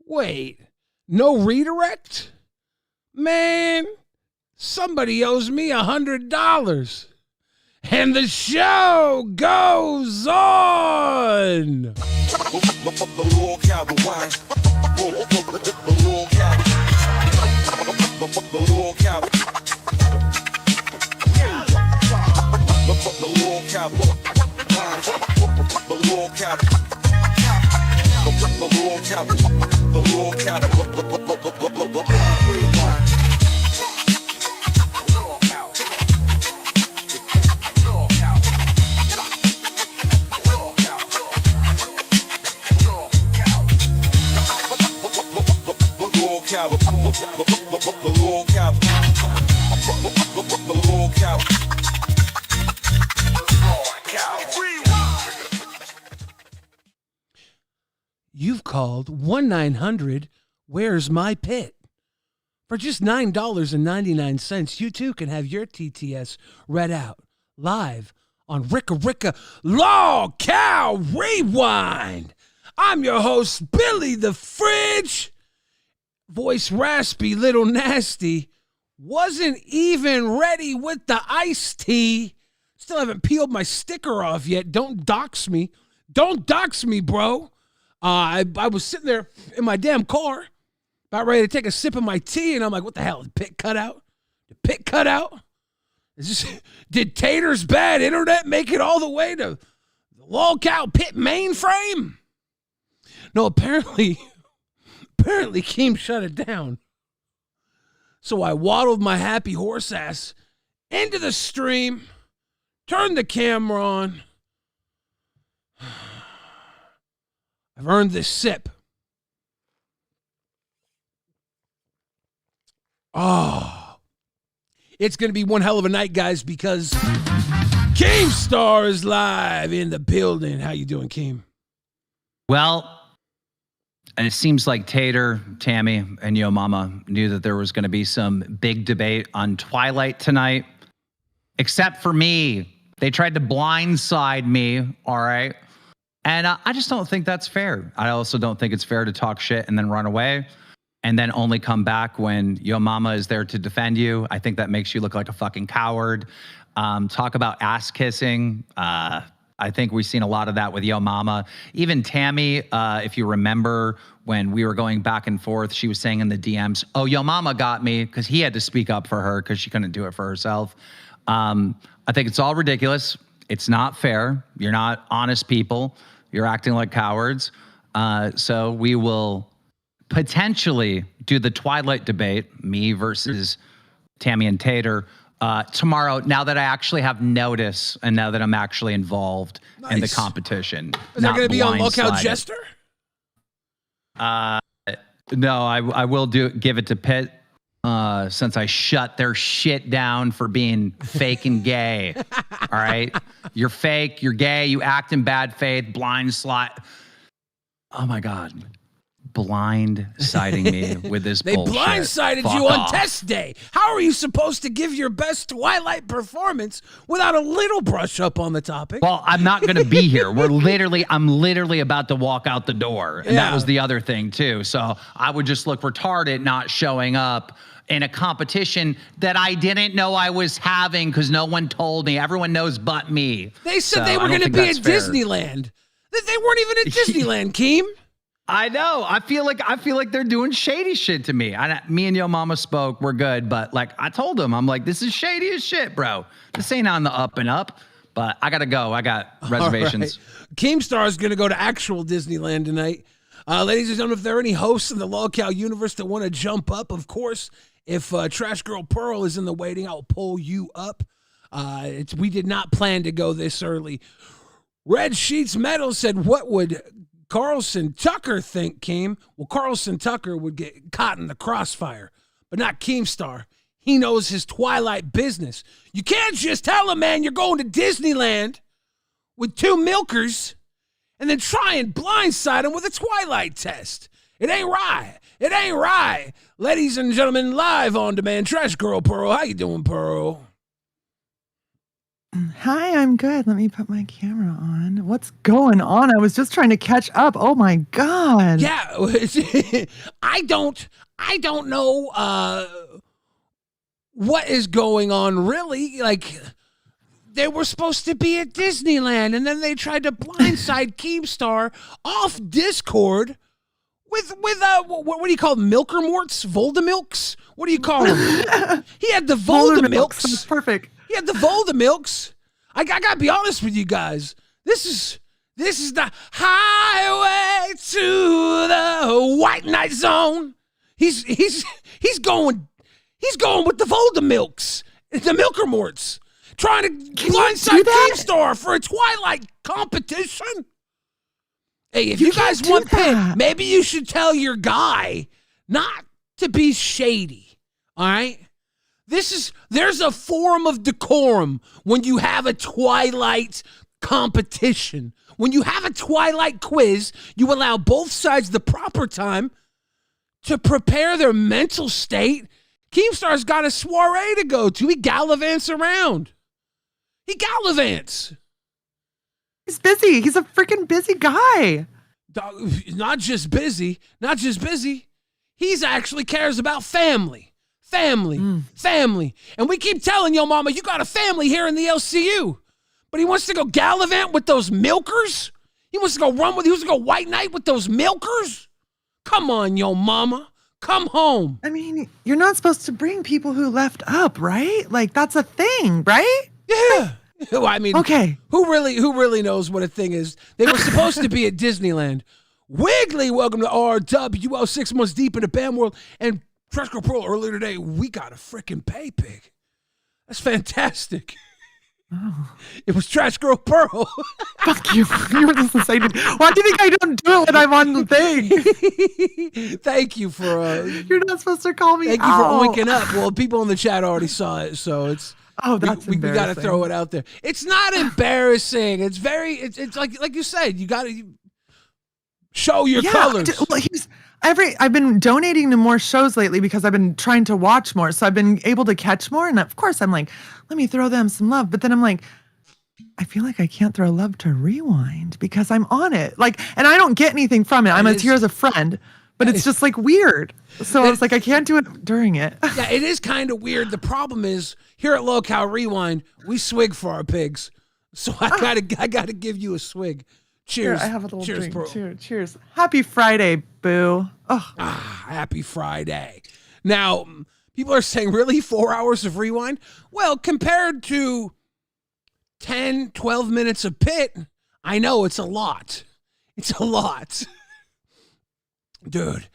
Wait, no redirect? Man, somebody owes me $100. And the show goes on. You've called 1-900-Where's My Pit? For just $9.99, you too can have your TTS read out live on Ricka LolcowRewind. I'm your host, Billy the Fridge. Voice raspy, little nasty. Wasn't even ready with the iced tea. Still haven't peeled my sticker off yet. Don't dox me. Don't dox me, bro. I was sitting there in my damn car, about ready to take a sip of my tea, and I'm like, what the hell? The pit cut out? The pit cut out? Did Tater's bad internet make it all the way to the Lolcow pit mainframe? No, apparently Keem shut it down. So I waddled my happy horse ass into the stream, turned the camera on. I've earned this sip. Oh, it's going to be one hell of a night, guys, because Keemstar is live in the building. How you doing, Keem? Well, and it seems like Tater, Tammy, and Yo Mama knew that there was going to be some big debate on Twilight tonight. Except for me. They tried to blindside me, all right? And I just don't think that's fair. I also don't think it's fair to talk shit and then run away and then only come back when Yo Mama is there to defend you. I think that makes you look like a fucking coward. Talk about ass kissing. I think we've seen a lot of that with Yo Mama. Even Tammy, if you remember when we were going back and forth, she was saying in the DMs, oh, Yo Mama got me because he had to speak up for her because she couldn't do it for herself. I think it's all ridiculous. It's not fair. You're not honest people. You're acting like cowards. So we will potentially do the Twilight debate, me versus Tammy and Tater, tomorrow, now that I actually have notice and now that I'm actually involved in the competition. Is that going to be on Lolcow Jester? No, I will give it to Pitt since I shut their shit down for being fake and gay. All right? You're fake, you're gay, you act in bad faith, blind slot. Oh my God. Blindsiding me with this bullshit. They blindsided you on test day. How are you supposed to give your best Twilight performance without a little brush up on the topic? Well, I'm not going to be here. I'm literally about to walk out the door. And that was the other thing too. So I would just look retarded not showing up in a competition that I didn't know I was having because no one told me. Everyone knows but me. They said they were going to be at Disneyland. They weren't even at Disneyland, Keem. I know. I feel like they're doing shady shit to me. Me and Yo Mama spoke. We're good, but like I told them, I'm like, this is shady as shit, bro. This ain't on the up and up. But I gotta go. I got reservations. Right. Keemstar is gonna go to actual Disneyland tonight. Ladies and gentlemen, if there are any hosts in the Lolcow universe that want to jump up, of course, if Trash Girl Pearl is in the waiting, I'll pull you up. We did not plan to go this early. Red Sheets Metal said, what would Carlson Tucker think, Keem? Well, Carlson Tucker would get caught in the crossfire, but not Keemstar. He knows his Twilight business. You can't just tell him, man, you're going to Disneyland with two milkers and then try and blindside him with a Twilight test. It ain't right. It ain't right. Ladies and gentlemen, live on demand, Trash Girl Pearl. How you doing, Pearl? Hi, I'm good. Let me put my camera on. What's going on? I was just trying to catch up. Oh my God. Yeah, I don't know what is going on really. Like they were supposed to be at Disneyland, and then they tried to blindside Keemstar off Discord with what do you call them? Milkermorts? Voldemilks? What do you call them? He had the Voldemilks. That's perfect. He had the Voldemilks. I gotta be honest with you guys. This is the highway to the White Knight Zone. He's going with the Voldemilks, the Milkermorts, trying to blindside Keemstar for a Twilight competition. Hey, if you guys want pit, maybe you should tell your guy not to be shady. All right? There's a form of decorum when you have a Twilight competition. When you have a Twilight quiz, you allow both sides the proper time to prepare their mental state. Keemstar's got a soiree to go to. He gallivants around. He gallivants. He's busy. He's a freaking busy guy. Not just busy. He's actually cares about family. Family. And we keep telling Yo Mama, you got a family here in the LCU. But he wants to go gallivant with those milkers? He wants to go White Knight with those milkers? Come on, Yo Mama. Come home. I mean, you're not supposed to bring people who left up, right? Like, that's a thing, right? Yeah. Well, I mean, okay. Who really knows what a thing is? They were supposed to be at Disneyland. Wiggly, welcome to RW. 6 months deep in the BAM world. And Tresco Pearl earlier today, we got a freaking pay pig. That's fantastic. Oh. It was Trash Girl Pearl. Fuck you. You were just saying, why do you think I don't do it when I'm on the thing? Thank you for... You're not supposed to call me Thank you for oinking up. Well, people in the chat already saw it, so it's... Oh, that's we got to throw it out there. It's not embarrassing. It's very... It's like you said, you got to show your colors. Well, I've been donating to more shows lately because I've been trying to watch more. So I've been able to catch more. And of course, I'm like, let me throw them some love. But then I'm like, I feel like I can't throw love to Rewind because I'm on it. Like, and I don't get anything from it. I'm here as a friend, but it's just like weird. So I was like, I can't do it during it. Yeah, it is kind of weird. The problem is here at LolcowRewind, we swig for our pigs. So I gotta give you a swig. Cheers. Here, I have a little Cheers, drink. bro. Cheers. Happy Friday, boo. Oh. Happy Friday. Now, people are saying, really? 4 hours of Rewind? Well, compared to 10, 12 minutes of pit, I know it's a lot. It's a lot. Dude,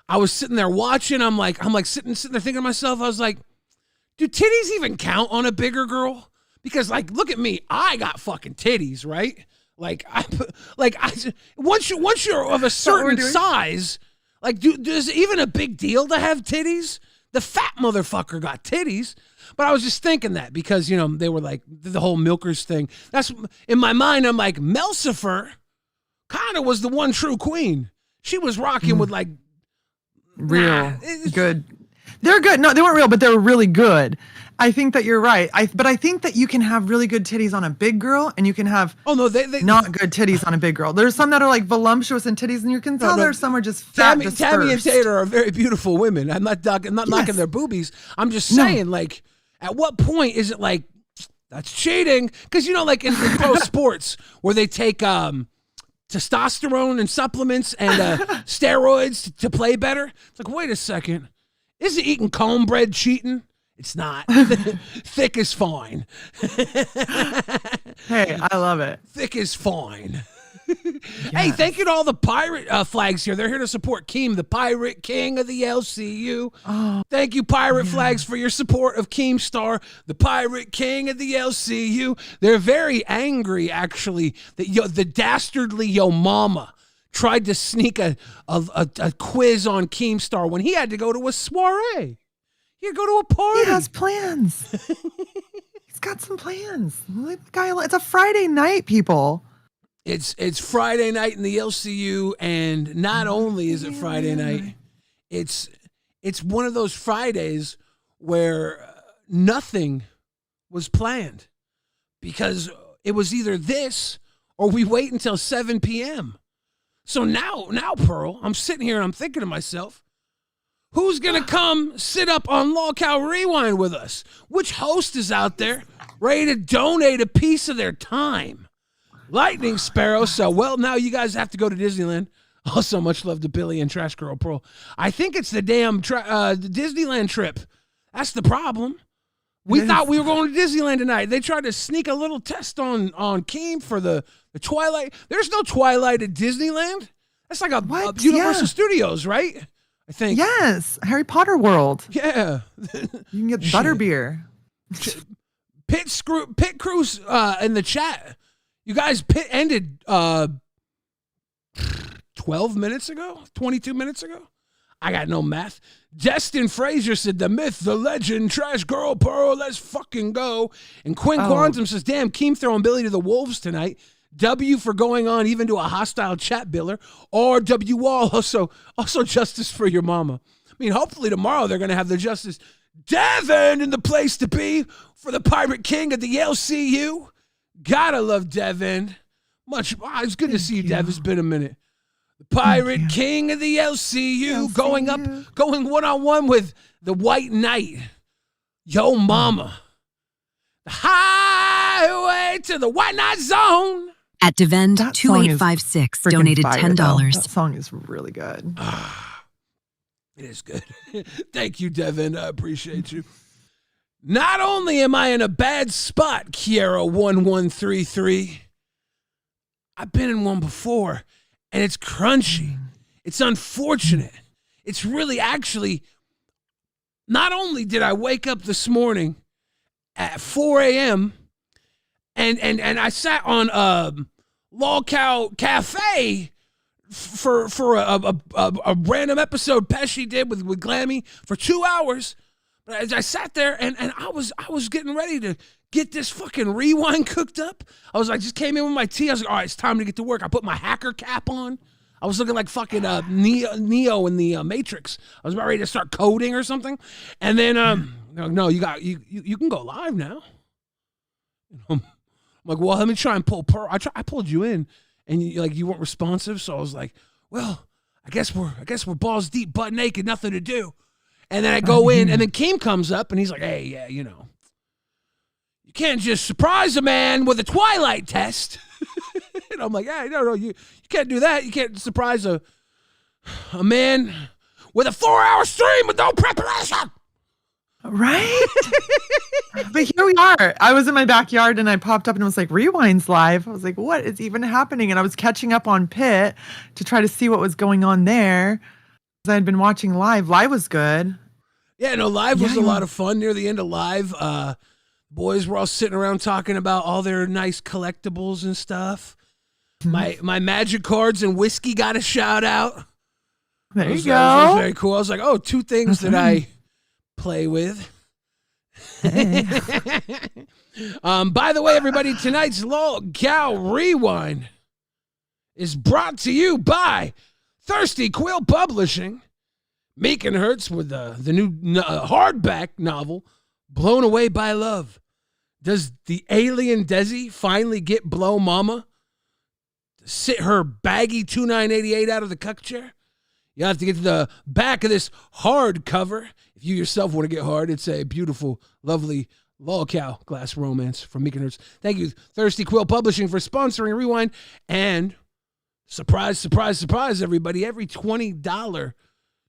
I was sitting there watching. I'm like sitting there thinking to myself, I was like, do titties even count on a bigger girl? Because, like, look at me. I got fucking titties, right? Once you're of a certain size, like, is it even a big deal to have titties? The fat motherfucker got titties. But I was just thinking that because, they were like the whole milkers thing. That's in my mind. I'm like, Melcifer kind of was the one true queen. She was rocking with like real good. They're good. No, they weren't real, but they were really good. I think that you're right. But I think that you can have really good titties on a big girl, and you can have not good titties on a big girl. There's some that are like voluptuous in titties, and you can tell there's some are just fat. Tammy and Tater are very beautiful women. I'm not knocking their boobies. I'm just saying, like, at what point is it like that's cheating? Because like in pro sports where they take testosterone and supplements and steroids to play better. It's like, wait a second, is it eating cornbread cheating? It's not. Thick is fine. Hey, I love it. Thick is fine. Yes. Hey, thank you to all the pirate flags here. They're here to support Keem, the pirate king of the LCU. Oh, thank you, pirate flags, for your support of Keemstar, the pirate king of the LCU. They're very angry, actually, that the dastardly Yo Mama tried to sneak a quiz on Keemstar when he had to go to a soiree. You go to a party. He has plans. He's got some plans. It's a Friday night, people. It's Friday night in the LCU, and not only is it Friday night, it's one of those Fridays where nothing was planned. because it was either this or we wait until 7 p.m. So now, Pearl, I'm sitting here and I'm thinking to myself, who's going to come sit up on LolcowRewind with us? Which host is out there ready to donate a piece of their time? Lightning Sparrow. So, well, now you guys have to go to Disneyland. Also, much love to Billy and Trash Girl Pearl. I think it's the damn the Disneyland trip. That's the problem. We thought we were going to Disneyland tonight. They tried to sneak a little test on Keem for the Twilight. There's no Twilight at Disneyland. That's like a Universal Studios, right? I think. Yes, Harry Potter World. Yeah. You can get butterbeer. Pit Cruise in the chat. You guys ended 12 minutes ago? 22 minutes ago? I got no math. Destin Frazier said, the myth, the legend, Trash Girl Pearl, let's fucking go. And Quinn Quantum says, damn, Keem throwing Billy to the wolves tonight. W for going on even to a hostile chat biller. Or W Wall, also justice for your mama. I mean, hopefully tomorrow they're going to have the justice. Devin in the place to be for the Pirate King at the LCU. Gotta love Devin. It's good to see you, Dev. It's been a minute. The Pirate King of the LCU going one-on-one with the White Knight. Yo mama. The highway to the White Knight Zone. At Devend 2856 donated $10. That song is really good. It is good. Thank you, Devin. I appreciate you. Not only am I in a bad spot, Kiera1133, I've been in one before. And it's crunchy. It's unfortunate. It's really actually, not only did I wake up this morning at 4 a.m. and I sat on LolCow Cafe for a random episode Pesci did with Glammy for 2 hours. But as I sat there and I was getting ready to get this fucking rewind cooked up. I just came in with my tea. I was like, all right, it's time to get to work. I put my hacker cap on. I was looking like fucking Neo in the Matrix. I was about ready to start coding or something. And then, no, you can go live now. I'm like, well, let me try and pull Pearl. I pulled you in, and you weren't responsive. So I was like, well, I guess we're balls deep, butt naked, nothing to do. And then I go in, and then Keem comes up, and he's like, hey, yeah, you can't just surprise a man with a Twilight test. And I'm like, hey, no, you can't do that. You can't surprise a man with a 4-hour stream with no preparation. Right? But here we are. I was in my backyard and I popped up and it was like, Rewind's live. I was like, what is even happening? And I was catching up on Pit to try to see what was going on there. I had been watching live. Live was good. Yeah, no, live was a lot of fun. Near the end of live, boys were all sitting around talking about all their nice collectibles and stuff. My magic cards and whiskey got a shout out. There you go. That was very cool. I was like, oh, 2 things that I play with. By the way, everybody, tonight's LolcowRewind is brought to you by Thirsty Quill Publishing. Meek and Hertz with the new hardback novel, Blown Away by Love. Does the alien Desi finally get Blow Mama to sit her baggy 2988 out of the cuck chair? You have to get to the back of this hardcover. If you yourself want to get hard, it's a beautiful, lovely Lolcow glass romance from Meek and Hertz. Thank you, Thirsty Quill Publishing, for sponsoring Rewind. And surprise, surprise, surprise, everybody. Every $20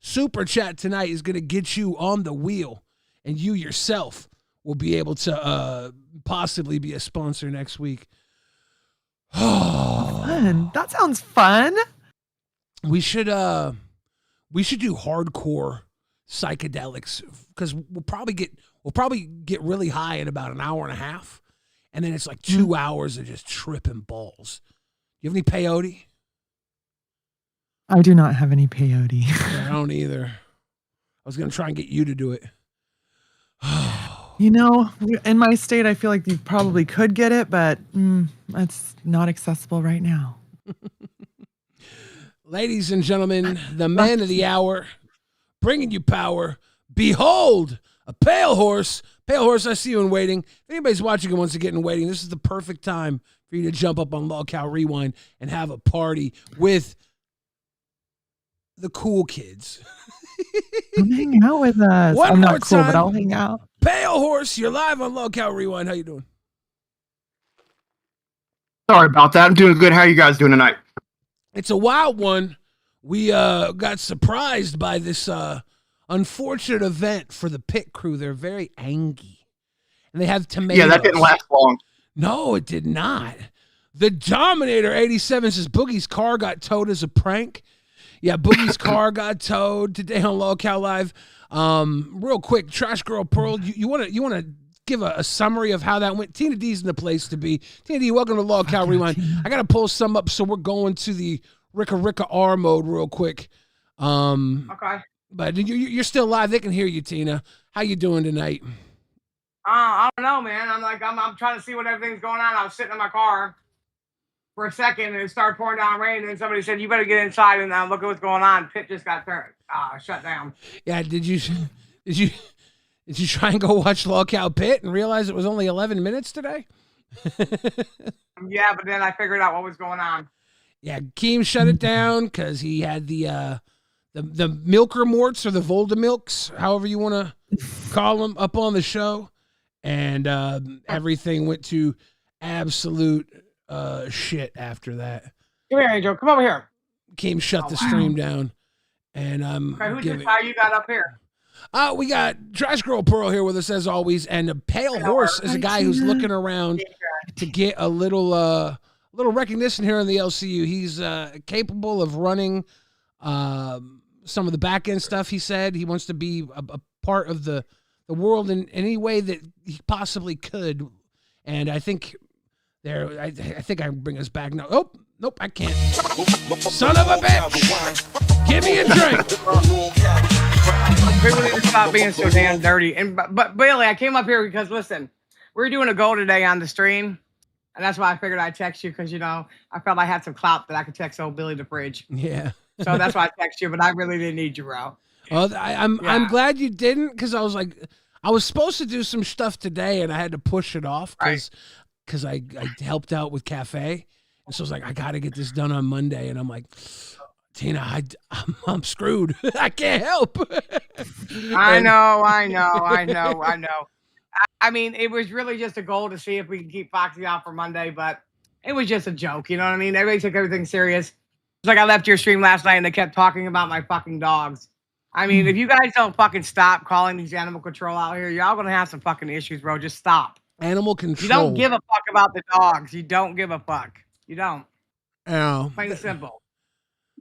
super chat tonight is going to get you on the wheel. And you yourself will be able to possibly be a sponsor next week. Oh, fun. That sounds fun. We should do hardcore psychedelics because we'll probably get really high in about an hour and a half, and then it's like 2 hours of just tripping balls. You have any peyote? I do not have any peyote. I don't either. I was gonna try and get you to do it. You know, in my state, I feel like you probably could get it, but it's not accessible right now. Ladies and gentlemen, the man of the hour, bringing you power. Behold, a pale horse Pale Horse, I see you in waiting. If anybody's watching and wants to get in waiting, this is the perfect time for you to jump up on LolcowRewind and have a party with the cool kids. Come hang out with us. One I'm more not cool, time. but I'll hang out. Pale Horse, you're live on LolcowRewind. How you doing? Sorry about that. I'm doing good. How are you guys doing tonight? It's a wild one. We got surprised by this unfortunate event for the pit crew. They're very angry. And they have tomatoes. Yeah, that didn't last long. No, it did not. The Dominator 87 says Boogie's car got towed as a prank. Yeah, Boogie's car got towed today on LolCow Live. Real quick, Trash Girl Pearl, you want to give a summary of how that went? Tina D's in the place to be. Tina D, welcome to LolcowRewind. I got to pull some up, so we're going to the Ricka R mode real quick. Okay. But you're still live. They can hear you, Tina. How you doing tonight? I don't know, man. I'm trying to see what everything's going on. I was sitting in my car for a second and it started pouring down rain. And then somebody said, "You better get inside and look at what's going on." Pit just got shut down. Yeah. Did you try and go watch LolCow Pit and realize it was only 11 minutes today? Yeah, but then I figured out what was going on. Yeah, Keem shut it down because he had the Milker Morts or the Voldemilks, however you want to call them, up on the show, and everything went to absolute shit after that. Come here, Angel. Come over here. Keem shut the stream down, and Okay, who's this? How you got up here? We got Trash Girl Pearl here with us as always, and a Pale Horse is a guy who's looking around to get a little recognition here in the LCU. He's capable of running some of the back end stuff. He said he wants to be a part of the world in any way that he possibly could, and I think I think I can bring us back now. Oh, nope, I can't. Son of a bitch! Give me a drink. People need to stop being so damn dirty. But Bailey, I came up here because listen, we're doing a goal today on the stream. And that's why I figured I'd text you because, I felt I had some clout that I could text old Billy the Fridge. Yeah. So that's why I text you, but I really didn't need you, bro. Well, I'm glad you didn't because I was like, I was supposed to do some stuff today and I had to push it off because I helped out with Cafe. And so I was like, I got to get this done on Monday. And I'm like, Tina, I'm screwed. I can't help. I know. I mean, it was really just a goal to see if we can keep Foxy out for Monday, but it was just a joke. You know what I mean? Everybody took everything serious. It's like I left your stream last night and they kept talking about my fucking dogs. I mean, if you guys don't fucking stop calling these animal control out here, y'all gonna have some fucking issues, bro. Just stop. Animal control. You don't give a fuck about the dogs. You don't give a fuck. You don't. Oh, Plain and simple.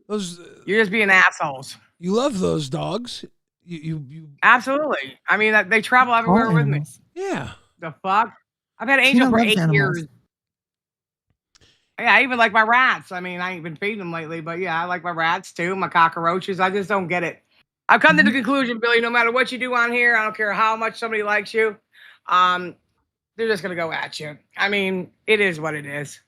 You're just being assholes. You love those dogs. You absolutely. I mean, they travel everywhere with me. Yeah. The fuck? I've had Angel for 8 years. Yeah, I even like my rats. I mean, I ain't been feeding them lately, but yeah, I like my rats too, my cockroaches. I just don't get it. I've come to the conclusion, Billy, no matter what you do on here, I don't care how much somebody likes you, they're just going to go at you. I mean, it is what it is.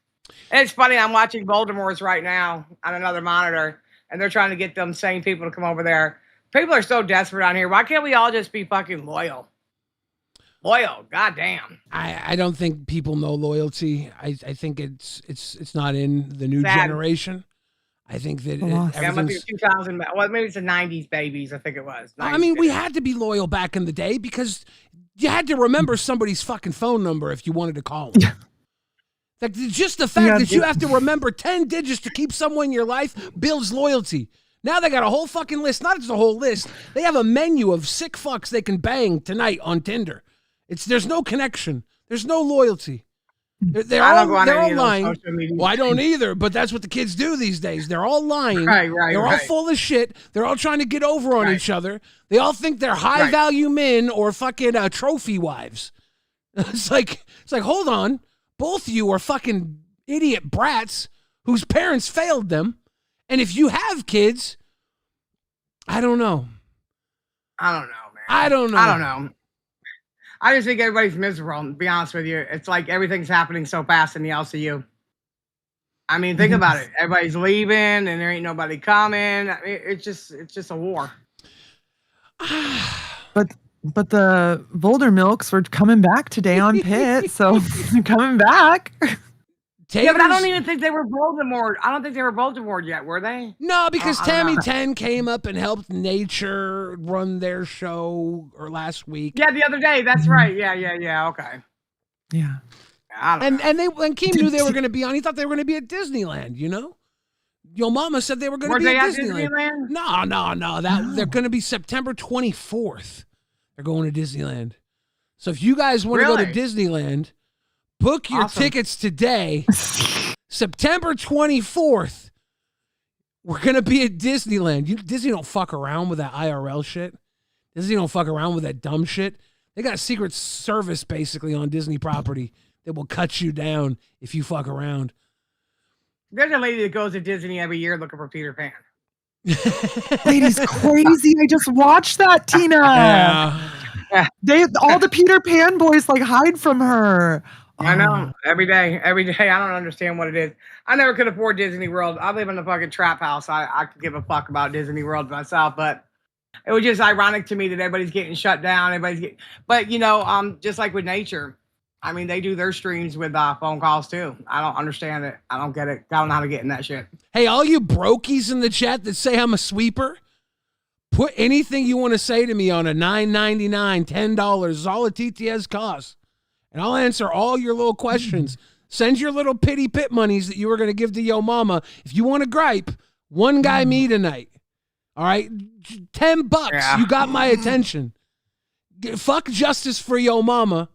And it's funny, I'm watching Voldemort's right now on another monitor, and they're trying to get them same people to come over there. People are so desperate on here. Why can't we all just be fucking loyal? Loyal, goddamn. I don't think people know loyalty. I think it's not in the new generation. I think that it must be 2000. Well, maybe it's the 90s babies. I think it was. I mean, we had to be loyal back in the day because you had to remember somebody's fucking phone number if you wanted to call them. Like just the fact that you have to remember 10 digits to keep someone in your life builds loyalty. Now they got a whole fucking list. Not just a whole list. They have a menu of sick fucks they can bang tonight on Tinder. There's no connection. There's no loyalty. They're all lying. Well, I don't either, but that's what the kids do these days. They're all lying. They're all full of shit. They're all trying to get over on each other. They all think they're high value men or fucking trophy wives. It's like, hold on. Both of you are fucking idiot brats whose parents failed them. And if you have kids, I don't know. I don't know, man. I don't know. I just think everybody's miserable, to be honest with you. It's like everything's happening so fast in the LCU. I mean, think about it. Everybody's leaving and there ain't nobody coming. It's just a war. But But the Boulder Milks were coming back today on Pit, so they're coming back. Yeah, but I don't even think they were Baltimore. I don't think they were Baltimore yet, were they? No, because Tammy 10 came up and helped Nature run their show or last week. Yeah, the other day. That's right. Yeah. Okay. Yeah. And Keem knew they were going to be on. He thought they were going to be at Disneyland, you know? Your mama said they were going to be at Disneyland. No. They're going to be September 24th. They're going to Disneyland. So if you guys want to go to Disneyland, book your tickets today. September 24th. We're going to be at Disneyland. Disney don't fuck around with that IRL shit. Disney don't fuck around with that dumb shit. They got a Secret Service basically on Disney property that will cut you down if you fuck around. There's a lady that goes to Disney every year looking for Peter Pan. Lady's crazy. I just watched that, Tina. Yeah. All the Peter Pan boys like hide from her. I know. Every day. I don't understand what it is. I never could afford Disney World. I live in a fucking trap house. I could give a fuck about Disney World myself, but it was just ironic to me that everybody's getting shut down. But just like with Nature, I mean, they do their streams with phone calls too. I don't understand it. I don't get it. I don't know how to get in that shit. Hey, all you brokies in the chat that say I'm a sweeper, put anything you want to say to me on a $9.99, $10 is all a TTS costs. And I'll answer all your little questions. Send your little pity pit monies that you were going to give to Yo Mama. If you want to gripe, one guy me tonight. All right? $10. Yeah. You got my attention. Fuck justice for Yo Mama.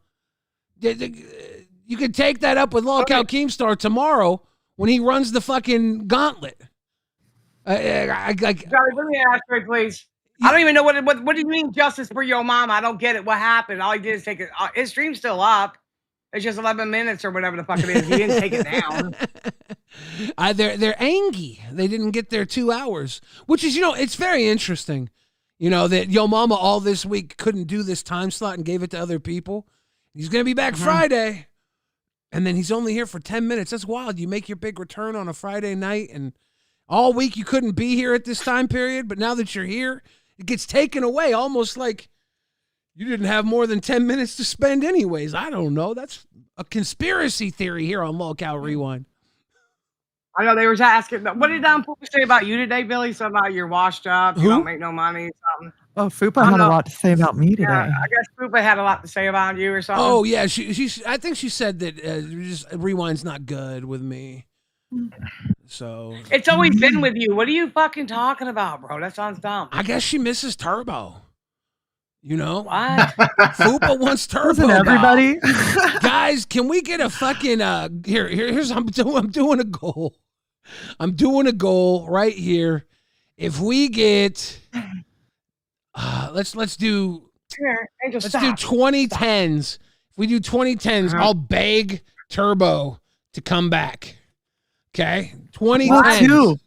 You can take that up with Lolcow Keemstar tomorrow when he runs the fucking gauntlet. Charlie, let me ask you, please. I don't even know what do you mean justice for Yo Mama? I don't get it. What happened? All he did is take it. His stream's still up. It's just 11 minutes or whatever the fuck it is. He didn't take it down. They're angry. They didn't get their 2 hours, which is, it's very interesting, that Yo Mama all this week couldn't do this time slot and gave it to other people. He's going to be back Friday, and then he's only here for 10 minutes. That's wild. You make your big return on a Friday night, and all week you couldn't be here at this time period, but now that you're here, it gets taken away almost like you didn't have more than 10 minutes to spend anyways. I don't know. That's a conspiracy theory here on LolcowRewind. I know they were asking, what did Fupa say about you today, Billy? Something about you're washed up, you don't make no money, something. Oh, Fupa had a lot to say about me today. Yeah, I guess Fupa had a lot to say about you or something. Oh, yeah. I think she said that Rewind's not good with me. So it's always been with you. What are you fucking talking about, bro? That sounds dumb. I guess she misses Turbo. What? Fupa wants Turbo. Isn't everybody? Guys, can we get a fucking here's I'm doing a goal. I'm doing a goal right here. If we get let's do 2010s. If we do 2010s, I'll beg Turbo to come back. Okay? 2010s.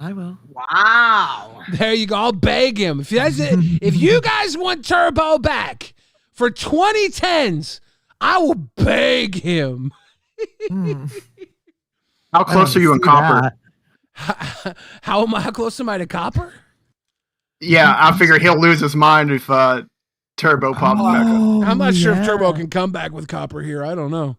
I will. Wow. There you go. I'll beg him. If you guys want Turbo back for 2010s, I will beg him. How close are you in Copper? How close am I to Copper? Yeah, I figure he'll lose his mind if Turbo pops back up. I'm not sure if Turbo can come back with Copper here. I don't know.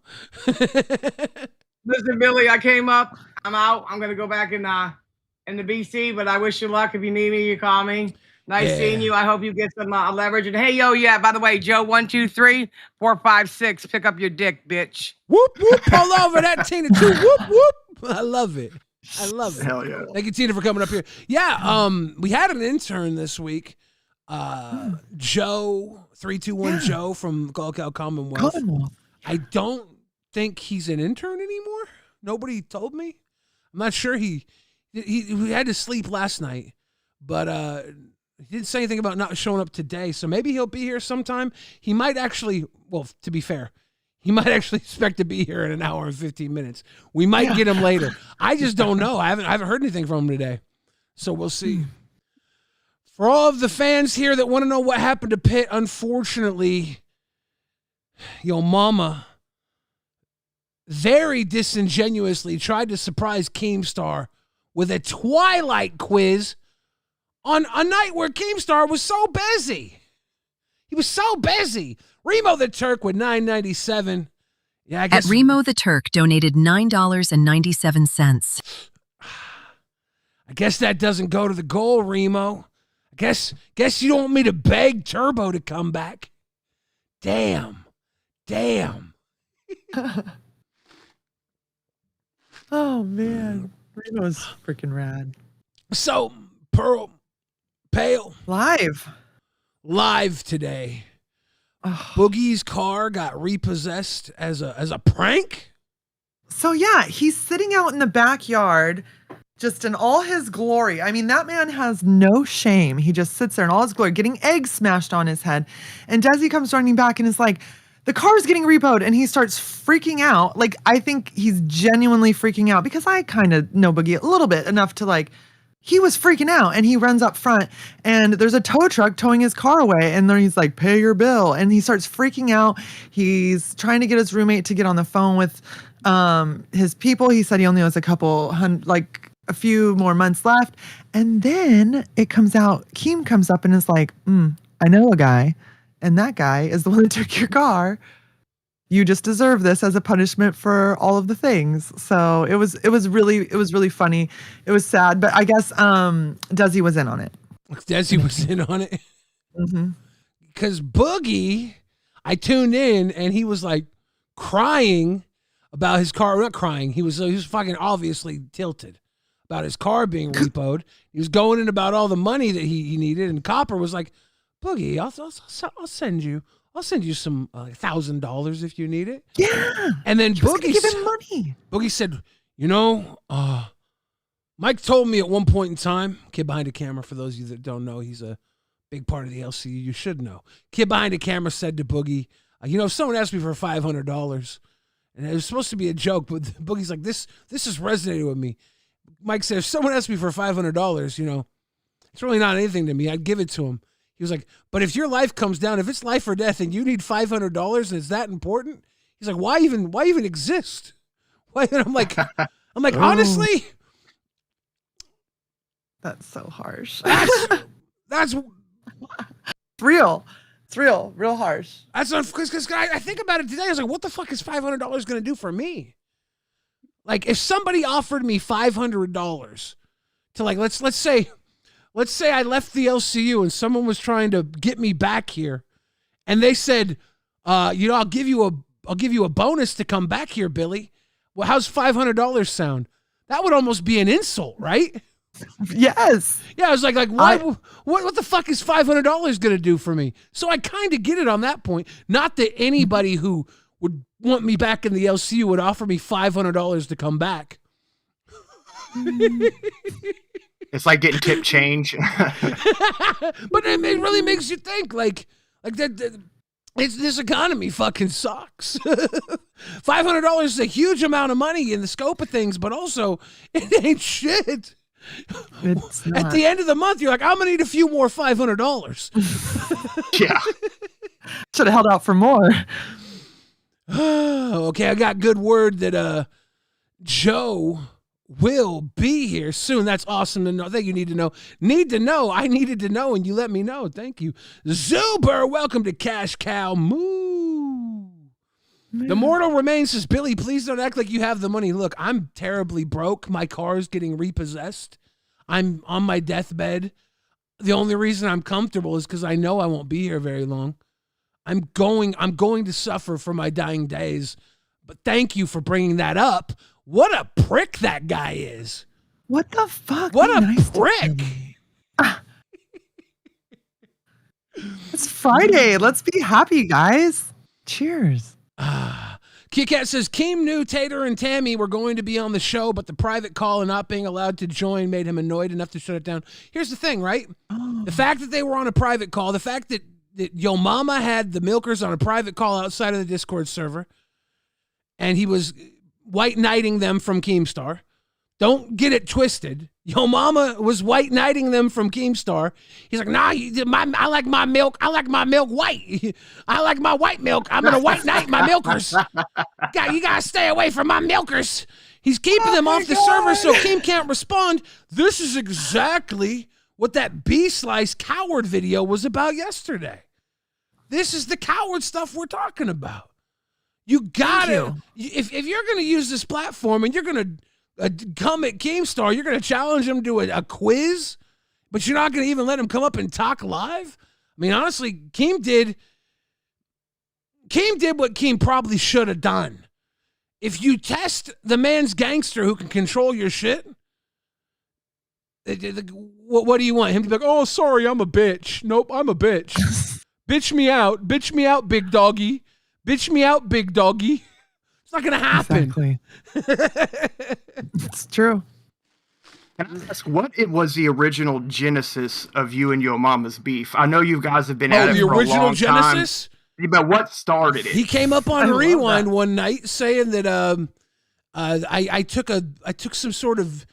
Listen, Billy, I came up. I'm out. I'm gonna go back in the BC, but I wish you luck. If you need me, you call me. Nice seeing you. I hope you get some leverage. And hey, by the way, Joe, 1, 2, 3, 4, 5, 6. Pick up your dick, bitch. Whoop whoop. Pull over that Tina too. Whoop whoop. I love it. Hell yeah. Thank you, Tina, for coming up here. Yeah, we had an intern this week. Joe, 321 Joe from Lolcow Commonwealth. I don't think he's an intern anymore. Nobody told me. I'm not sure he had to sleep last night, but he didn't say anything about not showing up today. So maybe he'll be here sometime. He might actually, well, to be fair, he might actually expect to be here in an hour and 15 minutes. We might get him later. I just don't know. I haven't heard anything from him today. So we'll see. For all of the fans here that want to know what happened to Pitt, unfortunately, Yo Mama very disingenuously tried to surprise Keemstar with a Twilight quiz on a night where Keemstar was so busy. He was so busy. Remo the Turk with $9.97. Yeah, I guess. At Remo the Turk donated $9.97. I guess that doesn't go to the goal, Remo. Guess you don't want me to beg Turbo to come back. Damn. Oh man, Remo's freaking rad. So Pearl, Pale, live today. Oh. Boogie's car got repossessed as a prank. So yeah, he's sitting out in the backyard, just in all his glory. I mean, that man has no shame. He just sits there in all his glory, getting eggs smashed on his head. And Desi comes running back and is like, the car's getting repoed. And he starts freaking out. Like, I think he's genuinely freaking out because I kind of know Boogie a little bit enough to like, he was freaking out and he runs up front and there's a tow truck towing his car away. And then he's like, pay your bill. And he starts freaking out. He's trying to get his roommate to get on the phone with his people. He said he only owes a few more months left. And then it comes out, Keem comes up and is like, I know a guy, and that guy is the one that took your car. You just deserve this as a punishment for all of the things. So it was really funny. It was sad, but I guess Desi was in on it. Desi was in on it. Mm-hmm. Because Boogie, I tuned in and he was like crying about his car. Not crying. He was fucking obviously tilted about his car being repoed. He was going in about all the money that he needed. And Copper was like, Boogie, I'll send you some $1,000 if you need it. Yeah. And then Boogie give him money. Boogie said, Mike told me at one point in time, kid behind a camera, for those of you that don't know, he's a big part of the LCU. You should know. Kid behind a camera said to Boogie, if someone asked me for $500, and it was supposed to be a joke, but Boogie's like, this has resonated with me. Mike said, if someone asked me for $500, it's really not anything to me. I'd give it to him. He was like, but if your life comes down, if it's life or death and you need $500 and it's that important, he's like, why even exist? Why? And I'm like, honestly, that's so harsh. That's real. It's real harsh. That's because I think about it today. I was like, what the fuck is $500 going to do for me? Like, if somebody offered me $500 to let's say I left the LCU and someone was trying to get me back here, and they said, I'll give you a bonus to come back here, Billy. Well, how's $500 sound? That would almost be an insult, right? Yes. Yeah, I was like, what the fuck is $500 going to do for me? So I kind of get it on that point. Not that anybody who would want me back in the LCU would offer me $500 to come back. It's like getting tip change. But it really makes you think, like that. This economy fucking sucks. $500 is a huge amount of money in the scope of things, but also it ain't shit. It's not. At the end of the month, you're like, I'm gonna need a few more $500. Yeah. Should have held out for more. Okay, I got good word that Joe will be here soon. That's awesome to know. That you need to know. Need to know. I needed to know, and you let me know. Thank you. Zuber, welcome to Cash Cow Moo. Man. The mortal remains says, Billy, please don't act like you have the money. Look, I'm terribly broke. My car's getting repossessed. I'm on my deathbed. The only reason I'm comfortable is because I know I won't be here very long. I'm going to suffer for my dying days. But thank you for bringing that up. What a prick that guy is. What the fuck? What a prick. It's Friday. Let's be happy, guys. Cheers. Kit Kat says, Keem knew Tater and Tammy were going to be on the show, but the private call and not being allowed to join made him annoyed enough to shut it down. Here's the thing, right? Oh. The fact that they were on a private call, the fact that Yo Mama had the Milkers on a private call outside of the Discord server, and he was white knighting them from Keemstar. Don't get it twisted. Yo Mama was white knighting them from Keemstar. He's like, nah, I like my milk. I like my milk white. I like my white milk. I'm going to white knight my Milkers. You got to stay away from my Milkers. He's keeping them off the server so Keem can't respond. This is exactly what that B-Slice coward video was about yesterday. This is the coward stuff we're talking about. You gotta, if you're gonna use this platform and you're gonna come at Keemstar, you're gonna challenge him to a quiz, but you're not gonna even let him come up and talk live. I mean, honestly, Keem did what Keem probably should have done. If you test the man's gangster who can control your shit, what do you want? Him to be like, oh, sorry, I'm a bitch. Nope, I'm a bitch. Bitch me out, big doggy. Bitch me out, big doggy. It's not going to happen. Exactly. It's true. Can I ask what it was the original genesis of you and your mama's beef? I know you guys have been at it for a long time. The original genesis? But what started it? He came up on Rewind one night saying that I took some sort of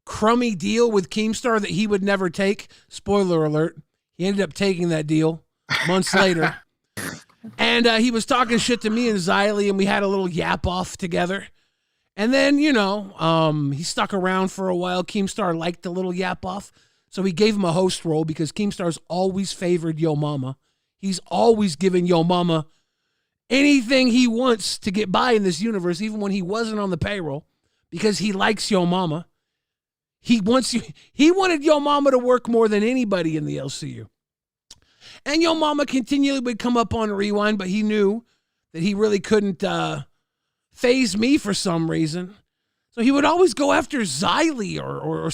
crummy deal with Keemstar that he would never take. Spoiler alert. He ended up taking that deal months later. And he was talking shit to me and Xylee, and we had a little yap off together. And then, he stuck around for a while. Keemstar liked the little yap off. So he gave him a host role because Keemstar's always favored Yo Mama. He's always given Yo Mama anything he wants to get by in this universe, even when he wasn't on the payroll, because he likes Yo Mama. He wanted Yo Mama to work more than anybody in the LCU. And Yo Mama continually would come up on Rewind, but he knew that he really couldn't phase me for some reason. So he would always go after Xylee or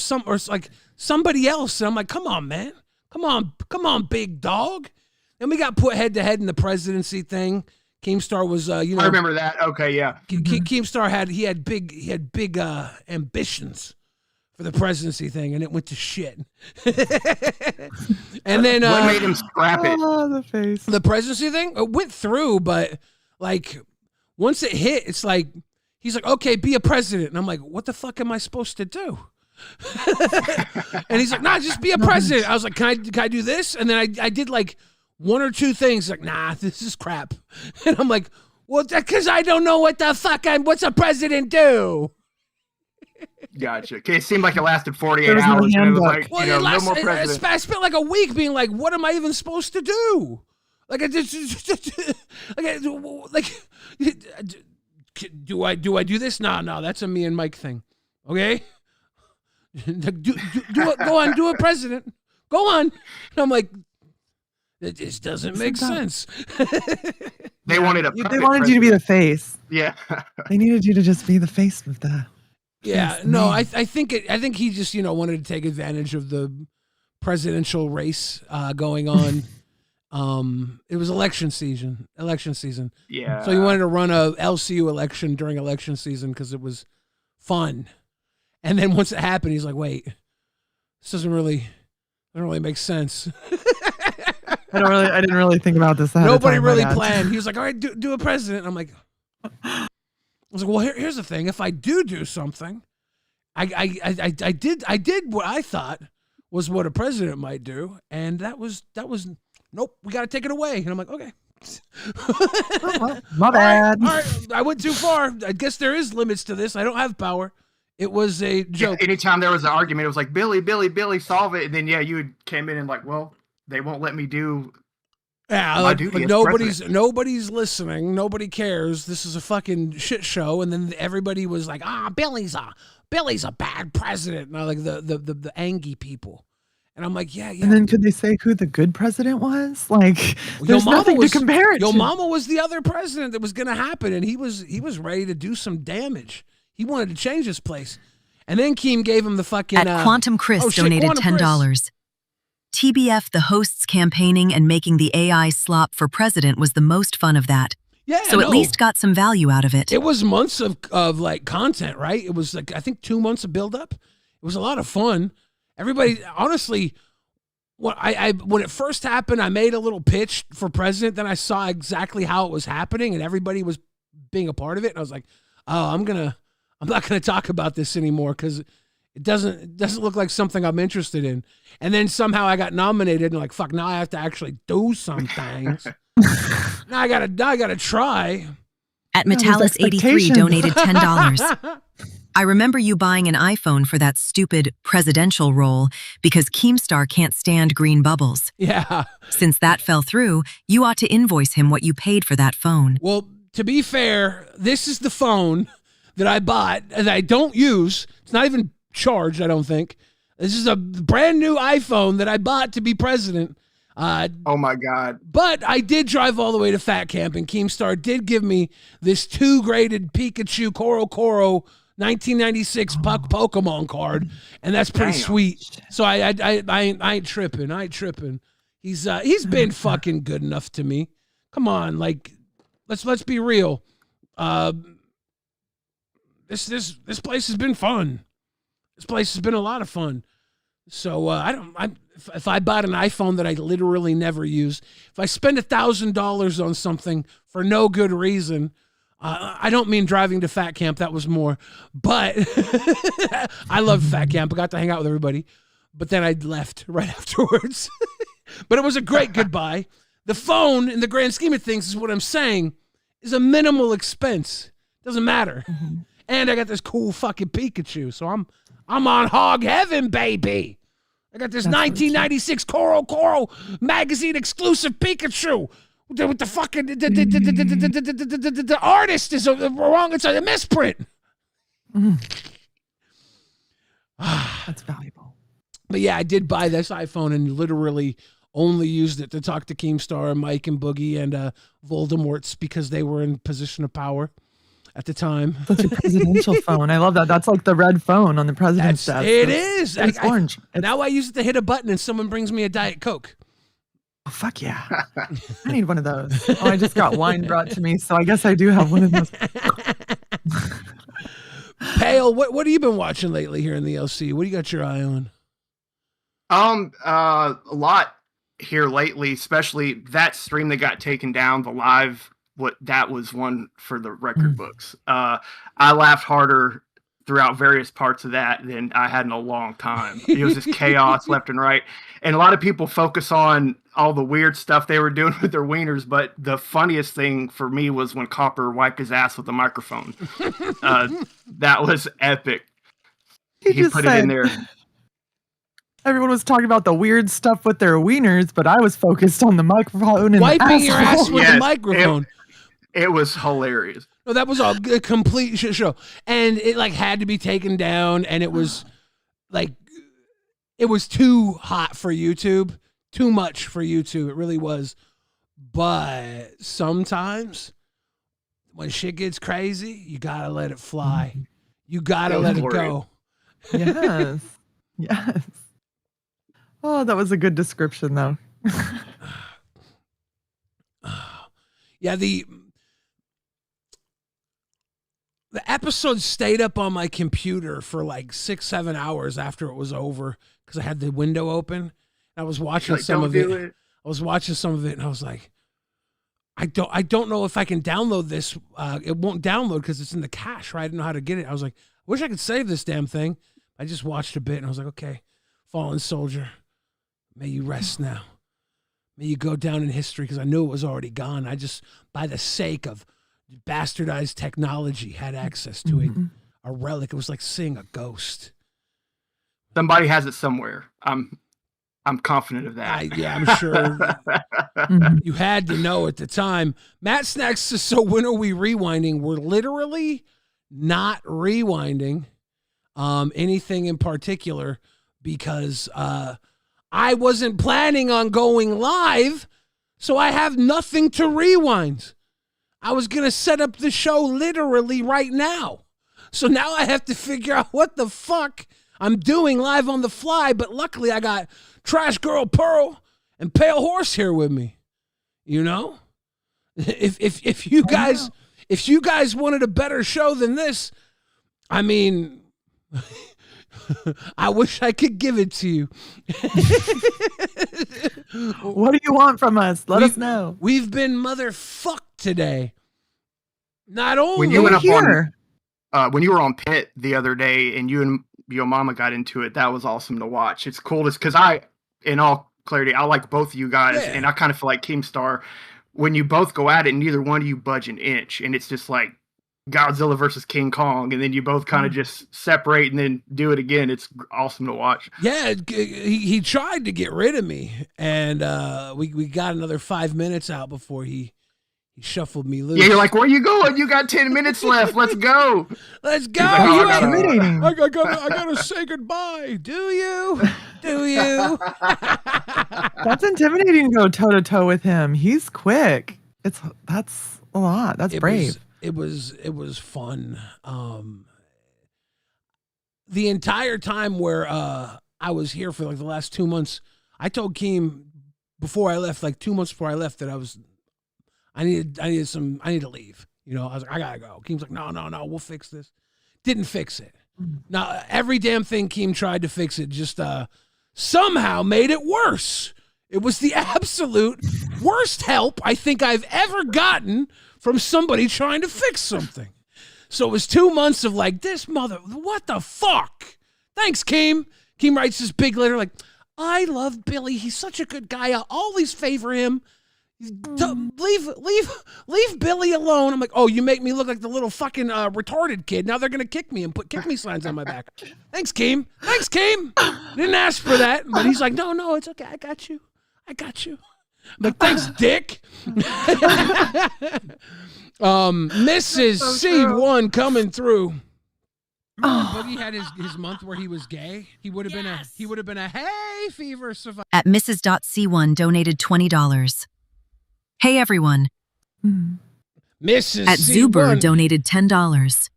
like somebody else. And I'm like, come on, man. Come on, big dog. Then we got put head to head in the presidency thing. Keemstar was, I remember that. Okay, yeah. Keemstar had big ambitions for the presidency thing, and it went to shit. And then what made him scrap it? Oh, the face. The presidency thing, it went through, but like once it hit, it's like he's like, okay, be a president, and I'm like, what the fuck am I supposed to do? And he's like, nah, just be a president. I was like, can I do this? And then I did like one or two things. Like, nah, this is crap. And I'm like, well, because I don't know what the fuck what's a president do? Gotcha. Okay, it seemed like it lasted 48 hours. And it was like, well, no more president. I spent like a week being like, what am I even supposed to do? Like, do I do this? No, that's a me and Mike thing. Okay, do it. Go on, do it, president. Go on. And I'm like, it just doesn't make sense. They wanted you to be the face. Yeah, they needed you to just be the face of the. Yeah, no, I think he just wanted to take advantage of the presidential race going on. It was election season. Yeah. So he wanted to run a LCU election during election season because it was fun. And then once it happened, he's like, "Wait, this doesn't really make sense." I didn't really think about this. Nobody really planned. He was like, "All right, do a president." I'm like. I was like, well, here's the thing. If I do something, I did what I thought was what a president might do, and that was nope. We got to take it away. And I'm like, okay, my bad. All right, I went too far. I guess there is limits to this. I don't have power. It was a joke. Yeah, anytime there was an argument, it was like Billy, solve it. And then you came in and like, well, they won't let me do. Yeah, like nobody's listening. Nobody cares. This is a fucking shit show. And then everybody was like, Billy's a bad president. And I like the angry people. And I'm like, yeah. And then could they say who the good president was? Like, there's nothing to compare it to. Yo Mama was the other president that was going to happen, and he was ready to do some damage. He wanted to change this place. And then Keem gave him the fucking at Quantum Chris donated $10. TBF, the hosts campaigning and making the AI slop for president was the most fun of that. Yeah, so at least got some value out of it. It was months of like content, right? It was like, I think 2 months of build up. It was a lot of fun. Everybody, honestly, when it first happened, I made a little pitch for president. Then I saw exactly how it was happening, and everybody was being a part of it. And I was like, oh, I'm not gonna talk about this anymore because it doesn't look like something I'm interested in. And then somehow I got nominated and like, fuck, now I have to actually do some things. now I gotta try. At Metalis83 donated $10. I remember you buying an iPhone for that stupid presidential role because Keemstar can't stand green bubbles. Yeah. Since that fell through, you ought to invoice him what you paid for that phone. Well, to be fair, this is the phone that I bought and I don't use. It's not even charged, I don't think. This is a brand new iPhone that I bought to be president. Oh my God. But I did drive all the way to Fat Camp, and Keemstar did give me this 2-graded Pikachu Koro 1996 Puck Pokemon card, and that's pretty sweet. So I ain't tripping. I ain't tripping. He's been fucking good enough to me. Come on, like let's be real. This place has been fun. This place has been a lot of fun. So if I bought an iPhone that I literally never use, if I spend $1,000 on something for no good reason, I don't mean driving to Fat Camp. That was more, but I loved Fat Camp. I got to hang out with everybody, but then I left right afterwards. But it was a great goodbye. The phone, in the grand scheme of things, is what I'm saying, is a minimal expense. Doesn't matter. Mm-hmm. And I got this cool fucking Pikachu, so I'm on hog heaven, baby. I got this 1996 Koro magazine exclusive Pikachu. With the fucking the artist is wrong. It's a misprint. That's valuable. But yeah, I did buy this iPhone and literally only used it to talk to Keemstar and Mike and Boogie and Voldemort's because they were in position of power at the time. That's a presidential phone. I love that. That's like the red phone on the president's desk. It is. It's orange. Now I use it to hit a button and someone brings me a Diet Coke. Oh, fuck yeah. I need one of those. Oh, I just got wine brought to me, so I guess I do have one of those. Pale, what have you been watching lately here in the LC? What do you got your eye on? A lot here lately, especially that stream that got taken down, the live, that was one for the record books. I laughed harder throughout various parts of that than I had in a long time. It was just chaos left and right. And a lot of people focus on all the weird stuff they were doing with their wieners, but the funniest thing for me was when Copper wiped his ass with a microphone. That was epic. He put it in there. Everyone was talking about the weird stuff with their wieners, but I was focused on the microphone and wiping your ass with the microphone. It was hilarious. No, that was a complete shit show, and it like had to be taken down, and it was like it was too hot for YouTube, too much for YouTube. It really was. But sometimes when shit gets crazy, you gotta let it fly. You gotta let it go. Yes, yes. Oh, that was a good description, though. Yeah, the episode stayed up on my computer for like 6-7 hours after it was over because I had the window open. I was watching some of it. I was watching some of it, and I was like, I don't know if I can download this. It won't download because it's in the cache, right? I didn't know how to get it. I was like, I wish I could save this damn thing. I just watched a bit, and I was like, okay, fallen soldier, may you rest now. May you go down in history, because I knew it was already gone. I just, by the sake of bastardized technology, had access to it. A relic. It was like seeing a ghost. Somebody has it somewhere. I'm confident of that. I'm sure. You had to know at the time. Matt Snacks says, so when are we rewinding? We're literally not rewinding anything in particular because I wasn't planning on going live, so I have nothing to rewind. I was going to set up the show literally right now. So now I have to figure out what the fuck I'm doing live on the fly, but luckily I got Trash Girl Pearl and Pale Horse here with me. You know? If you guys wanted a better show than this, I mean, I wish I could give it to you. What do you want from us? Let us know. We've been motherfucked today. Not only when you went up when you were on Pit the other day and you and your mama got into it, that was awesome to watch. It's cool because in all clarity, I like both of you guys, and I kind of feel like Keemstar when you both go at it, neither one of you budge an inch, and it's just like Godzilla versus King Kong, and then you both kind of just separate and then do it again. It's awesome to watch. Yeah, he tried to get rid of me, and we got another 5 minutes out before he shuffled me loose. Yeah, you're like, where you going? You got 10 minutes left. Let's go. Let's go. Like, oh, I gotta say goodbye. Do you? Do you? That's intimidating to go toe to toe with him. He's quick. That's a lot. That's brave. It was fun. The entire time where I was here for like the last 2 months, I told Keem before I left, like 2 months before I left, that I need to leave. You know, I was like, I gotta go. Keem's like, no, we'll fix this. Didn't fix it. Now every damn thing Keem tried to fix it just somehow made it worse. It was the absolute worst help I think I've ever gotten from somebody trying to fix something. So it was 2 months of like, this mother, what the fuck? Thanks, Keem. Keem writes this big letter like, I love Billy. He's such a good guy. I'll always favor him. Leave Billy alone. I'm like, oh, you make me look like the little fucking retarded kid. Now they're gonna kick me and put kick me signs on my back. Thanks, Keem. Didn't ask for that, but he's like, no, it's okay. I got you. I'm like, thanks, Dick. Mrs. C1 coming through. Remember Boogie had his month where he was gay? He would have been a hay fever survivor. At Mrs.C1 donated $20. Hey everyone. Mrs. At C1. Zuber donated $10.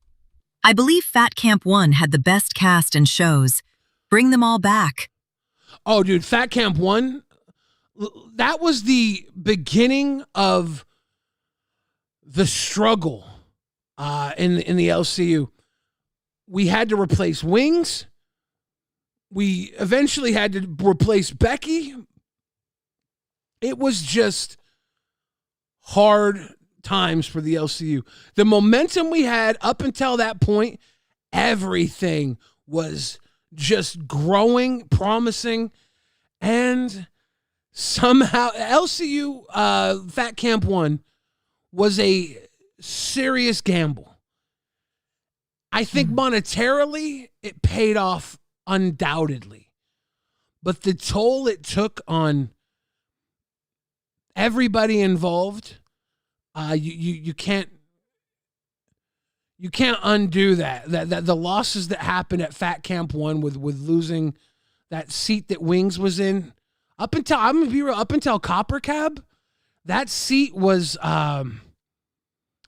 I believe Fat Camp 1 had the best cast and shows. Bring them all back. Oh, dude, Fat Camp 1, that was the beginning of the struggle in the LCU. We had to replace Wings. We eventually had to replace Becky. It was just hard times for the LCU. The momentum we had up until that point, everything was just growing, promising, and somehow LCU Fat Camp 1 was a serious gamble. I think monetarily it paid off undoubtedly, but the toll it took on everybody involved, you can't undo that the losses that happened at Fat Camp 1 with losing that seat that Wings was in, up until I'm gonna be real, up until Copper Cab, that seat was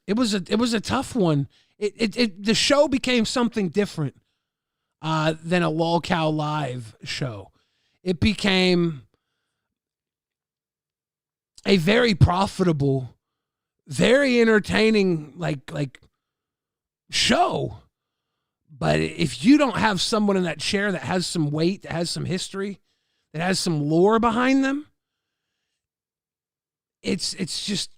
it was a tough one. The show became something different than a LolCow Live show. It became a very profitable, very entertaining like show. But if you don't have someone in that chair that has some weight, that has some history, that has some lore behind them, it's just,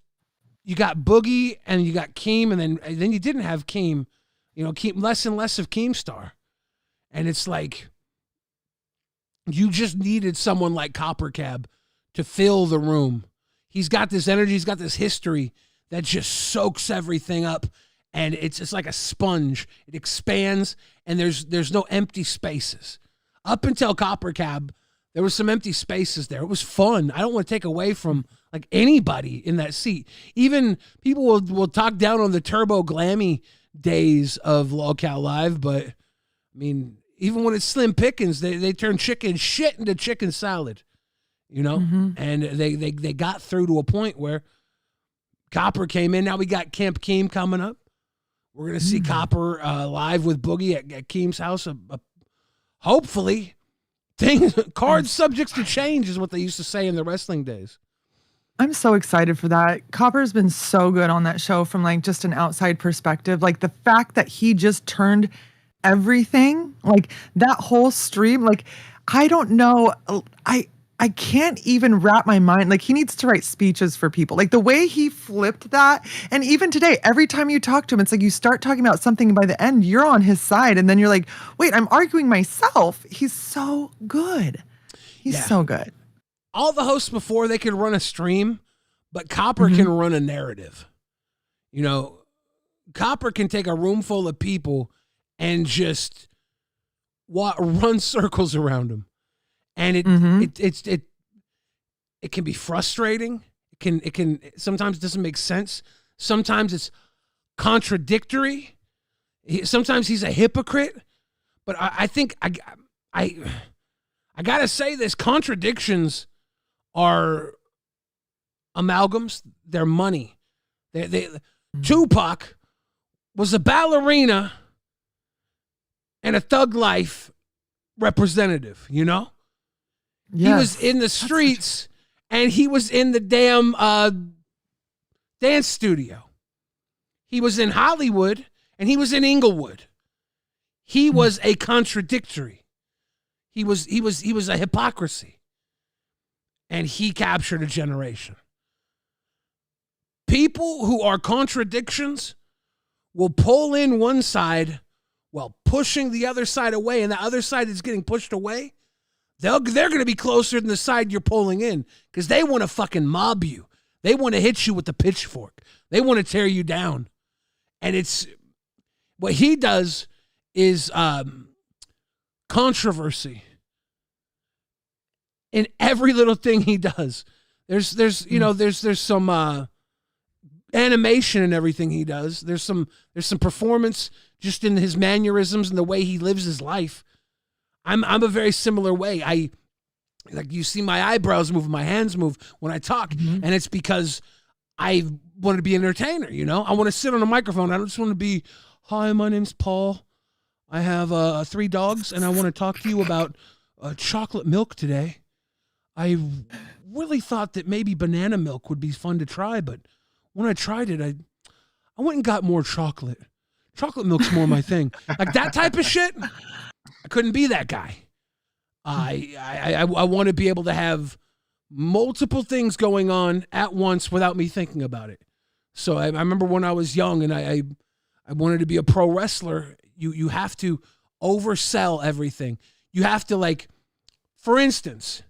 you got Boogie and you got Keem, and then you didn't have Keem. You know, Keem, less and less of Keemstar. And it's like you just needed someone like Copper Cab to fill the room. He's got this energy, he's got this history that just soaks everything up, and it's like a sponge. It expands, and there's no empty spaces. Up until Copper Cab, there was some empty spaces there. It was fun. I don't want to take away from like anybody in that seat. Even people will talk down on the turbo glammy days of LolCow Live, but I mean, even when it's slim pickings, they turn chicken shit into chicken salad. You know, and they got through to a point where Copper came in. Now we got Camp Keem coming up. We're going to see Copper live with Boogie at Keem's house. Hopefully, cards subjects to change is what they used to say in the wrestling days. I'm so excited for that. Copper's been so good on that show from like just an outside perspective. Like the fact that he just turned everything, like that whole stream, like I don't know. I can't even wrap my mind. Like he needs to write speeches for people. Like the way he flipped that. And even today, every time you talk to him, it's like you start talking about something and by the end, you're on his side. And then you're like, wait, I'm arguing myself. He's so good. He's so good. All the hosts before, they could run a stream, but Copper can run a narrative. You know, Copper can take a room full of people and just run circles around them, and it can be frustrating. It can sometimes doesn't make sense. Sometimes it's contradictory. Sometimes he's a hypocrite. But I think I gotta say this: contradictions are amalgams. They're money. Tupac was a ballerina and a thug life representative, you know? Yes. He was in the streets and he was in the damn dance studio. He was in Hollywood and he was in Inglewood. He was a contradictory. He was a hypocrisy. And he captured a generation. People who are contradictions will pull in one side while pushing the other side away, and the other side is getting pushed away. They're going to be closer than the side you're pulling in because they want to fucking mob you. They want to hit you with the pitchfork. They want to tear you down. And it's what he does is controversy in every little thing he does. There's some animation in everything he does. There's some performance just in his mannerisms and the way he lives his life. I'm a very similar way. You see my eyebrows move, my hands move when I talk, and it's because I want to be an entertainer, you know? I want to sit on a microphone. I don't just want to be, hi, my name's Paul. I have 3 dogs, and I want to talk to you about chocolate milk today. I really thought that maybe banana milk would be fun to try, but when I tried it, I went and got more chocolate. Chocolate milk's more my thing. Like that type of shit, I couldn't be that guy. I want to be able to have multiple things going on at once without me thinking about it. So I remember when I was young and I wanted to be a pro wrestler, you have to oversell everything. You have to, like, for instance,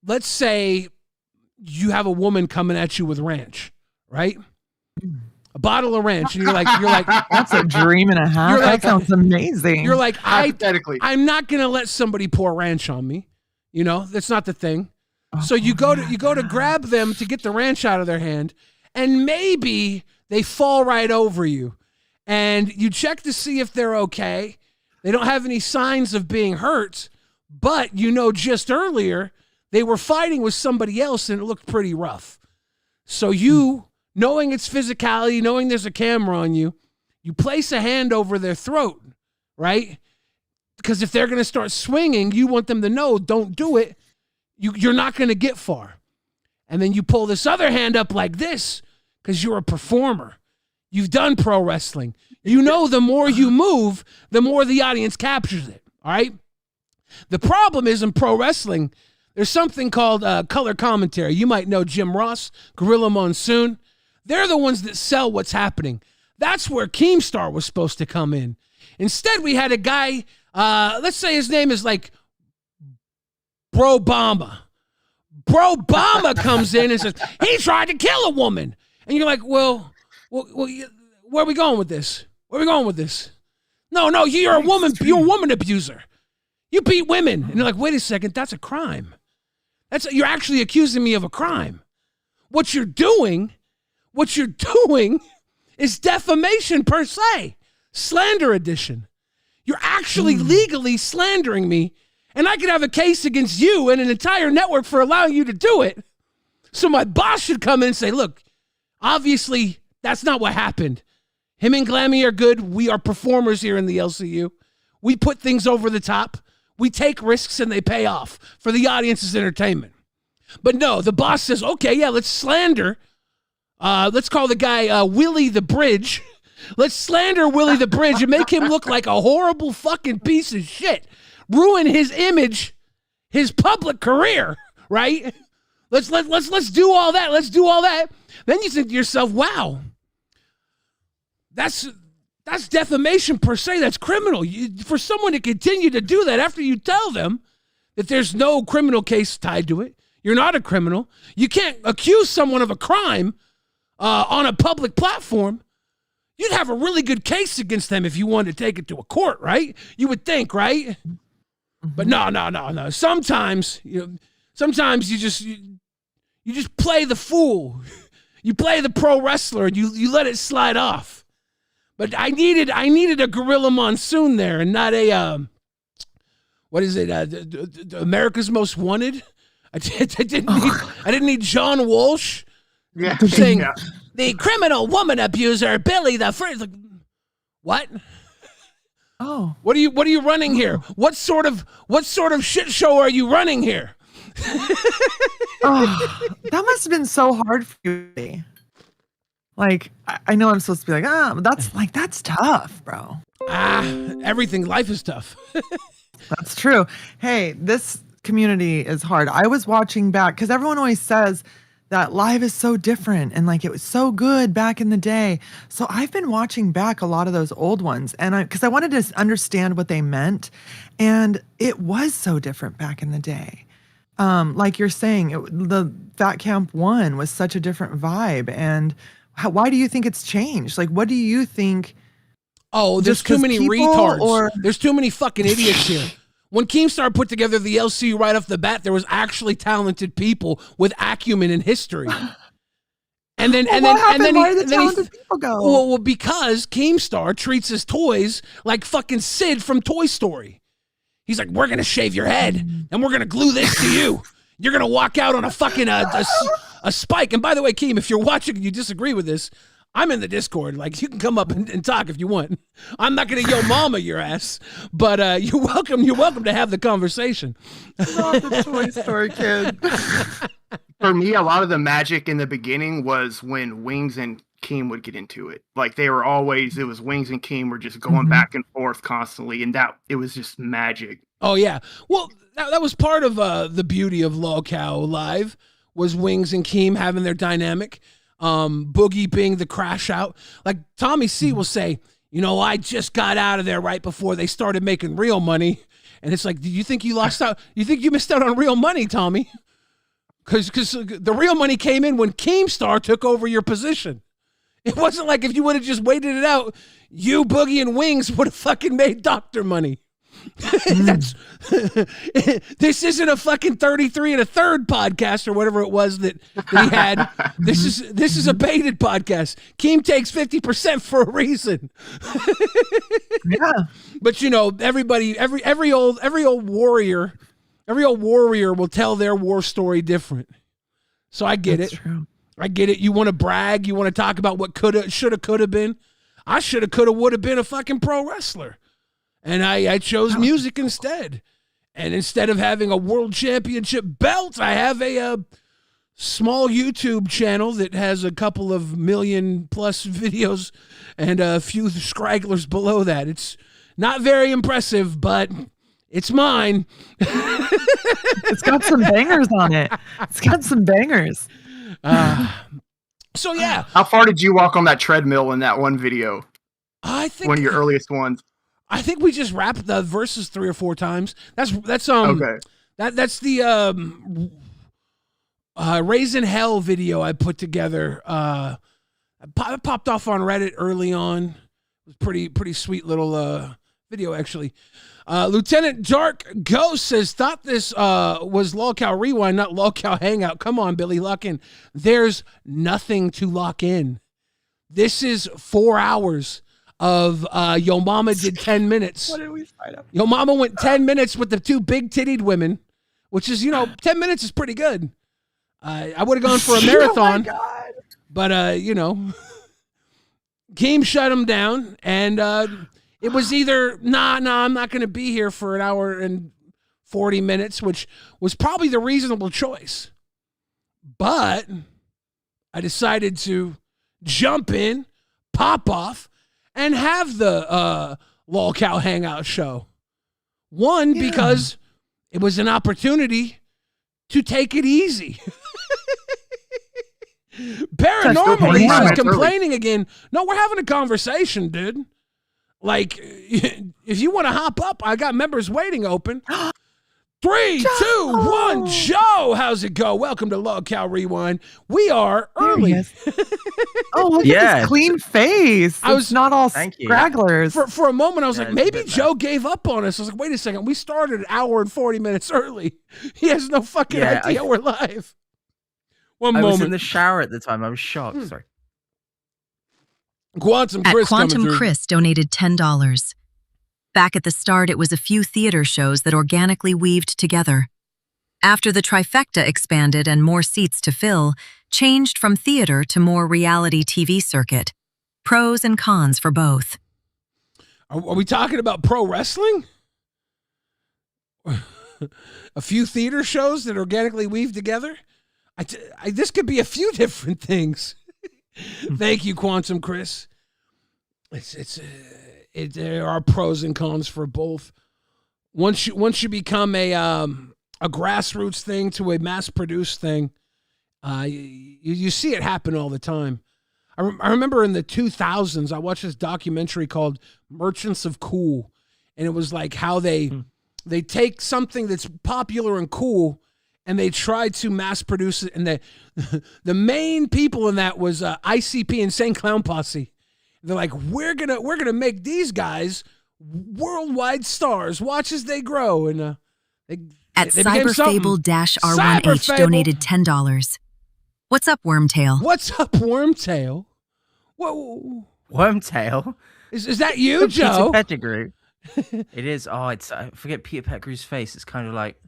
let's say you have a woman coming at you with ranch, right? A bottle of ranch, and you're like, that's a dream and a half. That sounds amazing. You're like, hypothetically, I'm not gonna let somebody pour ranch on me. You know, that's not the thing. So you go to grab them to get the ranch out of their hand, and maybe they fall right over you, and you check to see if they're okay. They don't have any signs of being hurt, but you know just earlier they were fighting with somebody else, and it looked pretty rough. So you, knowing it's physicality, knowing there's a camera on you, you place a hand over their throat, right? Because if they're going to start swinging, you want them to know, don't do it. You're not going to get far. And then you pull this other hand up like this because you're a performer. You've done pro wrestling. You know the more you move, the more the audience captures it, all right? The problem is in pro wrestling, there's something called color commentary. You might know Jim Ross, Gorilla Monsoon. They're the ones that sell what's happening. That's where Keemstar was supposed to come in. Instead, we had a guy, let's say his name is like Bro Bama. Bro Bama comes in and says, he tried to kill a woman. And you're like, well, where are we going with this? Where are we going with this? No, you're a woman. You're a woman abuser. You beat women. And you're like, wait a second, that's a crime. You're actually accusing me of a crime. What you're doing is defamation per se, slander edition. You're actually legally slandering me, and I could have a case against you and an entire network for allowing you to do it. So my boss should come in and say, look, obviously that's not what happened. Him and Glammy are good. We are performers here in the LCU. We put things over the top. We take risks and they pay off for the audience's entertainment. But no, the boss says, okay, yeah, let's slander. Let's call the guy Willie the Bridge. Let's slander Willie the Bridge and make him look like a horrible fucking piece of shit. Ruin his image, his public career, right? Let's do all that. Let's do all that. Then you think to yourself, wow, that's defamation per se. That's criminal. For someone to continue to do that after you tell them that there's no criminal case tied to it, you're not a criminal. You can't accuse someone of a crime on a public platform. you'd have a really good case against them if you wanted to take it to a court, right? You would think, right? But no. Sometimes you just play the fool. You play the pro wrestler and you let it slide off. But I needed a Gorilla Monsoon there and not a what is it? America's Most Wanted. I didn't need John Walsh. Yeah. Saying the criminal woman abuser Billy the Fridge. Like, what? Oh, What are you running here? What sort of shit show are you running here? oh, that must have been so hard for you. Like, I know I'm supposed to be like, that's tough, bro. Everything. Life is tough. That's true. Hey, this community is hard. I was watching back because everyone always says that live is so different and like it was so good back in the day. So I've been watching back a lot of those old ones and because I wanted to understand what they meant. And it was so different back in the day. Like you're saying, the Fat Camp 1 was such a different vibe. And why do you think it's changed? Like, what do you think? Oh, there's too many people, retards. or there's too many fucking idiots here. When Keemstar put together the LCU right off the bat, there was actually talented people with acumen in history. And then Why did the talented people go? Well, because Keemstar treats his toys like fucking Sid from Toy Story. He's like, we're gonna shave your head and we're gonna glue this to you. You're gonna walk out on a fucking a spike. And by the way, Keem, if you're watching and you disagree with this, I'm in the Discord. Like, you can come up and talk if you want. I'm not gonna yo mama your ass, but you're welcome. You're welcome to have the conversation. Not the Toy Story kid. For me, a lot of the magic in the beginning was when Wings and Keem would get into it. Like it was Wings and Keem were just going back and forth constantly, and it was just magic. Oh yeah, well that was part of the beauty of LolCow Live was Wings and Keem having their dynamic. Boogie being the crash out. Like Tommy C will say, I just got out of there right before they started making real money, and it's like, do you think you lost out? You think you missed out on real money, Tommy? Because the real money came in when Keemstar took over your position. It wasn't like if you would have just waited it out, you, Boogie, and Wings would have fucking made doctor money. This isn't a fucking 33 and a third podcast or whatever it was that he had. This is a baited podcast. Keem takes 50% for a reason. Yeah. But everybody, every old warrior will tell their war story different. So I get it. True. I get it. You want to brag. You want to talk about what shoulda, coulda been. I shoulda, coulda, woulda been a fucking pro wrestler. And I chose music instead. And instead of having a world championship belt, I have a small YouTube channel that has a couple of million plus videos and a few scragglers below that. It's not very impressive, but it's mine. It's got some bangers on it. It's got some bangers. So yeah. How far did you walk on that treadmill in that one video? I think one of your earliest ones. I think we just wrapped the verses 3 or 4 times. That's okay. That's the Raisin Hell video I put together. I popped off on Reddit early on. It was pretty sweet little video actually. Lieutenant Dark Ghost says, thought this was LolcowRewind, not LolCow Hangout. Come on, Billy, lock in. There's nothing to lock in. This is 4 hours of Yo Mama did 10 minutes. What did we sign up? Yo Mama went 10 minutes with the 2 big-tittied women, which is, 10 minutes is pretty good. I would have gone for a marathon, Oh my God. but, Keem shut him down, and it was either, nah, I'm not going to be here for an hour and 40 minutes, which was probably the reasonable choice. But I decided to jump in, pop off, and have the LolCow Hangout show. One, because it was an opportunity to take it easy. Paranormally, he's complaining again. No, we're having a conversation, dude. Like, if you want to hop up, I got members waiting open. 3, 2, 1, Joe. How's it go? Welcome to LolcowRewind. We are early. Oh, look at this clean face. I was it's not all Thank you. scragglers. For a moment, I was like, it's a maybe bit Joe gave up on us. I was like, wait a second. We started an hour and 40 minutes early. He has no fucking idea we're live. One I moment. was in the shower at the time. I was shocked. Sorry. Quantum At Chris Quantum coming through. Chris donated $10. Back at the start, it was a few theater shows that organically weaved together. After the trifecta expanded and more seats to fill, changed from theater to more reality TV circuit. Pros and cons for both. Are we talking about pro wrestling? A few theater shows that organically weave together? This could be a few different things. Thank you, Quantum Chris. There are pros and cons for both. Once you become a grassroots thing to a mass-produced thing, you see it happen all the time. I remember in the 2000s, I watched this documentary called Merchants of Cool, and it was like how they take something that's popular and cool, and they try to mass produce it. And the main people in that was ICP and Insane Clown Posse. They're like, we're gonna make these guys worldwide stars. Watch as they grow. And At they became something. Cyberfable-R1H Cyberfable. donated $10. What's up, Wormtail? What's up, Wormtail? Whoa. Wormtail. Is that you, Joe? Peter Pettigrew. It is. Oh, it's. I forget Peter Pettigrew's face. It's kind of like.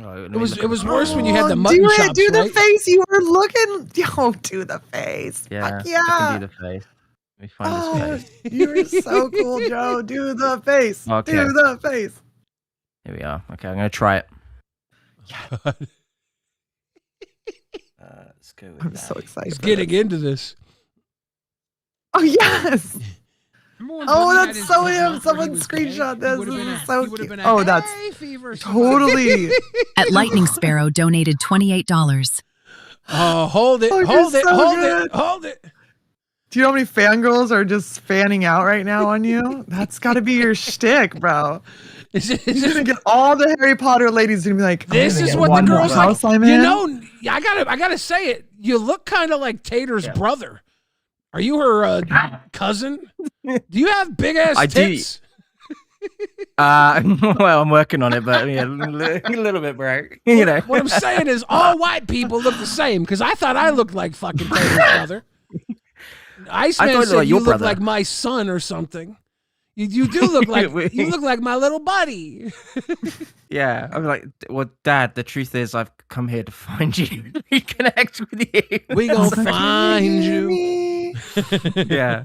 Oh, It was worse when you had the mutton do chops, it. Do the right? face. You were looking. Oh, do the face. Yeah. Fuck yeah. I can do the face. Let me find his face. You're so cool, Joe. Do the face. Okay. Do the face. Here we are. Okay, I'm gonna try it. Let's go with I'm that. so excited. He's getting into this. Oh, yes. Oh, that's so him. Someone screenshot this. This is so cute. Oh, that's totally. At Lightning Sparrow donated $28. Oh, hold it, Oh, hold you're it, so hold good. it, hold it. Do you know how many fangirls are just fanning out right now on you? That's got to be your shtick, bro. You're gonna get all the Harry Potter ladies gonna be like, I'm This gonna is get what the one more girls house like. I'm You in. know, I gotta say it. You look kind of like Tater's brother. Are you her cousin? Do you have big ass I do. tits? Well, I'm working on it, but yeah, a little bit, bro. You know. What I'm saying is, all white people look the same. Because I thought I looked like fucking Tater's brother. Iceman thought you said looked like you your look brother. like my son or something. You do look like you look like my little buddy. Yeah, I'm like, well, Dad. The truth is, I've come here to find you, reconnect with you. We gonna find you. Yeah.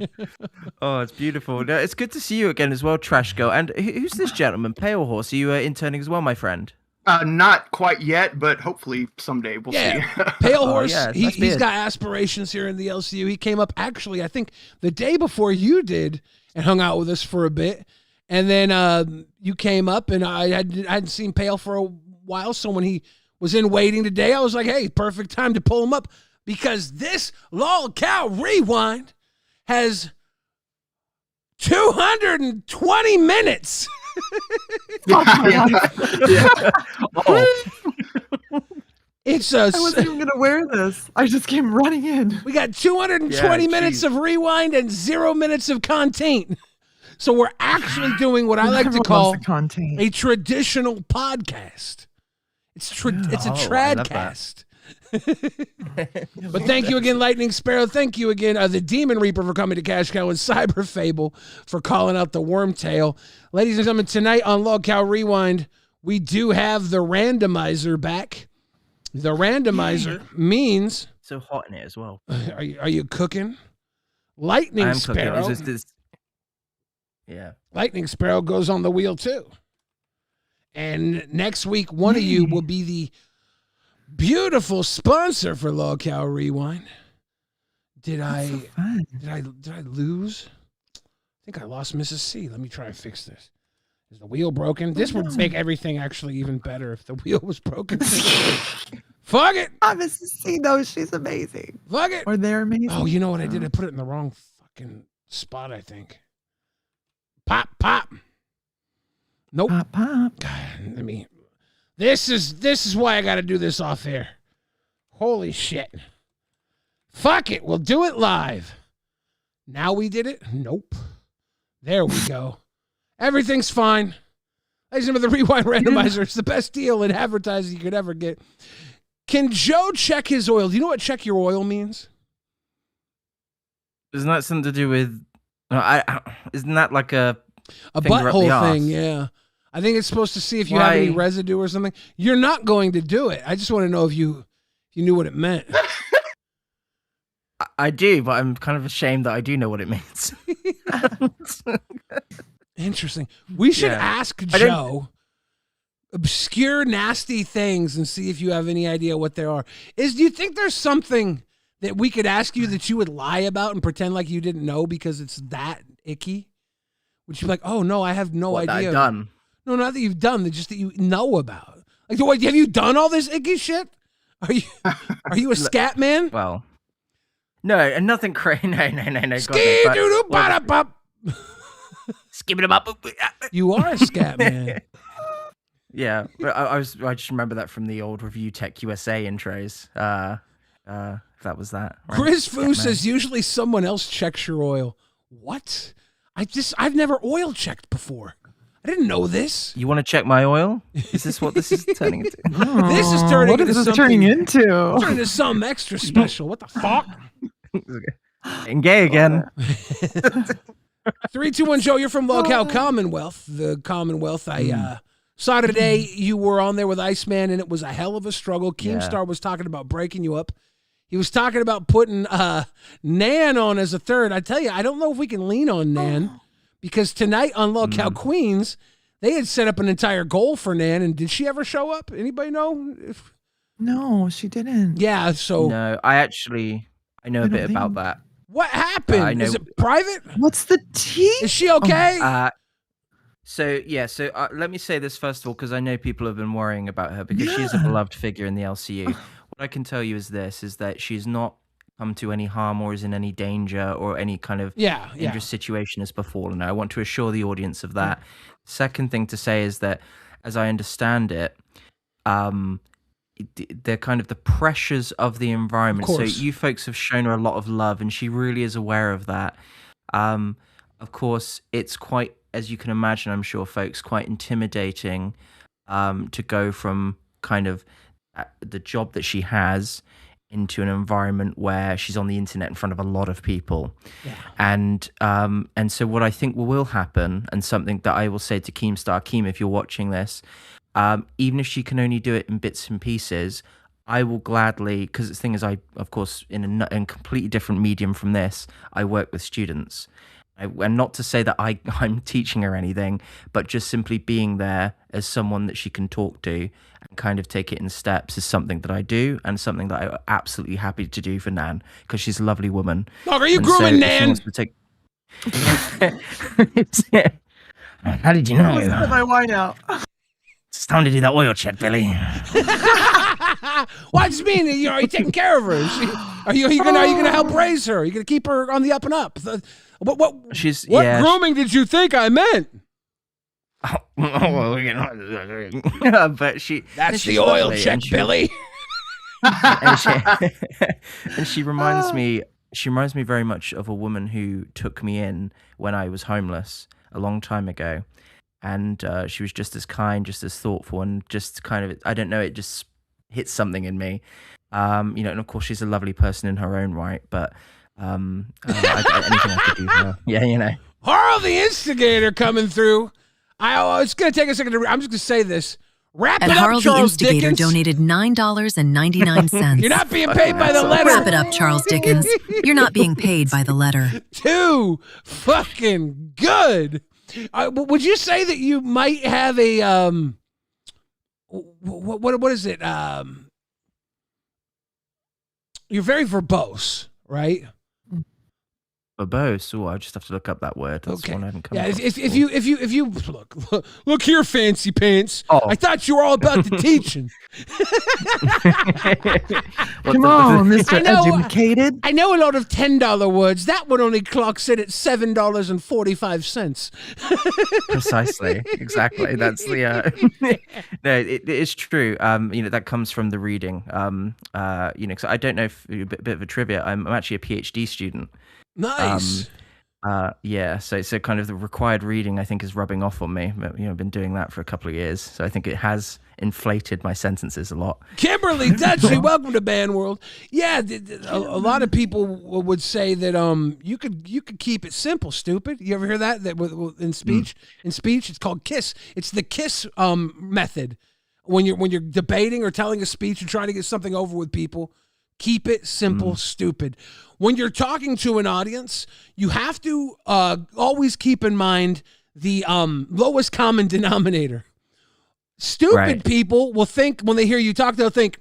Oh, it's beautiful. No, it's good to see you again as well, Trash Girl. And who's this gentleman, Pale Horse? Are you interning as well, my friend? Not quite yet, but hopefully someday we'll see. Pale Horse, yeah, he's beard. got aspirations here in the LCU. He came up actually, I think, the day before you did and hung out with us for a bit. And then you came up, and I hadn't seen Pale for a while. So when he was in waiting today, I was like, hey, perfect time to pull him up because this LolcowRewind has 220 minutes. It's I wasn't even gonna wear this. I just came running in. we got 220 minutes of rewind and 0 minutes of content. So we're actually doing what I like to Everyone call loves the content. a traditional podcast. It's a I love tradcast. But thank you again, Lightning Sparrow. Thank you again, the Demon Reaper for coming to Cash Cow and Cyber Fable for calling out the Wormtail. Ladies and gentlemen, tonight on LolcowRewind, we do have the randomizer back. The randomizer means So hot in it as well. are you cooking? Lightning I am cooking. Sparrow. It's just this. Yeah. Lightning Sparrow goes on the wheel too. And next week, one of you will be the beautiful sponsor for LolcowRewind. Did I lose? I think I lost Mrs. C. Let me try and fix this. Is the wheel broken? This would make everything actually even better if the wheel was broken. Fuck it. Oh, Mrs. C, though, she's amazing. Fuck it. Or they're amazing. Oh, you know what I did? I put it in the wrong fucking spot, I think. Pop. Nope. Pop, pop. God, This is why I got to do this off air. Holy shit. Fuck it. We'll do it live. Now we did it? Nope. There we go. Everything's fine. Ladies and gentlemen, the Rewind Randomizer is the best deal in advertising you could ever get. Can Joe check his oil? Do you know what check your oil means? Isn't that something to do with? Isn't that like a finger up the butthole arse? thing? Yeah, I think it's supposed to see if you have any residue or something. You're not going to do it. I just want to know if you knew what it meant. I do, but I'm kind of ashamed that I do know what it means. Interesting. We should ask Joe obscure, nasty things and see if you have any idea what they are. Do you think there's something that we could ask you that you would lie about and pretend like you didn't know because it's that icky? Would you be like, oh no, I have no idea. That I've done. No, not that you've done, just that you know about. Like, what, have you done all this icky shit? Are you a scat man? Well, no, and nothing crazy. No. Skip it up. You are a scat man. Yeah, but I just remember that from the old Review Tech USA intros. That was that. Right? Chris Fu says usually someone else checks your oil. What? I've never oil checked before. I didn't know this. You want to check my oil? Is this what this is turning into? This is turning into something. Turning into Something extra special. What the fuck? And gay again. 321 Joe, you're from Local Commonwealth. The Commonwealth. I saw today you were on there with Iceman, and it was a hell of a struggle. Keemstar was talking about breaking you up. He was talking about putting Nan on as a third. I tell you, I don't know if we can lean on Nan because tonight on Local Queens, they had set up an entire goal for Nan. And did she ever show up? Anybody know? No, she didn't. Yeah, so. No, I know a bit about that. What happened? Is it private? What's the tea? Is she okay? So let me say this first of all, because I know people have been worrying about her because she's a beloved figure in the LCU. What I can tell you is that she's not come to any harm or is in any danger or any kind of dangerous situation has befallen her. I want to assure the audience of that. Second thing to say is that, as I understand it, they're kind of the pressures of the environment. So you folks have shown her a lot of love, and she really is aware of that. Of course, it's quite, as you can imagine, I'm sure, folks, quite intimidating to go from kind of the job that she has into an environment where she's on the internet in front of a lot of people. Yeah. And so what I think will happen, and something that I will say to Keem, if you're watching this, even if she can only do it in bits and pieces, I will gladly, because the thing is, I, of course, in a completely different medium from this, I work with students. And not to say that I'm teaching her anything, but just simply being there as someone that she can talk to and kind of take it in steps is something that I do, and something that I'm absolutely happy to do for Nan, because she's a lovely woman. Dog, are you grooming Nan? How did you know? Let's put my wine out. It's time to do that oil check, Billy. What does it mean? Are you taking care of her? Are you gonna help raise her? Are you gonna keep her on the up and up? What grooming did you think I meant? But that's the oil check, Billy. And she reminds me very much of a woman who took me in when I was homeless a long time ago. And she was just as kind, just as thoughtful, and just kind of, I don't know, it just hit something in me. And of course she's a lovely person in her own right, but anything I could do for her. Yeah, Harl the Instigator coming through. It's going to take a second I'm just going to say this. Wrap it up, Harl the Charles Instigator Dickens. Donated $9.99. You're not being paid by the letter. Wrap it up, Charles Dickens. You're not being paid by the letter. Too fucking good. Would you say that you might have a what is it? You're very verbose, right? Verbose. Oh, I just have to look up that word. That's one I haven't come across if before. you look here, fancy pants. Oh. I thought you were all about the teaching. Come on, Mr. Educated. I know a lot of $10 words. That one only clocks in at $7.45. Precisely, exactly. That's the no. It is true. That comes from the reading. Because I don't know if a bit of a trivia. I'm actually a PhD student. Nice. So kind of the required reading, I think, is rubbing off on me. But, I've been doing that for a couple of years, so I think it has inflated my sentences a lot. Kimberly Dutchley, welcome to Band World. Yeah, a lot of people would say that you could keep it simple, stupid. You ever hear that in speech? In speech, it's called KISS. It's the KISS method. When you're debating or telling a speech and trying to get something over with people, keep it simple, stupid. When you're talking to an audience, you have to always keep in mind the lowest common denominator. Stupid people will think, when they hear you talk, they'll think,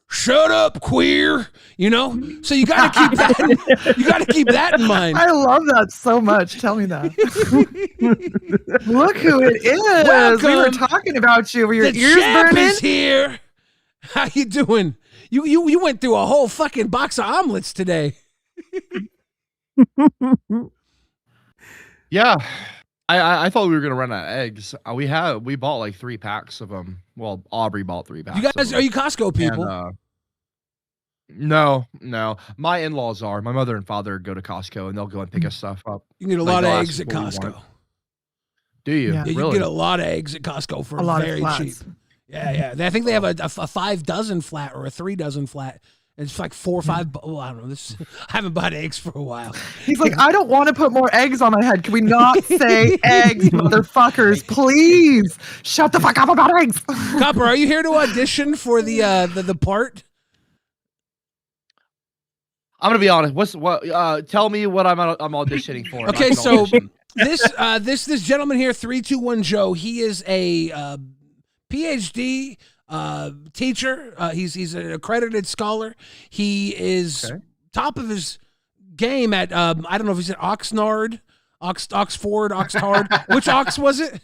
"Shut up, queer." So you got to keep that. You got to keep that in mind. I love that so much. Tell me that. Look who it is. Welcome. We were talking about you. Were your The ears champ burning? is here. How you doing? You went through a whole fucking box of omelets today. Yeah. I thought we were gonna run out of eggs. We bought like 3 packs of them. Well, Aubrey bought 3 packs. You guys, of are them. you Costco people? And, no. My in-laws are. My mother and father go to Costco and they'll go and pick us stuff up. You can get a Like, lot of they'll ask eggs at what we Costco. want. Do you? Yeah. Yeah, you Really? can get a lot of eggs at Costco for A lot very of cheap. flats. Yeah. I think they have a 5 dozen flat or a 3 dozen flat. It's like 4 or 5. Oh, I don't know. I haven't bought eggs for a while. He's like, I don't want to put more eggs on my head. Can we not say eggs, motherfuckers? Please shut the fuck up about eggs. Copper, are you here to audition for the part? I'm gonna be honest. Tell me what I'm auditioning for. Okay, I can so audition. this gentleman here, 321 Joe, he is a PhD teacher. He's an accredited scholar. He is top of his game at I don't know if he's at Oxnard, Oxford, Oxnard. Which Ox was it?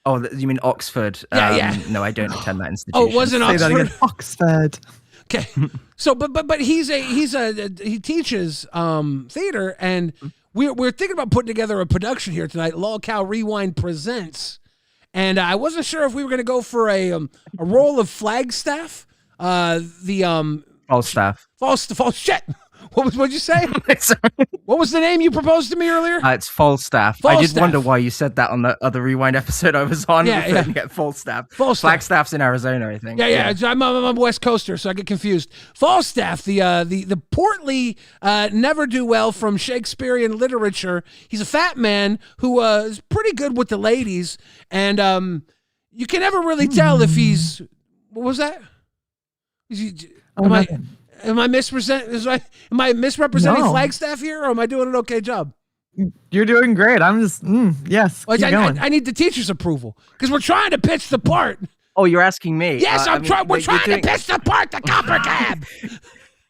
Oh, you mean Oxford? Yeah. No, I don't attend that institution. Oh, it wasn't Say that Oxford. again. Oxford. Okay, so but he teaches theater, and we're thinking about putting together a production here tonight. LolcowRewind presents, and I wasn't sure if we were going to go for a role of Flagstaff, Falstaff. false shit. What'd you say? Sorry. What was the name you proposed to me earlier? It's Falstaff. I did Falstaff. wonder why you said that on the other Rewind episode I was on. Yeah. Falstaff. Falstaff. Flagstaff's in Arizona, I think. Yeah. I'm a West Coaster, so I get confused. Falstaff, the portly, never do well from Shakespearean literature. He's a fat man who is pretty good with the ladies, and you can never really tell if he's. What was that? Am I misrepresenting No. Flagstaff here, or am I doing an okay job? You're doing great. I'm just, yes. Well, Keep going. I need the teacher's approval because we're trying to pitch the part. Oh, you're asking me? Yes, we're trying doing, to pitch the part, the Copper Cab.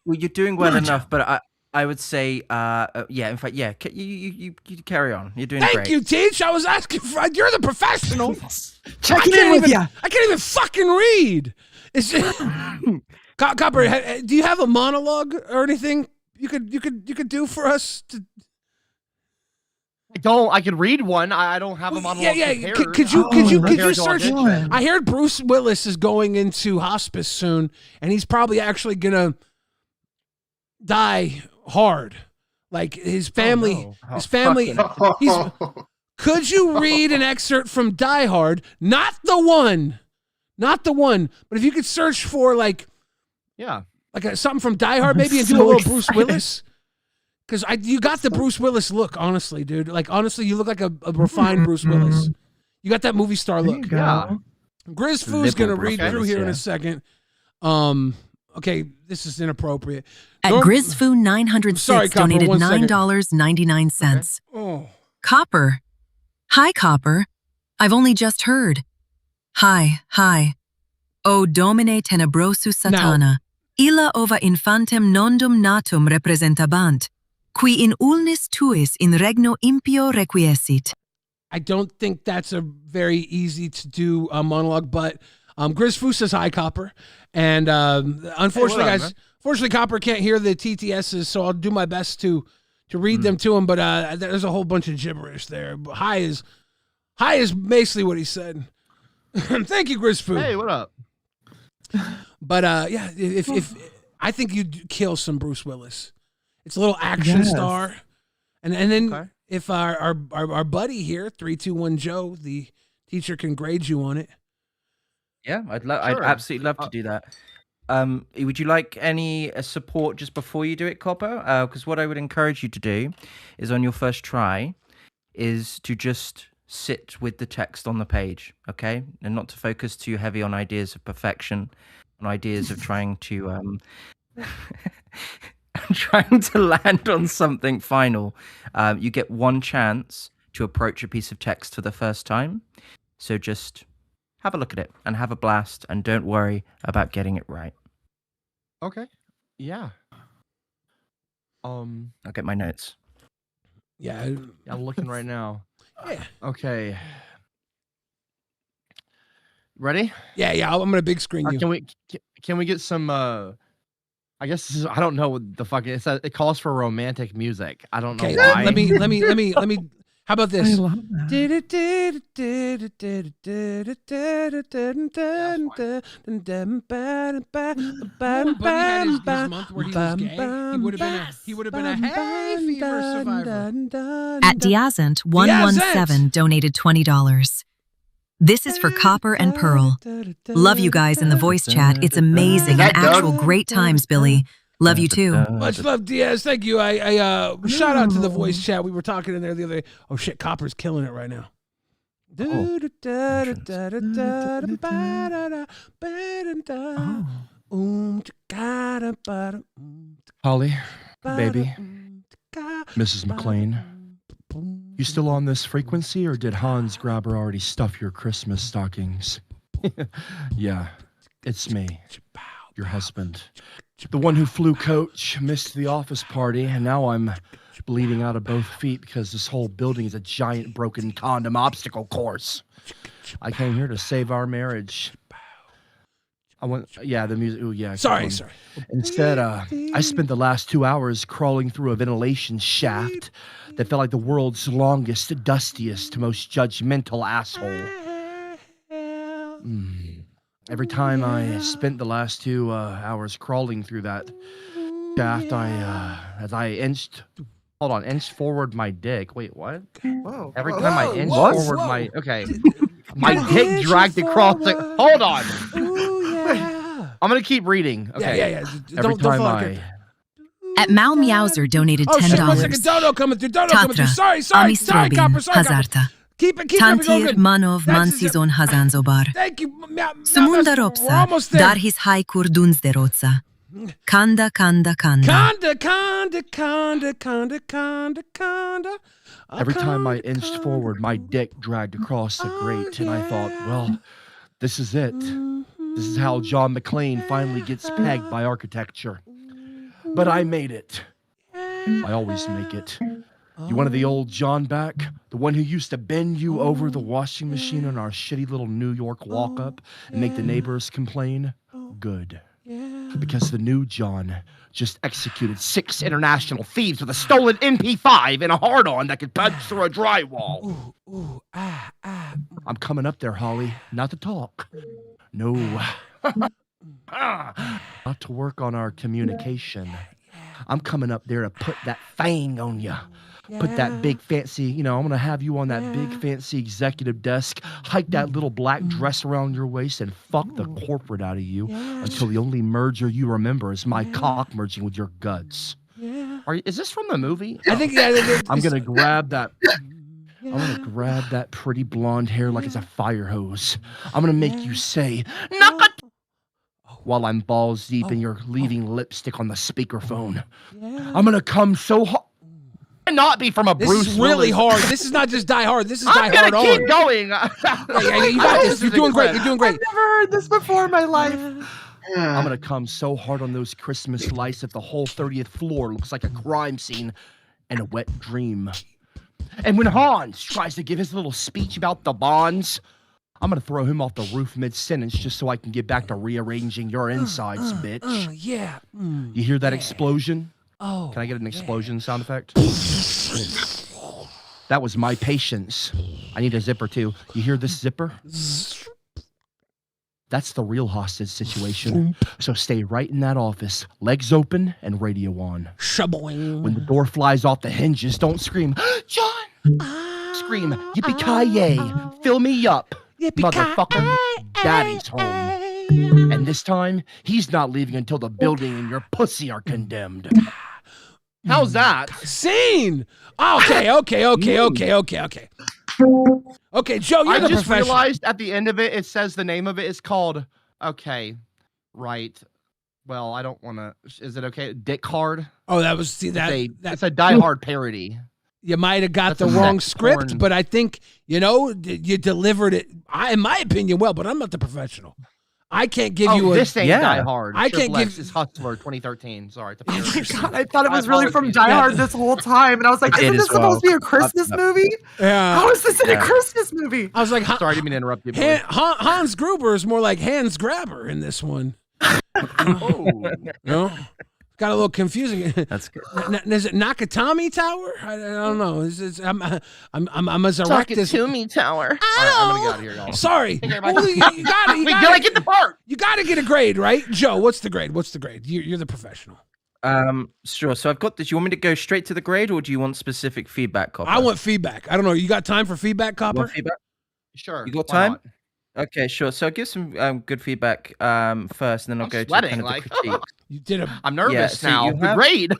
Well, you're doing well enough, but I would say, in fact, yeah. You carry on. You're doing great. Thank you, Teach. I was asking for. You're the professional. Checking in with you. I can't even fucking read. It's Copper. Do you have a monologue or anything you could do for us? I could read one. I don't have a monologue. Yeah. prepared. Could you search? audition. I heard Bruce Willis is going into hospice soon, and he's probably actually gonna die hard. Like his family, Could you read an excerpt from Die Hard? Not the one. But if you could search for like something from Die Hard, maybe, and do a little Bruce Willis. Because you got the Bruce Willis look, honestly, dude. Like, honestly, you look like a refined Bruce Willis. You got that movie star look. Yeah. Grizz Foo's going to read through here in yeah. a second. Okay, this is inappropriate. At GrizzFoo 906 Sorry, Copper, donated 1 second. $9.99. Oh. Copper. Hi, Copper. I've only just heard. Hi. O Domine tenebrosus satana. Illa ova infantem nondum natum representabant. qui in ulnis tuis in regno impio requiescit. I don't think that's a very easy to do monologue, but Grizz Fu says hi, Copper. And unfortunately, Hey, what up, guys, fortunately, Copper can't hear the TTSs, so I'll do my best to read them to him. But there's a whole bunch of gibberish there. But hi is basically what he said. Thank you, Grizz Fu. Hey, what up? But yeah, if I think you'd kill some Bruce Willis. It's a little action star, and then Okay. if our buddy here, 321 Joe, the teacher, can grade you on it. Yeah, I'd Sure. absolutely love to do that. Would you like any support just before you do it, Copper? Because what I would encourage you to do is on your first try is to just sit with the text on the page, okay? And not to focus too heavy on ideas of perfection, on ideas of trying to trying to land on something final. You get one chance to approach a piece of text for the first time. So just have a look at it and have a blast, and don't worry about getting it right. Okay. Yeah. I'll get my notes. Yeah, I'm looking right now. yeah, Okay. Ready? yeah. I'm gonna big screen you. Can we get some? I guess this is, I don't know what the fuck it says. It calls for romantic music. I don't know Okay, why. let me. How about I this? love that. Buddy had his month where he was gay. He would have been a hay fever survivor. At Diazent 117 donated $20. This is for Copper and Pearl. Love you guys in the voice chat. It's amazing and actual great times, Billy. Love you too. Much love, Diaz. Thank you. I shout out to the voice chat. We were talking in there the other day. Oh shit, Copper's killing it right now. Holly, baby, Mrs. McLean, you still on this frequency, or did Hans Grabber already stuff your Christmas stockings? Yeah, it's me, your husband. The one who flew coach, missed the office party, and now I'm bleeding out of both feet because this whole building is a giant broken condom obstacle course. I came here to save our marriage. The music. Oh, yeah. Sorry. Instead, I spent the last 2 hours crawling through a ventilation shaft that felt like the world's longest, dustiest, most judgmental asshole. Every time I spent the last 2 hours crawling through that shaft, as I inched forward my dick. Wait, what? Whoa. Every time I inched whoa, forward whoa. my dick dragged across the. Hold on. Ooh, yeah. I'm gonna keep reading. Okay. Yeah. Every Don't time fall I. out. At Mal Meowser donated Oh shit! 1 $10. second. Dono coming through. Sorry, Amistrobin Copper. Sorry, Copper. Hazarta. Keep it. Go Tantir good. Manov That's- Mansizon Hazanzobar. Thank you. Sumunda We're Ropsa. almost there. Darhis Haikur Dunsderotsa. Kanda. Conda. Every time I inched forward, my dick dragged across the grate, and I thought, well, this is it. This is how John McClane finally gets pegged by architecture. But I made it. I always make it. You wanted the old John back? The one who used to bend you over the washing machine on our shitty little New York walk-up and make the neighbors complain? Good. Because the new John just executed 6 international thieves with a stolen MP5 and a hard-on that could punch through a drywall. I'm coming up there, Holly. Not to talk. No. Not to work on our communication. I'm coming up there to put that fang on you. Put that big fancy, I'm going to have you on that big fancy executive desk, hike that little black dress around your waist, and fuck the corporate out of you until the only merger you remember is my cock merging with your guts. Is this from the movie? I think I'm going to grab that. I'm going to grab that pretty blonde hair like it's a fire hose. I'm going to make you say, "Knock it," while I'm balls deep in your leaving lipstick on the speakerphone. I'm going to come so hard. Not be from a This Bruce is really Willis. hard. This is not just Die Hard. This is Die I'm Hard gonna on. keep going. Yeah, you got this. You're doing great. You're doing great. I've never heard this before in my life. I'm gonna come so hard on those Christmas lights that the whole 30th floor looks like a crime scene. and a wet dream. And when Hans tries to give his little speech about the bonds, I'm going to throw him off the roof mid-sentence just so I can get back to rearranging your insides, bitch. Yeah. You hear that explosion? Oh. Can I get an explosion sound effect? That was my patience. I need a zipper too. You hear this zipper? That's the real hostage situation. So stay right in that office, legs open and radio on. Shaboing. When the door flies off the hinges, don't scream, John! Scream, yippee-ki-yay, fill me up, motherfucker. Daddy's home. And this time, he's not leaving until the building and your pussy are condemned. How's that? Scene! Okay. Okay, Joe, you're I the just professional. realized at the end of it, it says the name of it is called, right. Well, I don't want to, is it okay? Dick Hard? Oh, that was, see, It's a Die Hard parody. You might have got That's the a wrong sex script, porn. but I think, you delivered it, in my opinion, well, but I'm not the professional. I can't give you a... This ain't Yeah. Die Hard. I can't Triple X give- is Hustler 2013. Sorry. It's a Oh my parody. God, I thought it was My really from apologies. Die Yeah. Hard this whole time. And I was like, I did isn't this as well. supposed to be a Christmas movie? Yeah. How is this in a Yeah. Christmas movie? I was like, Sorry, I didn't mean to interrupt you. Billy. Hans Gruber is more like Hans Grabber in this one. Oh. No? Got a little confusing. That's good. Is it Nakatomi Tower? I don't know. I'm as erect as... me, Tower. All right, I'm going to get out of here, y'all. Sorry. Okay, Well, bye. you gotta, Wait, did I get the part? you gotta get a grade, right? Joe, what's the grade? You're the professional. Sure. So I've got this. You want me to go straight to the grade, or do you want specific feedback, Copper? I want feedback. I don't know. You got time for feedback, You Copper? want feedback. Sure. You got why time? not? Okay, sure. So I'll give some good feedback first, and then I'll I'm go sweating, to kind of like- the critiques. You did a... I'm nervous so now. you The have- grade.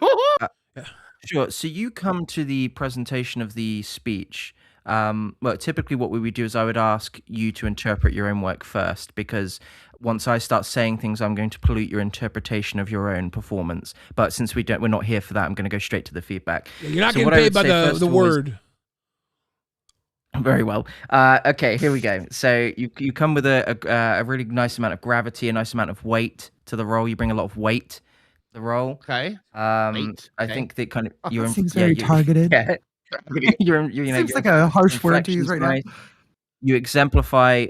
Sure. So you come to the presentation of the speech. Well, typically what we would do is I would ask you to interpret your own work first, because once I start saying things, I'm going to pollute your interpretation of your own performance. But since we're not here for that, I'm going to go straight to the feedback. You're not So getting what I paid would by say the first of all is- word. Very well. Okay, here we go. So you come with a really nice amount of gravity, a nice amount of weight to the role. You bring a lot of weight to the role. Okay. Weight, I okay. think that kind of you're Seems very targeted. Yeah, you're Seems like a harsh word to use right now. You exemplify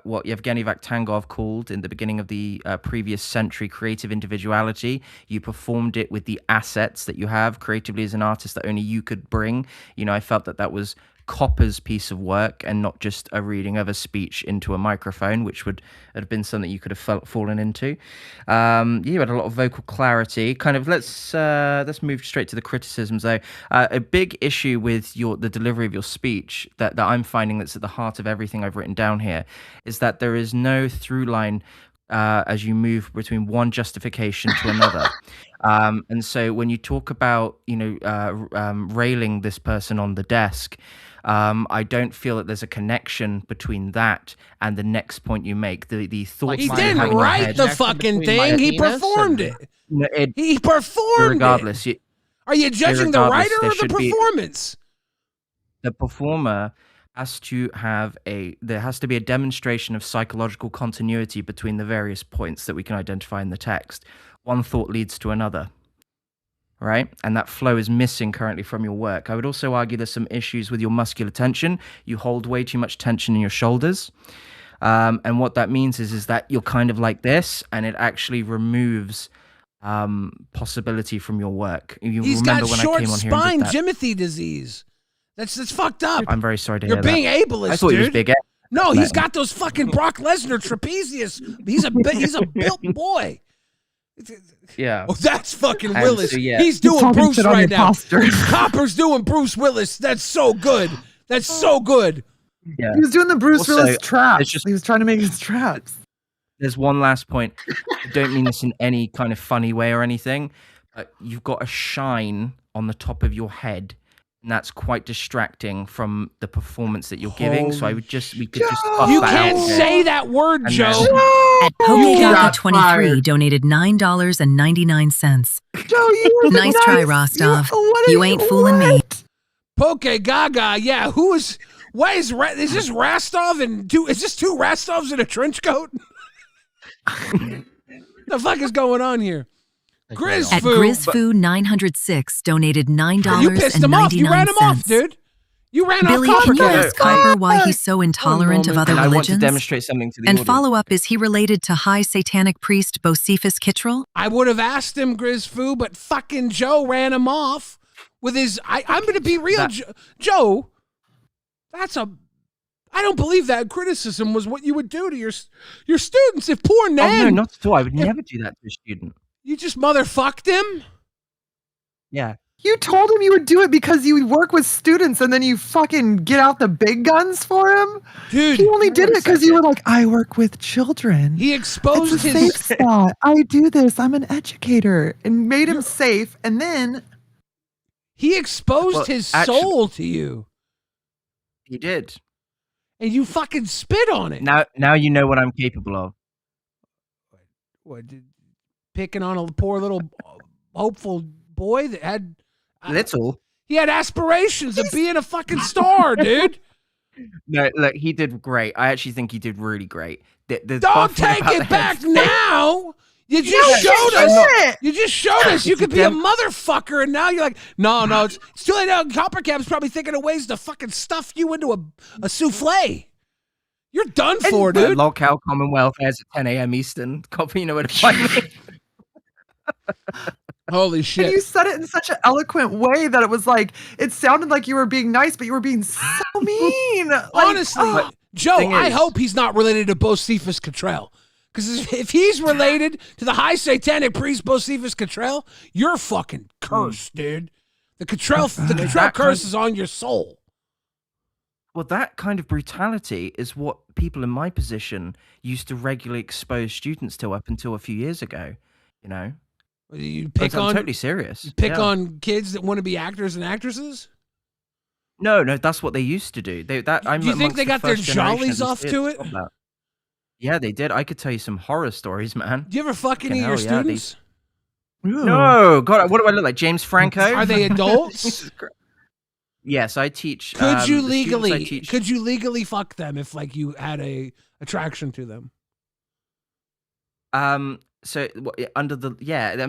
what Yevgeny Vakhtangov called in the beginning of the previous century creative individuality. You performed it with the assets that you have creatively as an artist that only you could bring. I felt that was Copper's piece of work and not just a reading of a speech into a microphone, which would have been something you could have fallen into. You had a lot of vocal clarity. Kind of let's move straight to the criticisms though. A big issue with the delivery of your speech that I'm finding that's at the heart of everything I've written down here is that there is no through line as you move between one justification to another. And so when you talk about, railing this person on the desk, I don't feel that there's a connection between that and the next point you make. The thoughts He you didn't have in your write head. the Connection fucking between my thing. He penis performed and- it. No, He performed regardless, it. Are you judging the writer there or the should be- performance? the performer has to have there has to be a demonstration of psychological continuity between the various points that we can identify in the text. One thought leads to another, right? And that flow is missing currently from your work. I would also argue there's some issues with your muscular tension. You hold way too much tension in your shoulders. And what that means is that you're kind of like this, and it actually removes possibility from your work. You He's remember got when short I came on here spine and did that? Jimothy disease. That's fucked up. I'm very sorry to You're hear being that. ableist, I thought dude. he was big. No, he's got those fucking Brock Lesnar trapezius. He's a built boy. Yeah. Oh, that's fucking And Willis. so, yeah. He's doing talking Bruce shit on right your now. posture. Copper's doing Bruce Willis. That's so good. That's so good. Yeah. He was doing the Bruce Also, Willis traps. it's just- He was trying to make his traps. There's one last point. I don't mean this in any kind of funny way or anything, but you've got a shine on the top of your head, and that's quite distracting from the performance that you're giving. So we could just buff You that can't out. say that word, And Joe. then- At PokeGaga23 fired. donated $9.99. Joe, you were Nice try, Rostov. what are You ain't fooling me. what? Poke Gaga. Yeah, who is? Why is this Rostov and is this two Rostovs in a trench coat? The fuck is going on here? Grizz At Foo. Grizzfoo 906 donated $9.99. You pissed him off. You ran him off, dude. You ran Billy, off can you Coppercat. ask Kuiper why he's so intolerant of moment. other And I want to religions? demonstrate something to the And audience. follow up, is he related to high satanic priest Bocephus Kittrell? I would have asked him, Grizz Foo, but fucking Joe ran him off with his. I'm going to be real, Joe. I don't believe that criticism was what you would do to your students. If poor Nan. Oh, no, not at all. I would never do that to a student. You just motherfucked him? Yeah. You told him you would do it because you would work with students and then you fucking get out the big guns for him? Dude. He only did it because you were like, I work with children. He exposed it's a his. safe spot. I do this. I'm an educator. And made him safe. And then. He exposed his soul to you. He did. And you fucking spit on it. Now you know what I'm capable of. What, picking on a poor little hopeful boy that had. Little. He had aspirations of being a fucking star, dude. No, look, he did great. I actually think he did really great. Don't take it back now. You just showed us. You just showed us you could be a motherfucker, and now you're like, no, it's too late now. Coppercap's probably thinking of ways to fucking stuff you into a souffle. You're done for, dude. Lolcow Commonwealth airs at 10 a.m. Eastern. Copy, you know where to find me. Holy shit. And you said it in such an eloquent way that it was like, it sounded like you were being nice, but you were being so mean. Like, honestly, Joe, I hope he's not related to Bocephus Kittrell. Because if he's related to the high satanic priest Bocephus Kittrell, you're fucking cursed, dude. The Kittrell curse is on your soul. Well, that kind of brutality is what people in my position used to regularly expose students to up until a few years ago, you know? You pick I'm on totally serious. You pick on kids that want to be actors and actresses? No, that's what they used to do. Do you think they got their jollies off to it? Yeah, they did. I could tell you some horror stories, man. Do you ever fuck any of your students? No, God, what do I look like? James Franco? Are they adults? Yes, I teach. Could you legally fuck them if like you had a attraction to them? So under the I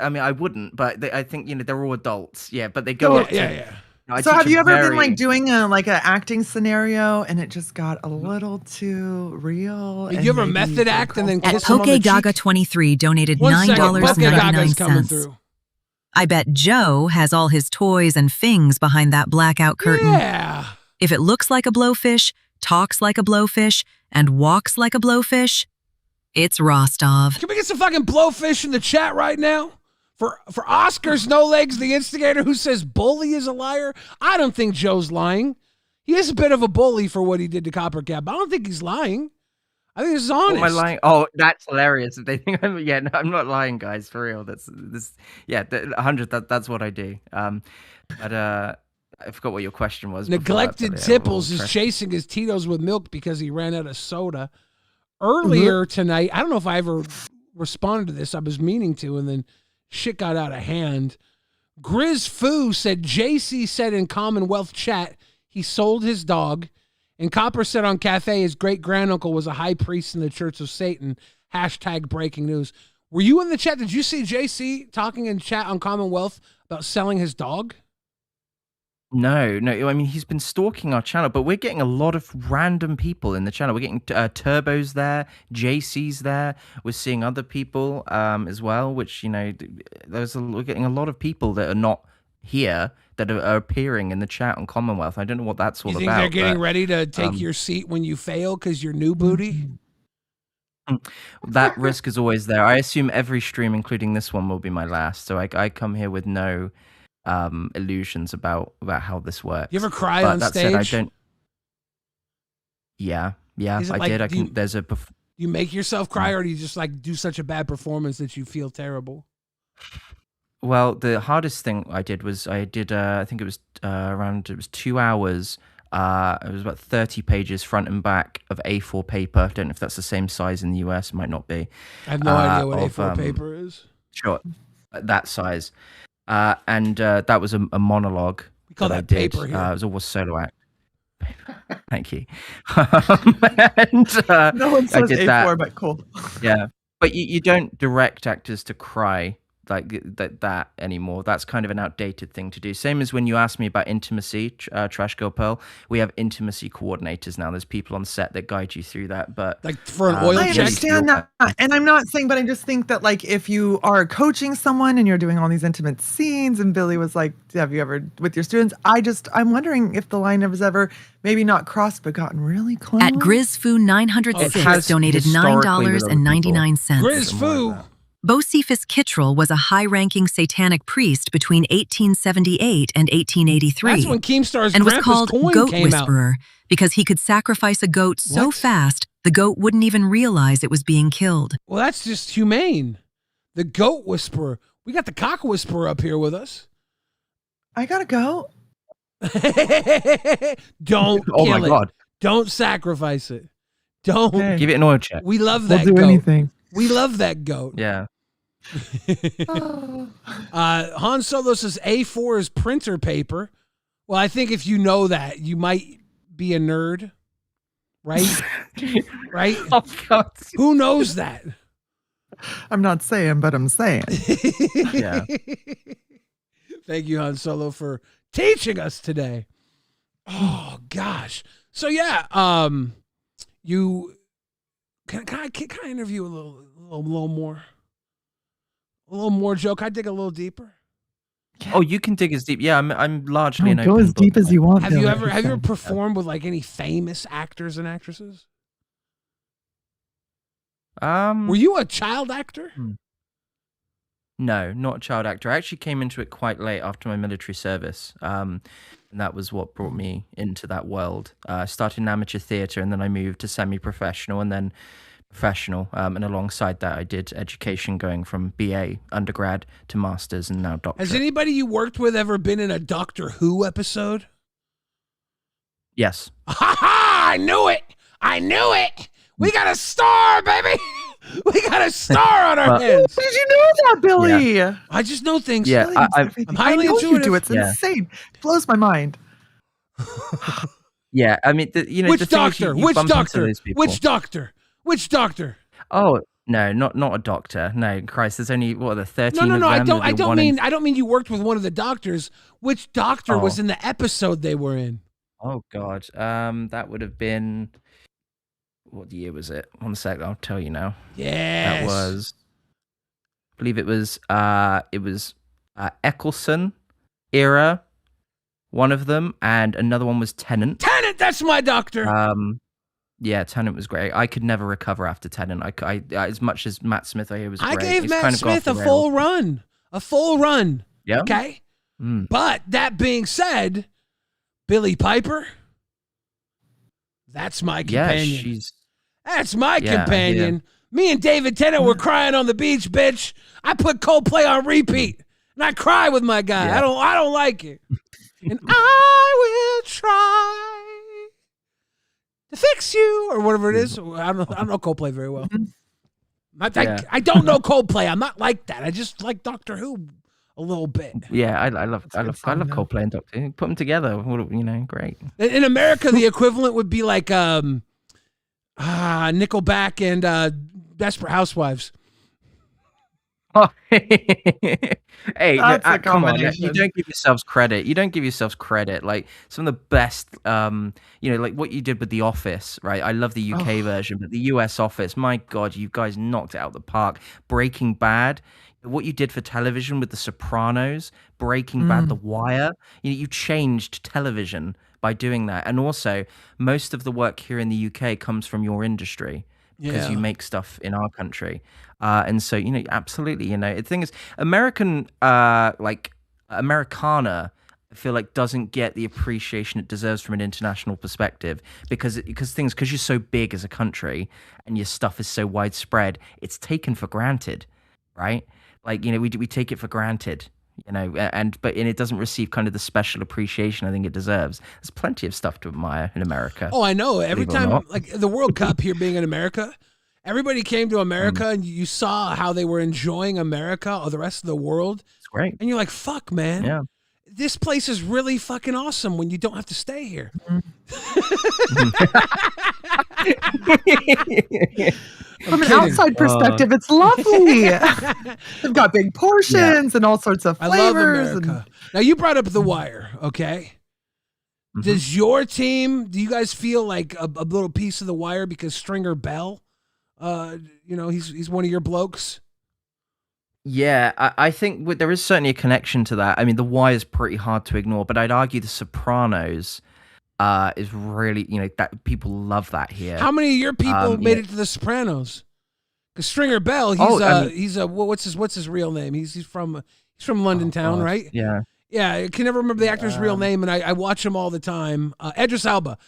mean, I wouldn't, but I think they're all adults. Yeah, but they go up to. Yeah. So have you ever been like doing an acting scenario and it just got a little too real? Have you ever method act and then kiss At them on the Poke Gaga cheek? 23 donated Gaga's coming $9.99. through. I bet Joe has all his toys and things behind that blackout curtain. Yeah. If it looks like a blowfish, talks like a blowfish, and walks like a blowfish, it's Rostov. Can we get some fucking blowfish in the chat right now? For Oscars No Legs, the instigator who says bully is a liar. I don't think Joe's lying. He is a bit of a bully for what he did to Coppercat, but I don't think he's lying. I think this is honest. Am I lying? Oh, that's hilarious. If they think I'm not lying, guys, for real. That's 100. That's what I do. But I forgot what your question was. Neglected Tipples is chasing his Tito's with milk because he ran out of soda. Earlier tonight, I don't know if I ever responded to this. I was meaning to, and then shit got out of hand. Grizz Foo said JC said in Commonwealth chat he sold his dog, and Copper said on Cafe his great granduncle was a high priest in the Church of Satan. # breaking news. Were you in the chat? Did you see JC talking in chat on Commonwealth about selling his dog? No. I mean, he's been stalking our channel, but we're getting a lot of random people in the channel. We're getting Turbo's there, JC's there. We're seeing other people as well, which we're getting a lot of people that are not here that are appearing in the chat on Commonwealth. I don't know what that's all about. You think they're getting ready to take your seat when you fail because you're new booty? That risk is always there. I assume every stream, including this one, will be my last. So I come here with no illusions about how this works. You ever cry on stage? Said, I don't. Yeah, I did. There's a. You make yourself cry, or do you just do such a bad performance that you feel terrible? Well, the hardest thing I did was I think it was it was 2 hours. It was about 30 pages front and back of A4 paper. Don't know if that's the same size in the US. Might not be. I have no idea what A4 paper is. Sure, that size. And that was a monologue. We call that paper here. It was always solo act. Thank you. And, no one says I did A4, that. but cool. Yeah, but you don't direct actors to cry like that anymore. That's kind of an outdated thing to do. Same as when you asked me about intimacy, Trash Girl Pearl. We have intimacy coordinators now. There's people on set that guide you through that. But like for an oil I check. understand that, and I'm not saying, but I just think that like if you are coaching someone and you're doing all these intimate scenes, and Billy was like, "Have you ever with your students?" I'm wondering if the line has ever maybe not crossed but gotten really close. At Grizfoo 906 has donated historically with other $9.99. Grizfoo. Bocephus Kittrell was a high-ranking satanic priest between 1878 and 1883. That's when Keemstar's and was Grandpa's called coin Goat came Whisperer because he could sacrifice a goat so What? fast the goat wouldn't even realize it was being killed. Well, that's just humane. The Goat Whisperer. We got the Cock Whisperer up here with us. I gotta go. Don't Oh kill my it. God. Don't sacrifice it. Don't. Okay. Give it an oil check. We love We'll that do goat. anything. We love that goat. Yeah. Han Solo says A4 is printer paper. Well, I think if you know that, you might be a nerd, right? Right? Oh God. Who knows that? I'm not saying, but I'm saying. Yeah. Thank you, Han Solo, for teaching us today. Oh gosh. So yeah, you can I interview a little more? A little more, Joe. Can I dig a little deeper? Oh, you can dig as deep. Yeah, I'm largely an Go open as deep book. as you want. Have you Billy, ever he said. performed with like any famous actors and actresses? Were you a child actor? No, not a child actor. I actually came into it quite late after my military service. And that was what brought me into that world. I started in amateur theatre, and then I moved to semi-professional and then professional. And alongside that, I did education going from BA, undergrad, to master's, and now doctorate. Has anybody you worked with ever been in a Doctor Who episode? Yes. Ha ha! I knew it! I knew it! We got a star, baby! We got a star on our hands. Did you know that, Billy? Yeah. I just know things. Yeah, Billy knows I've- everything. I'm highly I know you intuitive. do. It's Yeah. insane. Blows my mind. Yeah, I mean, the Which thing is doctor? you Which bump into doctor? those people. Which doctor? Which doctor? Oh, no, not a doctor. No, Christ, there's only, what, the 13 No, of them? I There'll be don't one in- mean you worked with one of the doctors. Which doctor was Oh. in the episode they were in? Oh, God. That would have been... What year was it? 1 sec, I'll tell you now. Yes. That was... I believe it was Eccleston era, one of them, and another one was Tennant. Tennant, that's my doctor. Yeah, Tennant was great. I could never recover after Tennant. I as much as Matt Smith I hear was great. I gave he's Matt kind of gone Smith off a the full rails. run. A full run. Yeah. Okay. Mm. But that being said, Billy Piper, that's my Yeah, companion. she's... That's my Yeah, companion. Me and David Tennant were crying on the beach, bitch. I put Coldplay on repeat, and I cry with my guy. Yeah. I don't like it. And I will try to fix you, or whatever it is. I don't know Coldplay very well. I don't know Coldplay. I'm not like that. I just like Doctor Who a little bit. Yeah, I love song, though. Coldplay and Doctor. Put them together, great. In America, the equivalent would be like Nickelback and Desperate Housewives. Oh. Hey, That's a come on! You combination. don't give yourselves credit. You don't give yourselves credit. Like some of the best, like what you did with The Office, right? I love the UK version, but the US Office, my God, you guys knocked it out of the park. Breaking Bad, what you did for television with The Sopranos, Breaking Bad, The Wire, you changed television by doing that. And also, most of the work here in the UK comes from your industry because you make stuff in our country. And so, absolutely, the thing is, Americana, I feel like doesn't get the appreciation it deserves from an international perspective because you're so big as a country and your stuff is so widespread, it's taken for granted, right? Like, we take it for granted, and it doesn't receive kind of the special appreciation I think it deserves. There's plenty of stuff to admire in America. Oh, I know. Every Believe it or time, not. like the World Cup here being in America, everybody came to America and you saw how they were enjoying America or the rest of the world. It's great. And you're like, fuck, man. Yeah. This place is really fucking awesome when you don't have to stay here. From an outside perspective, it's lovely. They've got big portions and all sorts of I flavors. love America. Now you brought up The Wire, okay? Does your team? Do you guys feel like a little piece of The Wire because Stringer Bell? He's one of your blokes. Yeah, I think there is certainly a connection to that. I mean, The Wire is pretty hard to ignore, but I'd argue The Sopranos is really, that people love that here. How many of your people made it to The Sopranos? Because Stringer Bell, he's what's his real name? He's from London town, right? Yeah. Yeah, I can never remember the actor's real name, and I watch him all the time. Idris Elba.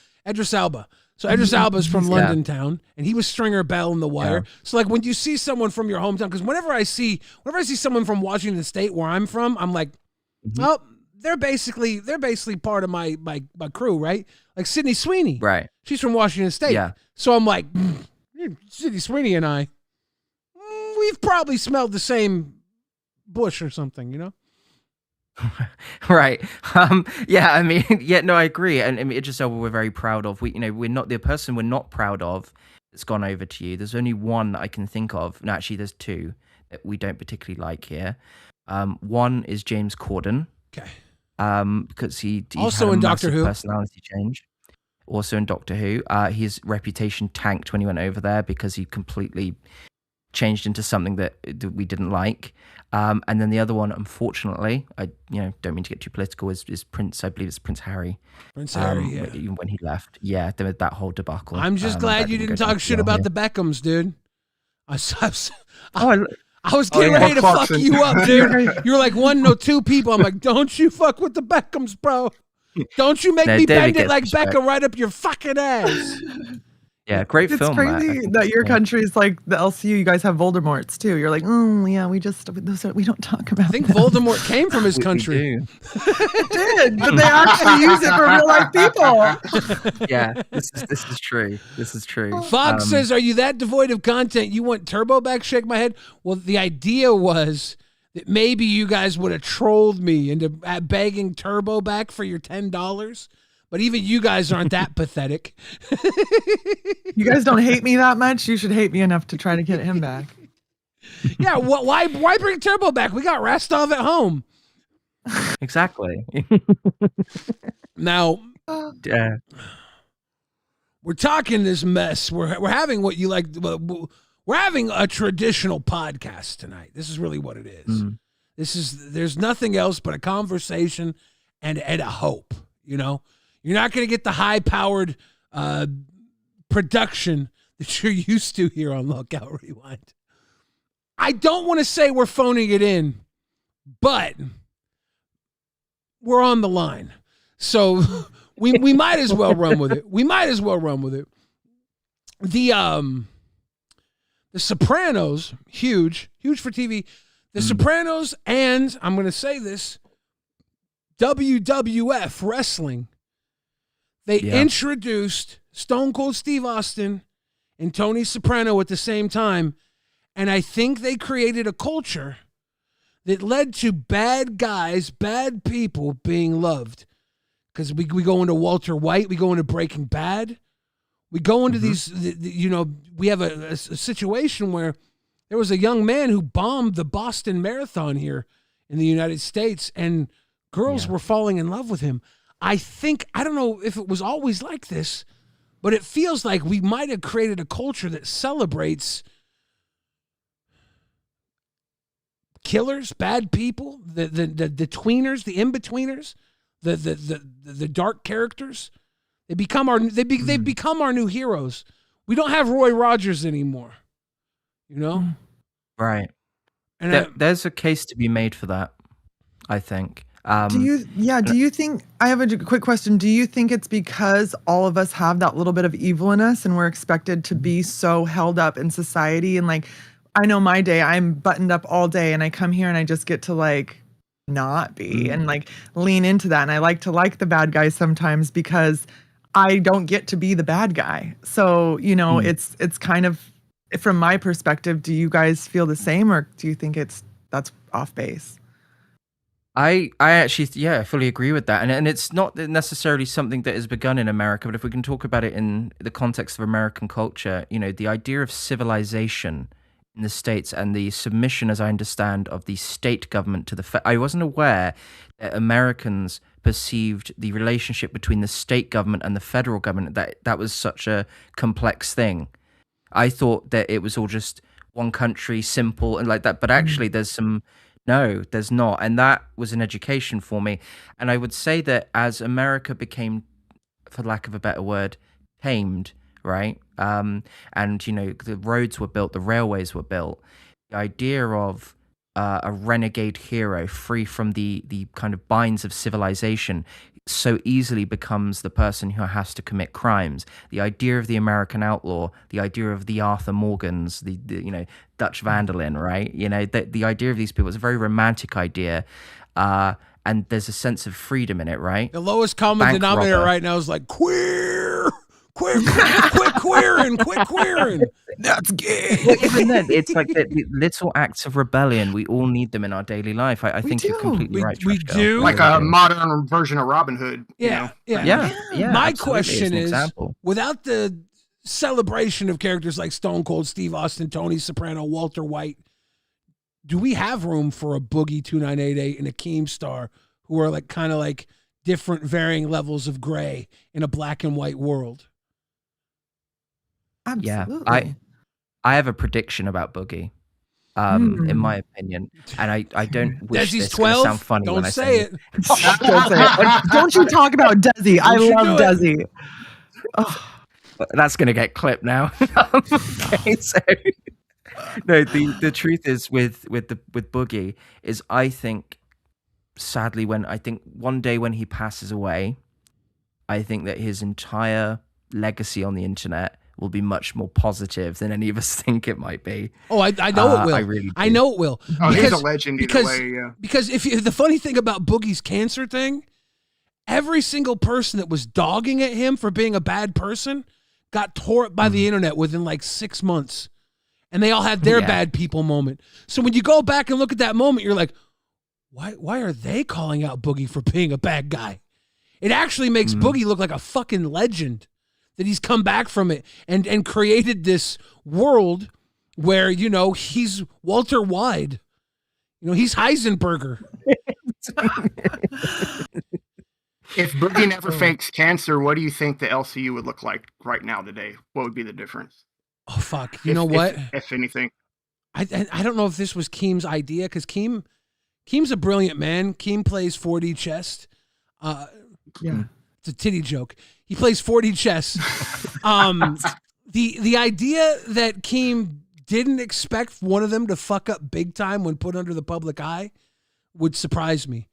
So Idris Elba's from London town, and he was Stringer Bell in The Wire. Yeah. So like when you see someone from your hometown, because whenever I see someone from Washington State, where I'm from, I'm like, oh, they're basically part of my crew, right? Like Sydney Sweeney, right? She's from Washington State. Yeah. So I'm like, Sydney Sweeney and I, we've probably smelled the same bush or something, Right. Yeah, I mean, no, I agree. And I mean, Idris Elba we're very proud of. We're not the person we're not proud of that's gone over to you. There's only one that I can think of. No, actually, there's two that we don't particularly like here. One is James Corden. Okay. Because he also had a in Doctor Who personality change. Also in Doctor Who. His reputation tanked when he went over there because he completely changed into something that we didn't like. And then the other one, unfortunately, I don't mean to get too political, is Prince. I believe it's Prince Harry. Prince Harry, yeah. When he left, there was that whole debacle. I'm just glad you didn't talk shit about the Beckhams, dude. I was getting ready to fuck you up, dude. You're like 2 people. I'm like, don't you fuck with the Beckhams, bro. Don't you make me bend it like respect. Beckham right up your fucking ass. Yeah, great it's film. It's crazy that your country is like the LCU. You guys have Voldemorts too. You're like, oh yeah, we don't talk about. I think Voldemort came from his country. It did, but they actually use it for real life people. Yeah, this is true. This is true. Fox says, "Are you that devoid of content? You want Turbo back?" Shake my head. Well, the idea was that maybe you guys would have trolled me into begging Turbo back for your $10. But even you guys aren't that pathetic. You guys don't hate me that much. You should hate me enough to try to get him back. Yeah, why bring Turbo back? We got Rostov at home. Exactly. Now, we're talking this mess. We're having what you like. We're having a traditional podcast tonight. This is really what it is. There's nothing else but a conversation and a hope. You're not going to get the high-powered production that you're used to here on Lockout Rewind. I don't want to say we're phoning it in, but we're on the line. So we might as well run with it. The Sopranos, huge for TV. The Sopranos and, I'm going to say this, WWF Wrestling. They introduced Stone Cold Steve Austin and Tony Soprano at the same time, and I think they created a culture that led to bad guys, bad people being loved. Because we go into Walter White, we go into Breaking Bad, we go into these, we have a situation where there was a young man who bombed the Boston Marathon here in the United States, and girls were falling in love with him. I don't know if it was always like this, but it feels like we might have created a culture that celebrates killers, bad people, the tweeners, the in-betweeners, the dark characters. They become they've become our new heroes. We don't have Roy Rogers anymore. Right. And there's a case to be made for that, I think. Do you think, I have a quick question. Do you think it's because all of us have that little bit of evil in us and we're expected to be so held up in society? And like, I know my day, I'm buttoned up all day and I come here and I just get to like not be and like lean into that. And I like to like the bad guys sometimes because I don't get to be the bad guy. So, it's kind of, from my perspective, do you guys feel the same or do you think that's off base? I actually, yeah, I fully agree with that. And it's not necessarily something that has begun in America, but if we can talk about it in the context of American culture, the idea of civilization in the States and the submission, as I understand, of the state government to I wasn't aware that Americans perceived the relationship between the state government and the federal government, that was such a complex thing. I thought that it was all just one country, simple and like that, but actually no, there's not. And that was an education for me. And I would say that as America became, for lack of a better word, tamed, right? And, the roads were built, the railways were built. The idea of a renegade hero free from the kind of binds of civilization so easily becomes the person who has to commit crimes. The idea of the American outlaw, the idea of the Arthur Morgans, the Dutch Van der Linde, right? The idea of these people is a very romantic idea, and there's a sense of freedom in it, right? The lowest common denominator right now is like queer. Quit queering. That's gay. Well, even then, it's like the little acts of rebellion. We all need them in our daily life. I think you're completely right. We Trash do. Girl. Like a modern version of Robin Hood. Yeah. absolutely. My It's question an is, example. without the celebration of characters like Stone Cold Steve Austin, Tony Soprano, Walter White, do we have room for a Boogie 2988 and a Keemstar who are like kind of like different varying levels of gray in a black and white world? Absolutely. Yeah, I have a prediction about Boogie, in my opinion, and I don't wish Desi's this to 12. sound funny Don't when I say it. Don't say it. Don't you talk about Desi. I Don't you love do it. Desi. Oh, That's gonna get clipped now. Okay, so no, the truth is with Boogie is I think sadly one day when he passes away, I think that his entire legacy on the internet will be much more positive than any of us think it might be. Oh, I know it will. I really do. I know it will. Oh, he's a legend either way, yeah. Because the funny thing about Boogie's cancer thing, every single person that was dogging at him for being a bad person got tore up by the internet within like 6 months. And they all had their bad people moment. So when you go back and look at that moment, you're like, why are they calling out Boogie for being a bad guy? It actually makes Boogie look like a fucking legend that he's come back from it and created this world where, he's Walter Wide. He's Heisenberger. If Boogie never fakes cancer, what do you think the LCU would look like right now today? What would be the difference? Oh, fuck. You know what? If anything. I don't know if this was Keem's idea, because Keem's a brilliant man. Keem plays 4D chess. It's a titty joke. He plays 4D chess. The idea that Keem didn't expect one of them to fuck up big time when put under the public eye would surprise me.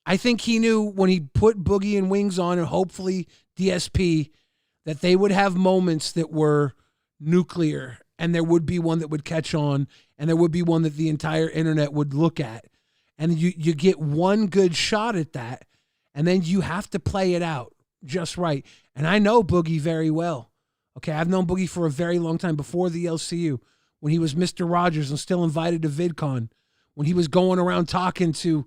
I think he knew when he put Boogie and Wings on, and hopefully DSP, that they would have moments that were nuclear, and there would be one that would catch on, and there would be one that the entire internet would look at. And you get one good shot at that, and then you have to play it out just right. And I know Boogie very well. Okay, I've known Boogie for a very long time, before the LCU, when he was Mr. Rogers and still invited to VidCon, when he was going around talking to,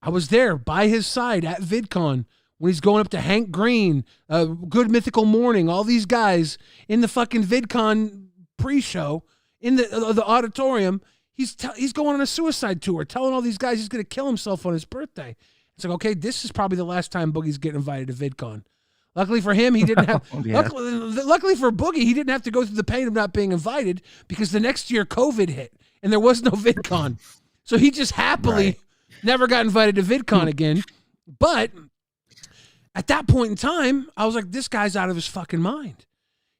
I was there by his side at VidCon, when he's going up to Hank Green, Good Mythical Morning, all these guys in the fucking VidCon pre-show in the auditorium. He's going on a suicide tour, telling all these guys he's going to kill himself on his birthday. It's like, okay, this is probably the last time Boogie's getting invited to VidCon. Luckily for him, he didn't have. Luckily for Boogie, he didn't have to go through the pain of not being invited, because the next year COVID hit and there was no VidCon, so he just happily never got invited to VidCon again. But at that point in time, I was like, this guy's out of his fucking mind.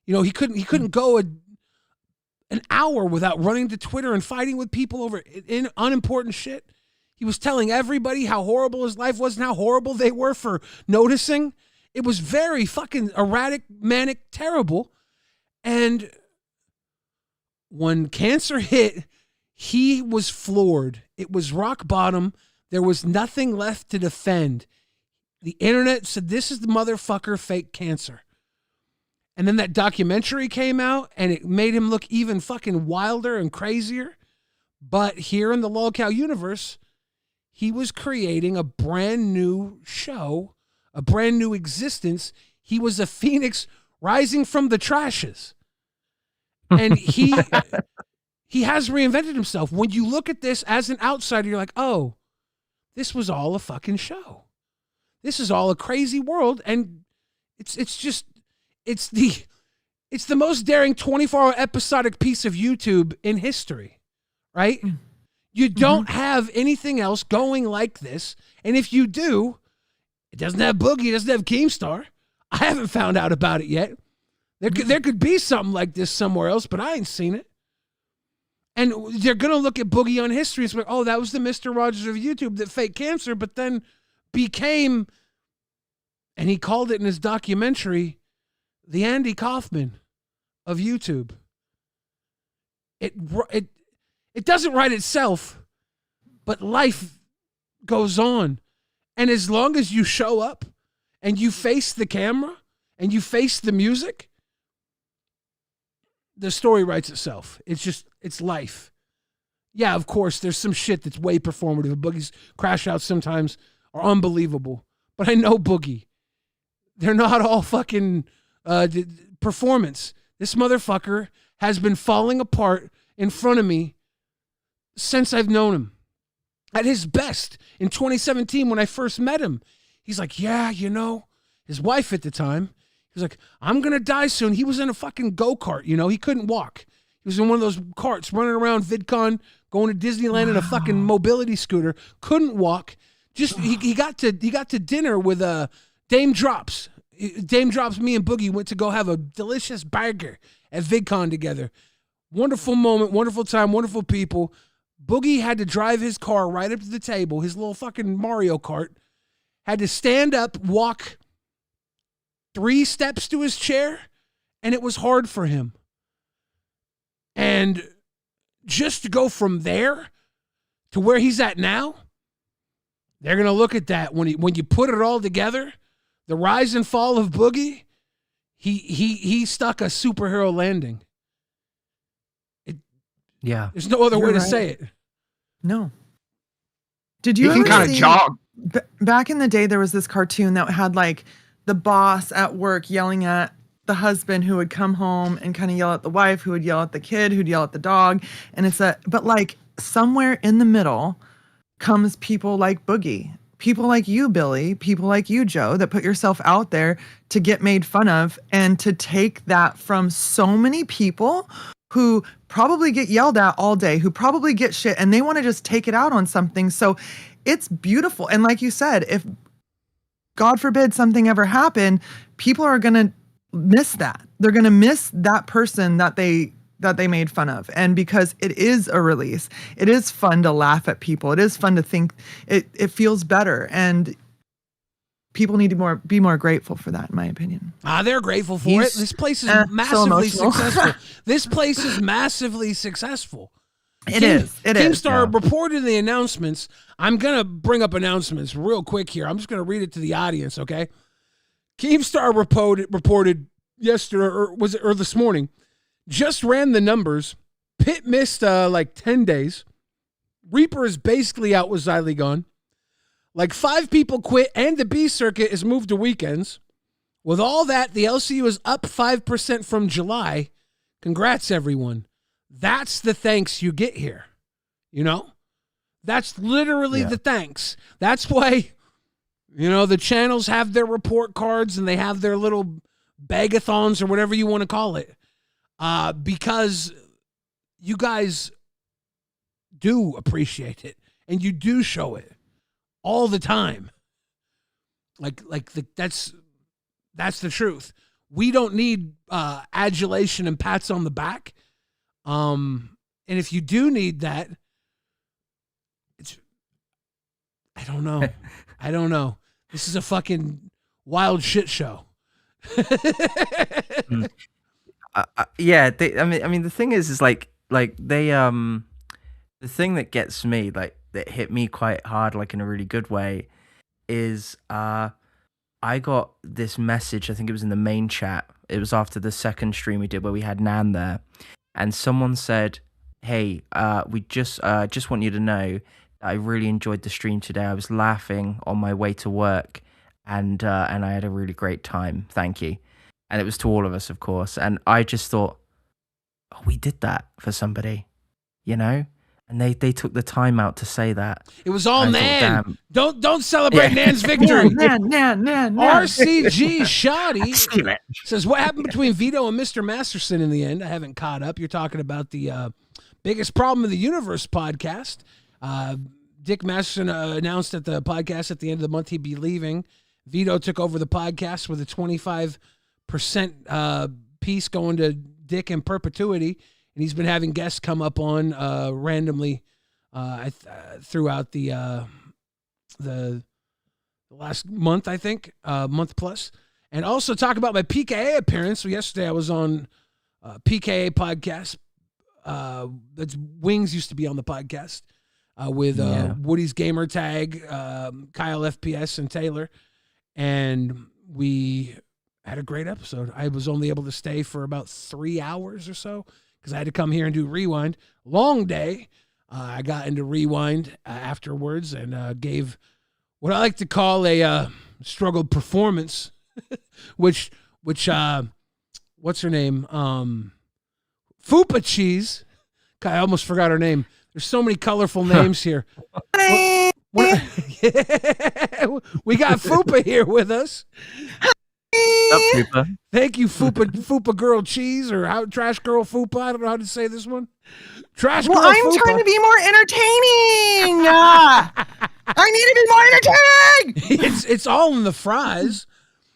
He couldn't go an hour without running to Twitter and fighting with people over unimportant shit. He was telling everybody how horrible his life was and how horrible they were for noticing. It was very fucking erratic, manic, terrible. And when cancer hit, he was floored. It was rock bottom. There was nothing left to defend. The internet said, this is the motherfucker fake cancer. And then that documentary came out, and it made him look even fucking wilder and crazier. But here in the LolCow universe, he was creating a brand new show, a brand new existence. He was a phoenix rising from the trashes. And he has reinvented himself. When you look at this as an outsider, you're like, oh, this was all a fucking show. This is all a crazy world. And it's the most daring 24-hour episodic piece of YouTube in history, right? You don't have anything else going like this. And if you do, it doesn't have Boogie, it doesn't have Keemstar. I haven't found out about it yet. There could be something like this somewhere else, but I ain't seen it. And they're going to look at Boogie on history and say, oh, that was the Mr. Rogers of YouTube that faked cancer, but then became, and he called it in his documentary, the Andy Kaufman of YouTube. It doesn't write itself, but life goes on. And as long as you show up and you face the camera and you face the music, the story writes itself. It's life. Yeah, of course, there's some shit that's way performative. Boogie's crash outs sometimes are unbelievable. But I know Boogie. They're not all fucking performance. This motherfucker has been falling apart in front of me since I've known him. At his best, in 2017 when I first met him, he's like, yeah, you know, his wife at the time, he was like, I'm going to die soon. He was in a fucking go-kart, you know, he couldn't walk. He was in one of those carts running around VidCon, going to Disneyland in a fucking mobility scooter, couldn't walk. Just, he got to dinner with Dame Drops. Dame Drops, me and Boogie went to go have a delicious burger at VidCon together. Wonderful moment, wonderful time, wonderful people. Boogie had to drive his car right up to the table, his little fucking Mario Kart, had to stand up, walk 3 steps to his chair, and it was hard for him. And just to go from there to where he's at now, they're going to look at that when you put it all together, the rise and fall of Boogie, he stuck a superhero landing. Yeah. There's no other way to say it. No. Did you can ever kind of see, jog. Back in the day, there was this cartoon that had like the boss at work yelling at the husband who would come home and kind of yell at the wife, who would yell at the kid, who'd yell at the dog. And but like somewhere in the middle comes people like Boogie, people like you, Billy, people like you, Joe, that put yourself out there to get made fun of and to take that from so many people who probably get yelled at all day, who probably get shit, and they want to just take it out on something. So it's beautiful. And like you said, if God forbid something ever happened, people are going to miss that. They're going to miss that person that they made fun of. And because it is a release, it is fun to laugh at people. It is fun to think it feels better. And people need to be more grateful for that, in my opinion. They're grateful for it. This place is massively successful. This place is massively successful. It is. Keemstar reported the announcements. I'm going to bring up announcements real quick here. I'm just going to read it to the audience, okay? Keemstar reported yesterday, or this morning, just ran the numbers. Pitt missed like 10 days. Reaper is basically out with Zyligon. Like 5 people quit, and the B circuit is moved to weekends. With all that, the LCU is up 5% from July. Congrats, everyone. That's the thanks you get here. You know? That's literally the thanks. That's why, you know, the channels have their report cards and they have their little bagathons or whatever you want to call it. Because you guys do appreciate it and you do show it all the time. That's the truth. We don't need adulation and pats on the back. And if you do need that, I don't know. This is a fucking wild shit show. Yeah, I mean, the thing is like they the thing that gets me, like that hit me quite hard, like in a really good way, is I got this message. I think it was in the main chat. It was after the second stream we did where we had Nan there, and someone said, "Hey, we just want you to know I really enjoyed the stream today. I was laughing on my way to work, and I had a really great time. Thank you. And it was to all of us, of course. And I just thought, oh, we did that for somebody, And they took the time out to say that. It was all I Nan. thought, Don't celebrate Nan's victory. Nan. RCG Shoddy says, what happened between Vito and Mr. Masterson in the end? I haven't caught up. You're talking about the Biggest Problem in the Universe podcast. Dick Masterson announced at the podcast at the end of the month he'd be leaving. Vito took over the podcast with a 25% piece going to Dick in perpetuity. And he's been having guests come up on randomly throughout the last month, I think, month plus. And also talk about my PKA appearance. So yesterday I was on PKA podcast. That's Wings used to be on the podcast with Woody's Gamer Tag, Kyle FPS, and Taylor. And we had a great episode. I was only able to stay for about 3 hours or so, because I had to come here and do Rewind. Long day. I got into Rewind afterwards and gave what I like to call a struggled performance, which what's her name? Fupa Cheese. God, I almost forgot her name. There's so many colorful names here. We got Fupa here with us. Up, Fupa. Thank you, Fupa Girl Cheese, or Trash Girl Fupa. I don't know how to say this one. Trash Girl I'm Fupa. trying to be more entertaining. I need to be more entertaining. It's all in the fries.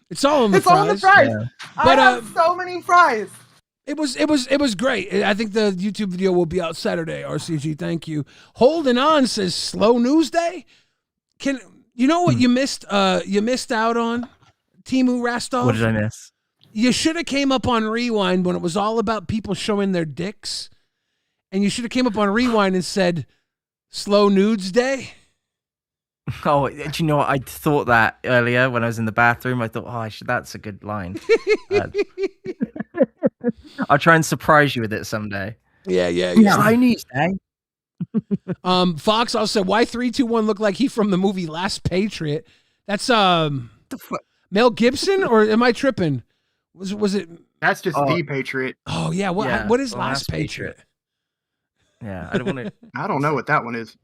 It's all in the It's fries. all in the fries. Yeah. But I have so many fries. It was great. I think the YouTube video will be out Saturday. RCG, thank you. Holding on says slow news day. You know what you missed? You missed out on Timu Rastov. What did I miss? You should have came up on Rewind when it was all about people showing their dicks, and you should have came up on Rewind and said slow nudes day. Oh, do you know what? I thought that earlier when I was in the bathroom. I thought, that's a good line. I'll try and surprise you with it someday. Yeah. Slow news day. Fox also said, why 3-2-1 look like he from the movie Last Patriot? That's Mel Gibson, or am I tripping? Was it? That's just The Patriot. Oh yeah. What is Last Patriot? Yeah, I don't want to. I don't know what that one is.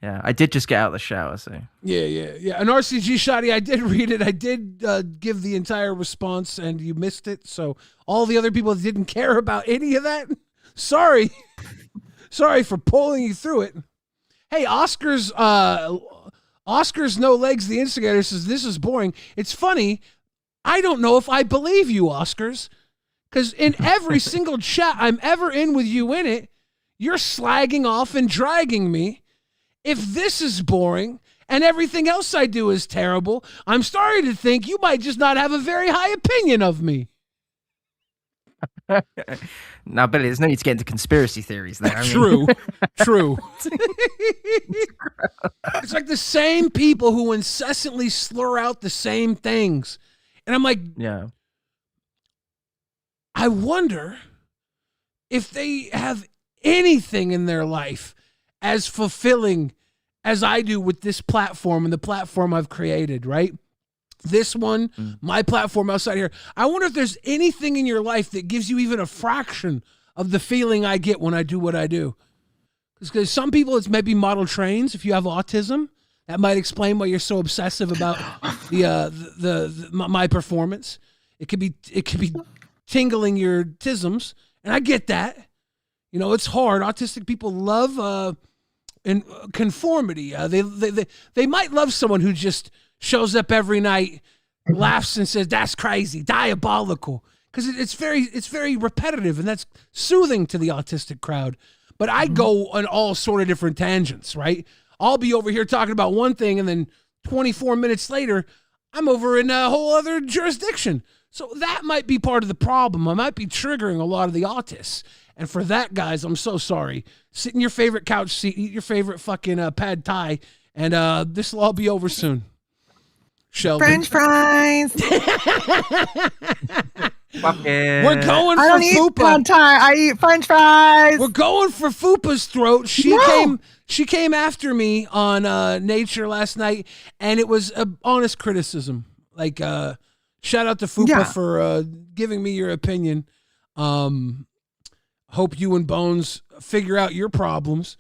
Yeah, I did just get out of the shower, so. Yeah. An RCG Shoddy, I did read it. I did give the entire response, and you missed it. So all the other people that didn't care about any of that, sorry. Sorry for pulling you through it. Hey, Oscar's No Legs, the instigator, says this is boring. It's funny. I don't know if I believe you, Oscars, because in every single chat I'm ever in with you in it, you're slagging off and dragging me. If this is boring and everything else I do is terrible, I'm starting to think you might just not have a very high opinion of me. Now, Billy, there's no need to get into conspiracy theories there. True. It's like the same people who incessantly slur out the same things. And I'm like, yeah. I wonder if they have anything in their life as fulfilling as I do with this platform and the platform I've created, right? This one, my platform outside here. I wonder if there's anything in your life that gives you even a fraction of the feeling I get when I do what I do. Because some people, it's maybe model trains. If you have autism, that might explain why you're so obsessive about my performance. It could be tingling your tisms, and I get that. You know, it's hard. Autistic people love conformity. They might love someone who just shows up every night, laughs and says, that's crazy, diabolical. Because it's very repetitive, and that's soothing to the autistic crowd. But I go on all sort of different tangents, right? I'll be over here talking about one thing, and then 24 minutes later, I'm over in a whole other jurisdiction. So that might be part of the problem. I might be triggering a lot of the autists. And for that, guys, I'm so sorry. Sit in your favorite couch seat, eat your favorite fucking pad thai, and this will all be over soon. Sheldon. French fries. We're going I for don't eat Fupa. pad thai. I eat French fries. We're going for Fupa's throat. She came after me on Nature last night, and it was a honest criticism. Like, shout out to Fupa for giving me your opinion. Hope you and Bones figure out your problems,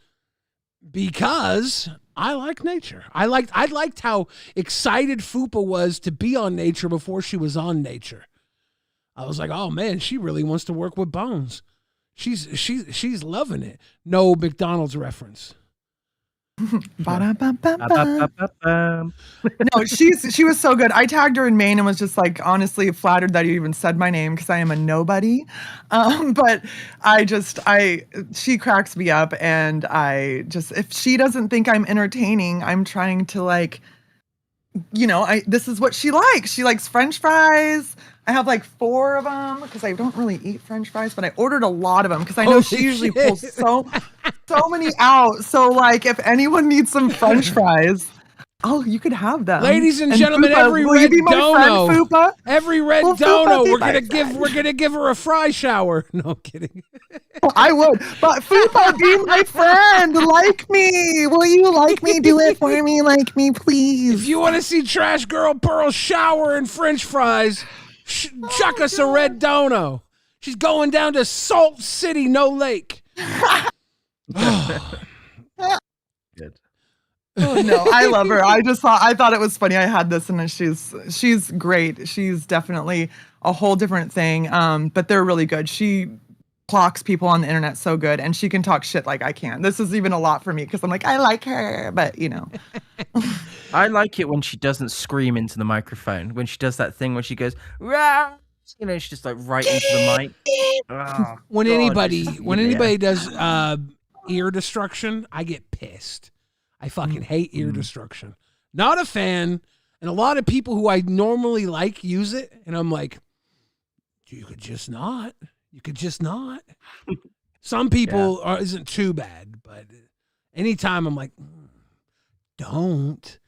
because I like Nature. I liked how excited Fupa was to be on Nature before she was on Nature. I was like, oh man, she really wants to work with Bones. She's loving it. No McDonald's reference. No, she was so good. I tagged her in Maine and was just like honestly flattered that you even said my name because I am a nobody. But she cracks me up, and if she doesn't think I'm entertaining, I'm trying to like, this is what she likes. She likes French fries. I have like 4 of them because I don't really eat French fries, but I ordered a lot of them because I know she usually pulls so many out. So like, if anyone needs some French fries, you could have them. Ladies and gentlemen, Fupa, every will red you be my dono, friend, Fupa? every red Will dono, Fupa be we're my gonna give her a fry shower. No, I'm kidding. I would, but Fupa, be my friend. Like me. Will you like me? Do it for me. Like me, please. If you want to see Trash Girl Pearl shower in French fries, chuck us a red dono. She's going down to Salt City, no lake. Good. Oh, no, I love her. I thought it was funny. I had this, and she's great. She's definitely a whole different thing. But they're really good. She clocks people on the internet so good, and she can talk shit like I can. This is even a lot for me because I'm like, I like her, but I like it when she doesn't scream into the microphone. When she does that thing where she goes, rah! She's just like right into the mic. Oh, when God, anybody does ear destruction, I get pissed. I fucking hate ear destruction. Not a fan, and a lot of people who I normally like use it, and I'm like, you could just not. Some people isn't too bad, but anytime I'm like, don't.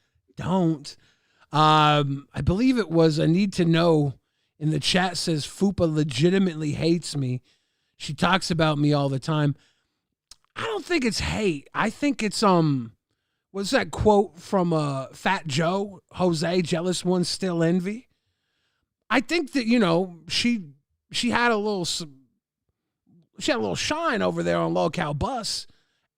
I believe it was I Need to Know in the chat says Fupa legitimately hates me. She talks about me all the time. I don't think it's hate. I think it's what's that quote from Fat Joe? Jose, jealous ones still envy. I think that she had a little shine over there on Local Bus,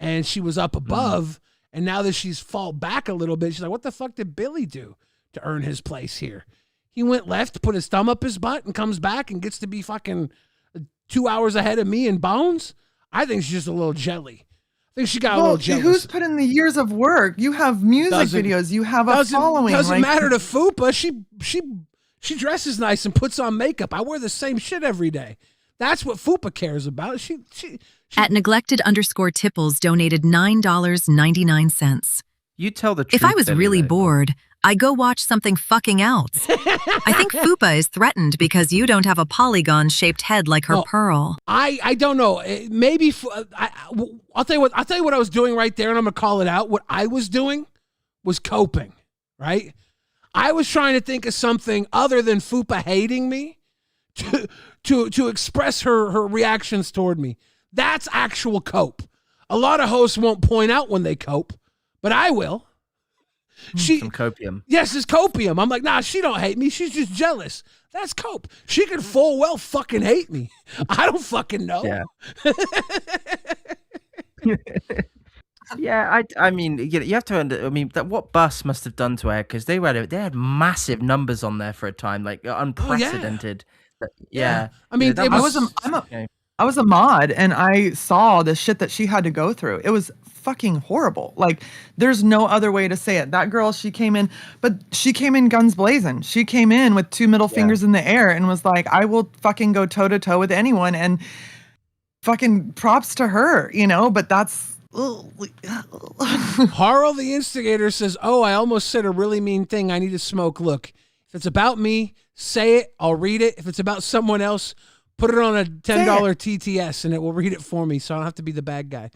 and she was up above. And now that she's fall back a little bit, she's like, what the fuck did Billy do to earn his place here? He went left, put his thumb up his butt, and comes back and gets to be fucking 2 hours ahead of me and Bones. I think she's just a little jelly. I think she got a little jealous. Who's put in the years of work? You have music videos. You have a following. Doesn't matter to Fupa. She dresses nice and puts on makeup. I wear the same shit every day. That's what Fupa cares about. She At neglected_tipples donated $9.99. You tell the truth. If I was Billy, really though. bored, I'd go watch something fucking else. I think Fupa is threatened because you don't have a polygon-shaped head like her Pearl. I don't know. Maybe I'll tell you what I was doing right there, and I'm gonna call it out. What I was doing was coping, right? I was trying to think of something other than Fupa hating me to express her reactions toward me. That's actual cope. A lot of hosts won't point out when they cope, but I will. Some copium. Yes, it's copium. I'm like, nah, she don't hate me. She's just jealous. That's cope. She could full well fucking hate me. I don't fucking know. Yeah. Yeah, I mean, you have to. I mean, what Bus must have done to her, because they had massive numbers on there for a time, like unprecedented. Yeah. I mean, I was a mod, and I saw the shit that she had to go through. It was fucking horrible. Like, there's no other way to say it. That girl, she came in guns blazing. She came in with 2 middle fingers in the air and was like, I will fucking go toe to toe with anyone, and fucking props to her, but that's. Harl the Instigator says, oh, I almost said a really mean thing. I need to smoke. Look, if it's about me, say it. I'll read it. If it's about someone else, put it on a $10 TTS and it will read it for me, so I don't have to be the bad guy.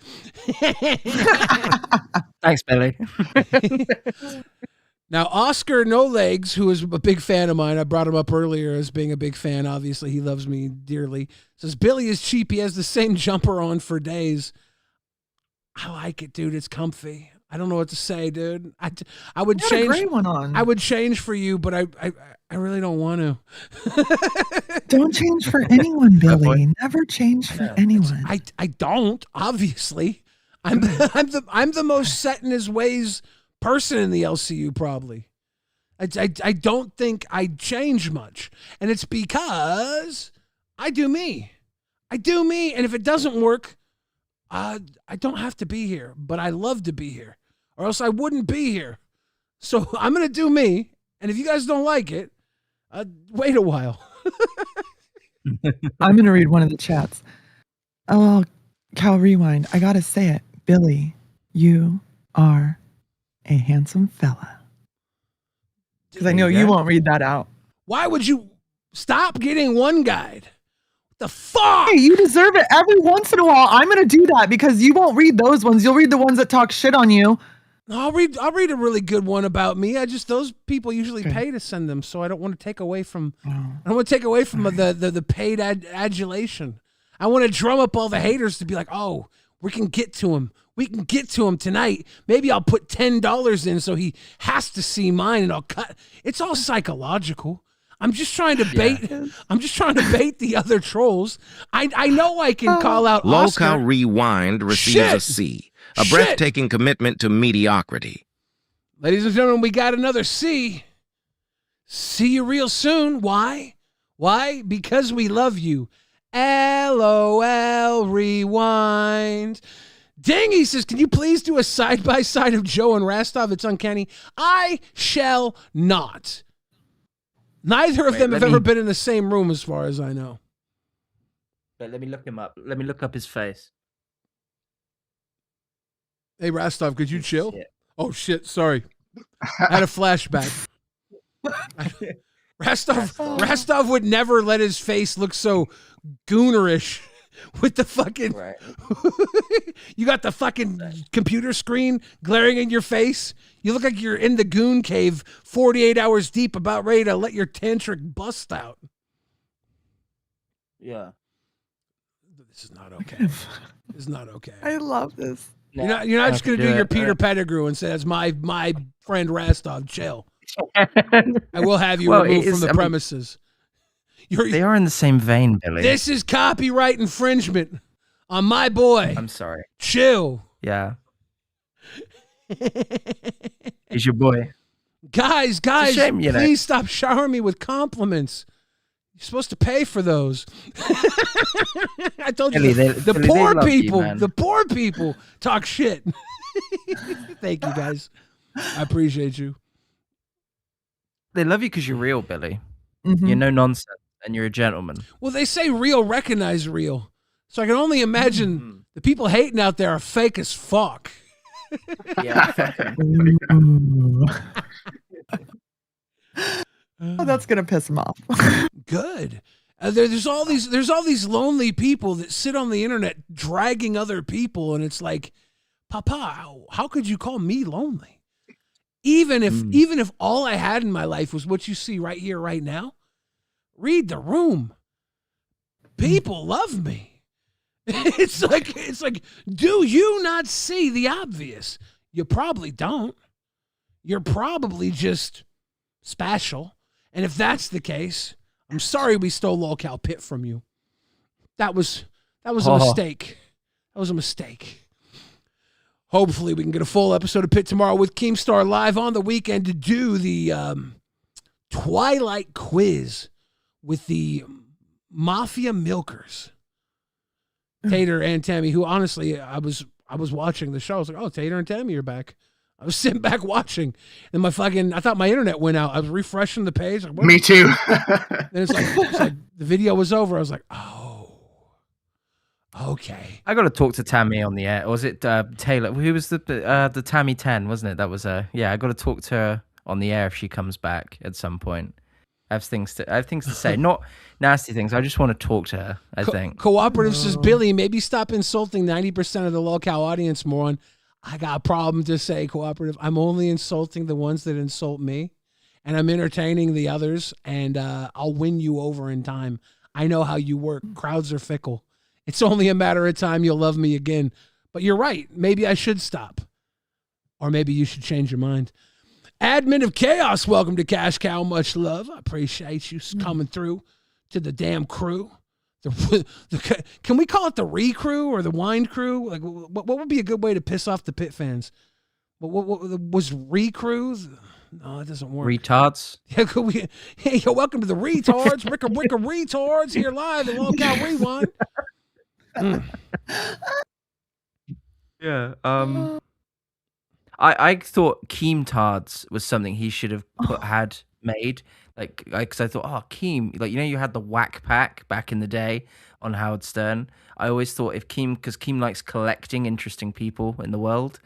Thanks, Billy. Now, Oscar No Legs, who is a big fan of mine, I brought him up earlier as being a big fan. Obviously, he loves me dearly. Says, Billy is cheap. He has the same jumper on for days. I like it, dude. It's comfy. I don't know what to say, dude. I would change. A gray one on. I would change for you, but I really don't want to. Don't change for anyone, Billy. Never change for anyone. I don't, obviously. I'm the most set in his ways person in the LCU, probably. I don't think I change much. And it's because I do me. I do me. And if it doesn't work, I don't have to be here, but I love to be here, or else I wouldn't be here. So I'm going to do me. And if you guys don't like it, wait a while. I'm going to read one of the chats. Oh, LolcowRewind. I got to say it. Billy, you are a handsome fella. Because I know you won't read that out. Why would you stop getting one guide? What the fuck? Hey, you deserve it. Every once in a while, I'm going to do that because you won't read those ones. You'll read the ones that talk shit on you. I'll read a really good one about me. Those people usually pay to send them, so I don't want to take away from the paid adulation. I want to drum up all the haters to be like, oh, we can get to him. We can get to him tonight. Maybe I'll put $10 in so he has to see mine, and I'll cut. It's all psychological. I'm just trying to bait. I'm just trying to bait the other trolls. I know I can call out Oscar. LolcowRewind receives a C. A breathtaking commitment to mediocrity. Ladies and gentlemen, we got another C. See you real soon. Why? Why? Because we love you. LOL Rewind. Dingy says, can you please do a side-by-side of Joe and Rastov? It's uncanny. I shall not. Neither of them have ever been in the same room as far as I know. But let me look him up. Let me look up his face. Hey, Rastov, could you chill? Shit. Oh, shit. Sorry. I had a flashback. Rastov would never let his face look so goonerish with the fucking... Right. You got the fucking computer screen glaring in your face. You look like you're in the goon cave 48 hours deep about ready to let your tantric bust out. Yeah. This is not okay. This is not okay. I love this. You're not just going to do your Peter Pettigrew and say, that's my friend Rastov. Chill. I will have you removed from the premises. They are in the same vein, Billy. This is copyright infringement on my boy. I'm sorry. Chill. Yeah. He's your boy. Guys, shame, please stop showering me with compliments. You're supposed to pay for those. I told you, the poor people talk shit. Thank you, guys. I appreciate you. They love you because you're real, Billy. Mm-hmm. You're no nonsense, and you're a gentleman. Well, they say real recognize real. So I can only imagine the people hating out there are fake as fuck. Yeah. Oh, that's gonna piss him off. Good. There's all these lonely people that sit on the internet dragging other people, and it's like, Papa, how could you call me lonely? Even if all I had in my life was what you see right here, right now. Read the room. People love me. It's like, do you not see the obvious? You probably don't. You're probably just special. And if that's the case, I'm sorry we stole Lolcow Pit from you. That was a mistake. That was a mistake. Hopefully we can get a full episode of Pit tomorrow with Keemstar live on the weekend to do the Twilight quiz with the Mafia Milkers. Tater and Tammy, who honestly, I was watching the show. I was like, oh, Tater and Tammy are back. I was sitting back watching, and I thought my internet went out. I was refreshing the page. Like, me too. And it's like the video was over. I was like, oh, okay. I got to talk to Tammy on the air. Or was it Taylor? Who was the Tammy 10, wasn't it? That was yeah. I got to talk to her on the air if she comes back at some point. I have things to say, not nasty things. I just want to talk to her. I think. Cooperative says, Billy, maybe stop insulting 90% of the Lolcow audience, moron. I got a problem to say, Cooperative. I'm only insulting the ones that insult me, and I'm entertaining the others, and I'll win you over in time. I know how you work. Crowds are fickle. It's only a matter of time you'll love me again. But you're right. Maybe I should stop. Or maybe you should change your mind. Admin of Chaos, welcome to Cash Cow. Much love. I appreciate you coming through to the damn crew. Can we call it the re-crew or the wind crew? Like, what would be a good way to piss off the pit fans? What was re-crews? No, it doesn't work. Retards. Yeah, hey, yo, welcome to the retards. Ricka retards here live at LolcowRewind. Yeah. I thought Keemtards was something he should have had made. Like, because I thought, Keem, like, you had the Whack Pack back in the day on Howard Stern. I always thought because Keem likes collecting interesting people in the world,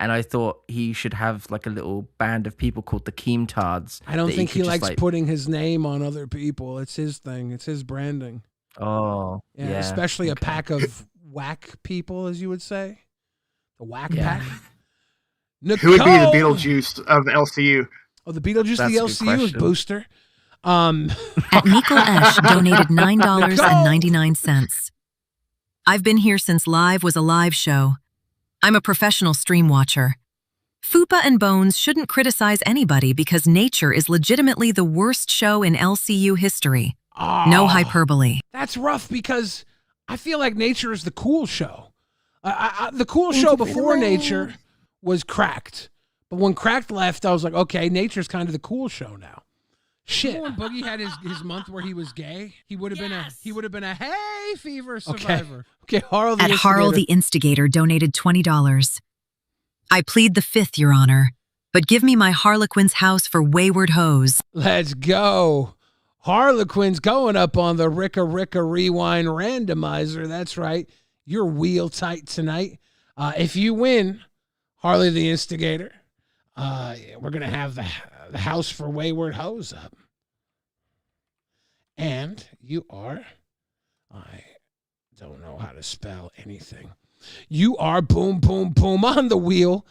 and I thought he should have like a little band of people called the Keemtards. I don't think he likes putting his name on other people. It's his thing. It's his branding. Oh, yeah. Especially a pack of whack people, as you would say. The Whack Pack. Who would be the Beetlejuice of LCU? Oh, the Beetlejuice of the LCU is Booster. At Nickel Esh donated $9.99. I've been here since Live was a live show. I'm a professional stream watcher. Fupa and Bones shouldn't criticize anybody because Nature is legitimately the worst show in LCU history. No hyperbole. That's rough because I feel like Nature is the cool show. The cool show before Nature was Cracked. But when Cracked left, I was like, okay, Nature's kind of the cool show now. Shit. When Boogie had his month where he was gay, he would have been a hay fever survivor. Okay, Harl the At Instigator. Harl the Instigator donated $20. I plead the fifth, Your Honor, but give me my Harlequin's house for wayward hoes. Let's go. Harlequin's going up on the Ricka Rewind randomizer. That's right. You're wheel tight tonight. If you win, Harley the Instigator, we're going to have the house for wayward hoes up. And you are, I don't know how to spell anything. You are boom, boom, boom on the wheel.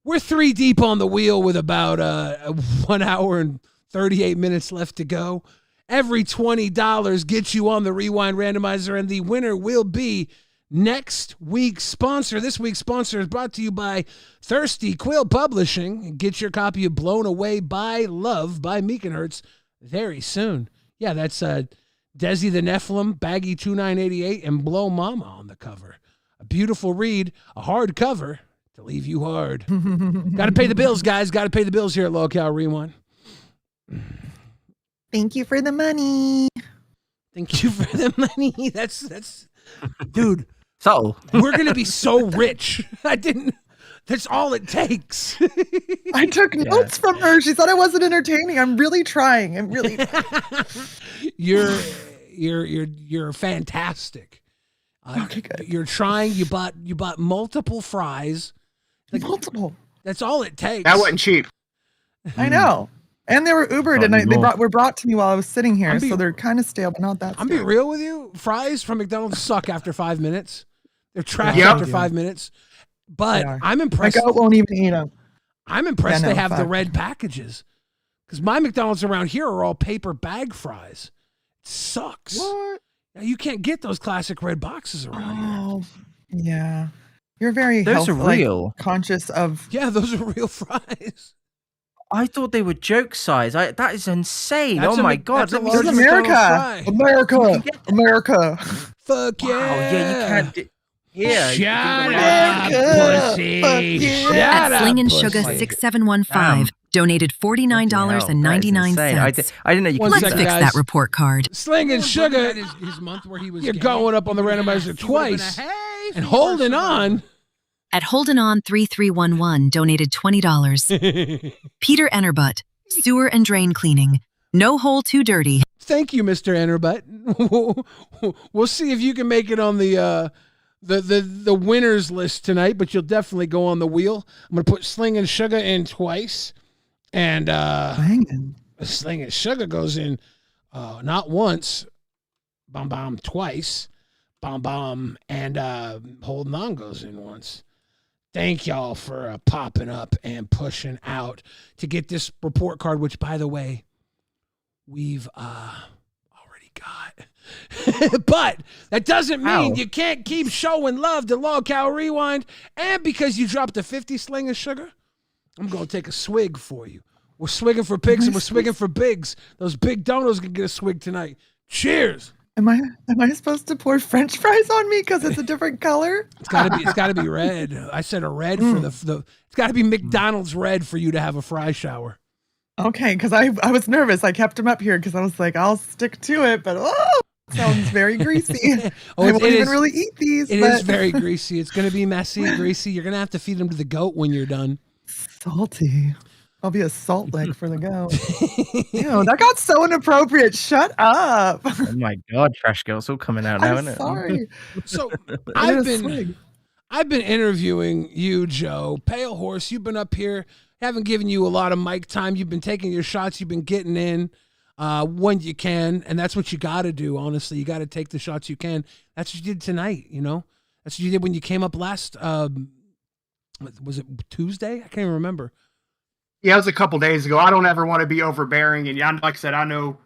We're 3 deep on the wheel with about 1 hour and 38 minutes left to go. Every $20 gets you on the Rewind randomizer, and the winner will be next week's sponsor. This week's sponsor is brought to you by Thirsty Quill Publishing. Get your copy of Blown Away by Love by Meekenhertz very soon. Yeah, that's Desi the Nephilim, Baggy 2988, and Blow Mama on the cover. A beautiful read, a hard cover to leave you hard. Got to pay the bills, guys. Got to pay the bills here at LolcowRewind. Thank you for the money. Thank you for the money. That's dude. So we're gonna be so rich. That's all it takes. I took notes from her. She said I wasn't entertaining. I'm really trying. I'm really. You're fantastic. Okay, good. You're trying. You bought multiple fries. Multiple. That's all it takes. That wasn't cheap. I know. And they were Ubered, and they were brought to me while I was sitting here, so they're kind of stale, but not that. I'm being real with you. Fries from McDonald's suck after 5 minutes. They're trash Yep. after 5 minutes. But I'm impressed. My goat won't even eat them. I'm impressed they have the red packages, because my McDonald's around here are all paper bag fries. It sucks. What? You can't get those classic red boxes around here. Yeah. You're very Those are real. Conscious of. Yeah, those are real fries. I thought they were joke size. That is insane. Oh my God. That's This is America. America. Fuck yeah. Wow, yeah, you can't do. Yeah. Shut up, pussy. Shut At up, Sling and pussy. Sugar 6715 donated $49.99. I didn't know you could Let's do fix that. that report card. Sling and Sugar. His month where he was You're gay. going up on the randomizer twice and holding on. At Holding On 3311 donated $20. Peter Enerbutt, sewer and drain cleaning. No hole too dirty. Thank you, Mr. Enerbutt. We'll see if you can make it on the winners list tonight, but you'll definitely go on the wheel. I'm gonna put Sling and Sugar in twice, and Sling and Sugar goes in not once, bomb twice, bomb, and Holding On goes in once. Thank y'all for popping up and pushing out to get this report card, which, by the way, we've already got. But that doesn't mean you can't keep showing love to LolcowRewind. And because you dropped a 50 sling of sugar, I'm going to take a swig for you. We're swigging for pigs and we're swigging for bigs. Those big donos can get a swig tonight. Cheers. Am I supposed to pour French fries on me because it's a different color? It's gotta be red. I said a red for the. It's gotta be McDonald's red for you to have a fry shower. Okay, because I was nervous. I kept him up here because I was like, I'll stick to it, but it sounds very greasy. I won't even really eat these. It is very greasy. It's gonna be messy, greasy. You're gonna have to feed them to the goat when you're done. Salty. I'll be a salt leg for the goat. Ew, that got so inappropriate. Shut up. Oh my God, Trash Girl's all coming out now, isn't it? Sorry. So I've been interviewing you, Joe. Pale Horse, you've been up here. Haven't given you a lot of mic time. You've been taking your shots. You've been getting in when you can, and that's what you got to do. Honestly, you got to take the shots you can. That's what you did tonight. You know, that's what you did when you came up last. Was it Tuesday? I can't even remember. Yeah, it was a couple days ago. I don't ever want to be overbearing, and like I said, I know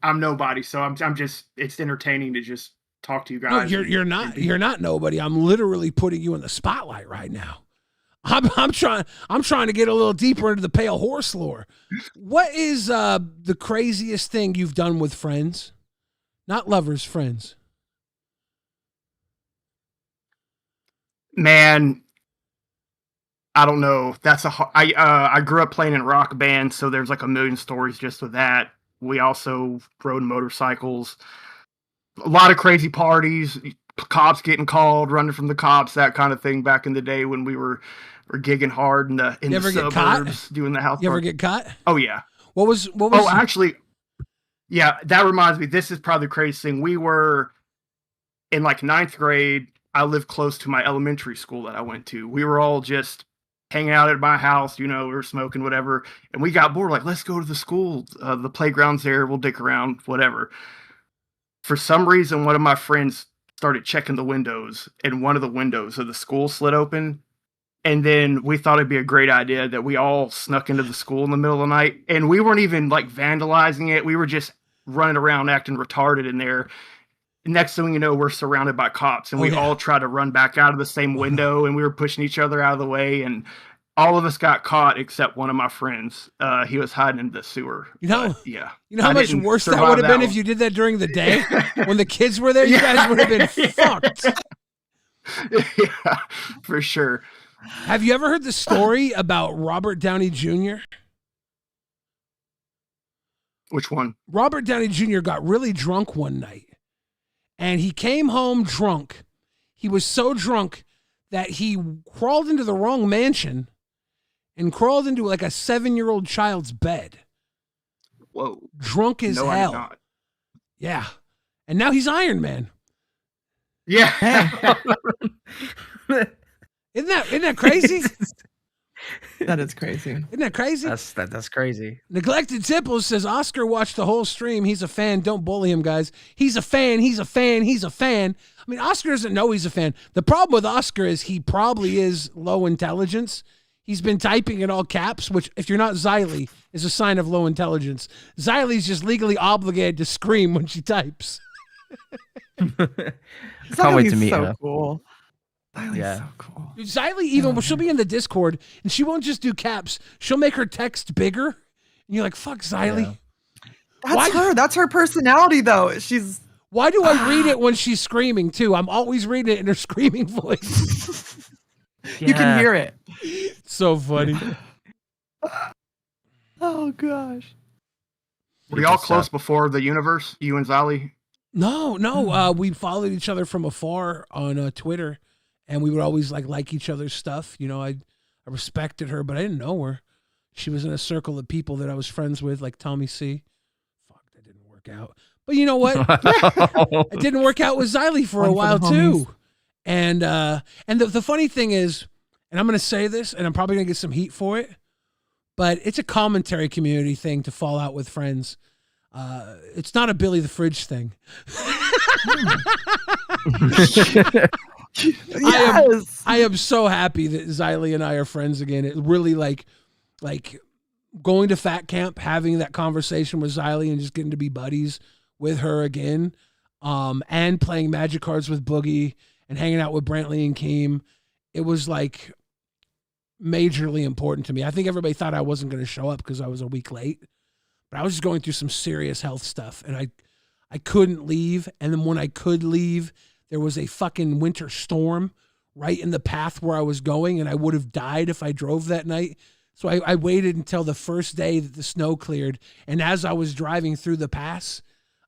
I'm nobody, so I'm just. It's entertaining to just talk to you guys. No, you're not nobody. I'm literally putting you in the spotlight right now. I'm trying to get a little deeper into the Pale Horse lore. What is the craziest thing you've done with friends? Not lovers, friends. Man, I don't know. I grew up playing in rock bands, so there's like a million stories just with that. We also rode motorcycles, a lot of crazy parties, cops getting called, running from the cops, that kind of thing. Back in the day when we were gigging hard in the suburbs, doing the house. You ever get caught? Oh yeah. What was? Oh, actually, yeah. That reminds me. This is probably the craziest thing. We were in like 9th grade. I lived close to my elementary school that I went to. We were all just hanging out at my house, we were smoking, whatever. And we got bored, like, let's go to the school. The playground's there. We'll dick around, whatever. For some reason, one of my friends started checking the windows, and one of the windows of the school slid open. And then we thought it'd be a great idea that we all snuck into the school in the middle of the night. And we weren't even like vandalizing it. We were just running around acting retarded in there. Next thing you know, we're surrounded by cops, and we all try to run back out of the same window, and we were pushing each other out of the way, and all of us got caught except one of my friends. He was hiding in the sewer. Yeah. You know how much worse that would have been if you did that during the day when the kids were there? You guys would have been fucked. Yeah, for sure. Have you ever heard the story about Robert Downey Jr.? Which one? Robert Downey Jr. got really drunk one night. And he came home drunk. He was so drunk that he crawled into the wrong mansion and crawled into like a 7-year-old child's bed. Whoa. Drunk as hell. I'm not. Yeah. And now he's Iron Man. Yeah. Isn't that crazy? That is crazy. Isn't that crazy? That's crazy. Neglected Tipples says Oscar watched the whole stream. He's a fan. Don't bully him, guys. He's a fan. He's a fan. He's a fan. I mean, Oscar doesn't know he's a fan. The problem with Oscar is he probably is low intelligence. He's been typing in all caps, which, if you're not Xylee, is a sign of low intelligence. Xylee's just legally obligated to scream when she types. Can't wait to meet her. Cool. Xylee's so cool. Dude, Xylee, even she'll be in the Discord, and she won't just do caps. She'll make her text bigger, and you're like, "Fuck, Xylee." Yeah. That's her. That's her personality, though. Why do I read it when she's screaming too? I'm always reading it in her screaming voice. You can hear it. So funny. Oh gosh. Were y'all close before the universe? You and Xylee? No. We followed each other from afar on Twitter. And we would always like each other's stuff. I respected her, but I didn't know her. She was in a circle of people that I was friends with, like Tommy C. Fuck, that didn't work out. But you know what? It didn't work out with Xylee for a while too. And the funny thing is, and I'm going to say this, and I'm probably going to get some heat for it, but it's a commentary community thing to fall out with friends. It's not a Billy the Fridge thing. Yes. I am so happy that Xylee and I are friends again. It really like going to Fat Camp, having that conversation with Xylee and just getting to be buddies with her again, and playing Magic cards with Boogie and hanging out with Brantley and Keem. It was like majorly important to me. I think everybody thought I wasn't going to show up because I was a week late, but I was just going through some serious health stuff, and I couldn't leave. And then when I could leave, there was a fucking winter storm right in the path where I was going, and I would have died if I drove that night. So I waited until the first day that the snow cleared, and as I was driving through the pass,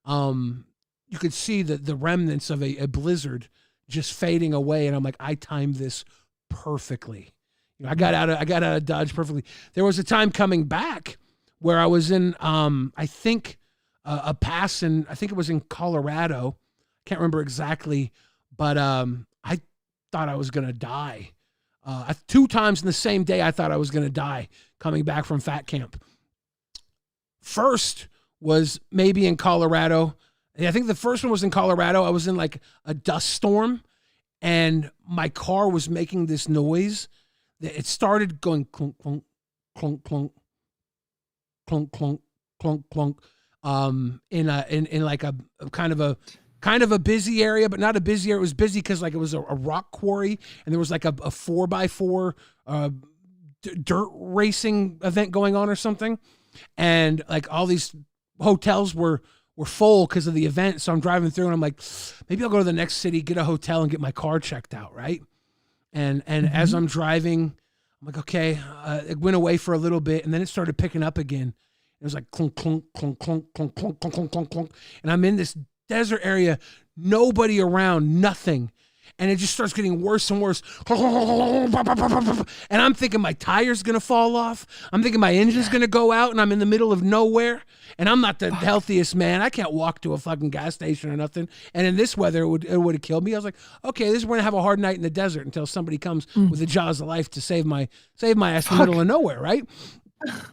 you could see the remnants of a blizzard just fading away, and I'm like, I timed this perfectly. You know, I got out of Dodge perfectly. There was a time coming back where I was in, I think, a pass in, I think it was in Colorado. Can't remember exactly, but I thought I was gonna die. 2 times in the same day, I thought I was gonna die coming back from Fat Camp. First was maybe in Colorado. I think the first one was in Colorado. I was in like a dust storm, and my car was making this noise. It started going clunk, clunk, clunk, clunk, clunk, clunk, clunk, clunk, in like a kind of a busy area, but not a busy area. It was busy because like it was a rock quarry, and there was like a 4x4 dirt racing event going on or something, and like all these hotels were full because of the event. So I'm driving through, and I'm like, maybe I'll go to the next city, get a hotel, and get my car checked out, right? And as I'm driving, I'm like, okay, it went away for a little bit, and then it started picking up again. It was like clunk, clunk, clunk, clunk, clunk, clunk, clunk, clunk, clunk, clunk. And I'm in this desert area, nobody around, nothing. And it just starts getting worse and worse. And I'm thinking my tire's going to fall off. I'm thinking my engine's going to go out, and I'm in the middle of nowhere. And I'm not the healthiest man. I can't walk to a fucking gas station or nothing. And in this weather, it would have killed me. I was like, okay, we're going to have a hard night in the desert until somebody comes with the jaws of life to save my ass in the middle of nowhere, right?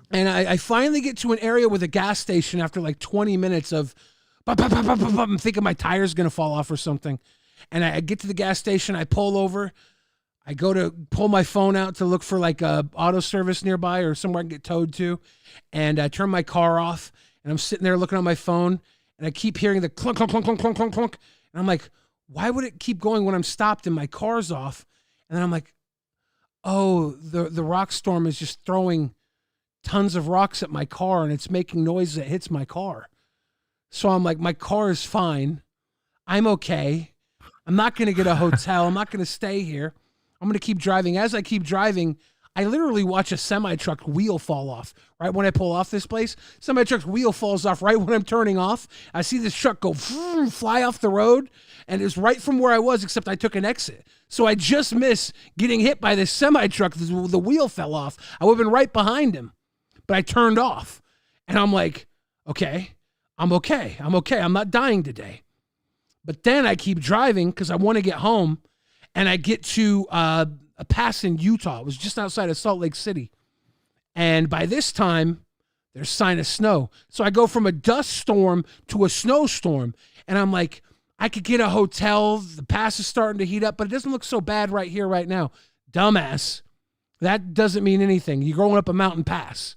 And I finally get to an area with a gas station after like 20 minutes of I'm thinking my tire's going to fall off or something. And I get to the gas station, I pull over, I go to pull my phone out to look for like a auto service nearby or somewhere I can get towed to. And I turn my car off, and I'm sitting there looking on my phone, and I keep hearing the clunk, clunk, clunk, clunk, clunk, clunk, clunk. And I'm like, why would it keep going when I'm stopped and my car's off? And then I'm like, oh, the rock storm is just throwing tons of rocks at my car, and it's making noise that hits my car. So I'm like, my car is fine. I'm okay. I'm not going to get a hotel. I'm not going to stay here. I'm going to keep driving. As I keep driving, I literally watch a semi-truck wheel fall off right when I pull off this place. Semi-truck's wheel falls off right when I'm turning off. I see this truck go fly off the road, and it's right from where I was, except I took an exit. So I just missed getting hit by this semi-truck. The wheel fell off. I would have been right behind him, but I turned off. And I'm like, okay, I'm okay. I'm okay. I'm not dying today. But then I keep driving because I want to get home, and I get to a pass in Utah. It was just outside of Salt Lake City. And by this time, there's sign of snow. So I go from a dust storm to a snowstorm, and I'm like, I could get a hotel. The pass is starting to heat up, but it doesn't look so bad right here, right now. Dumbass. That doesn't mean anything. You're going up a mountain pass.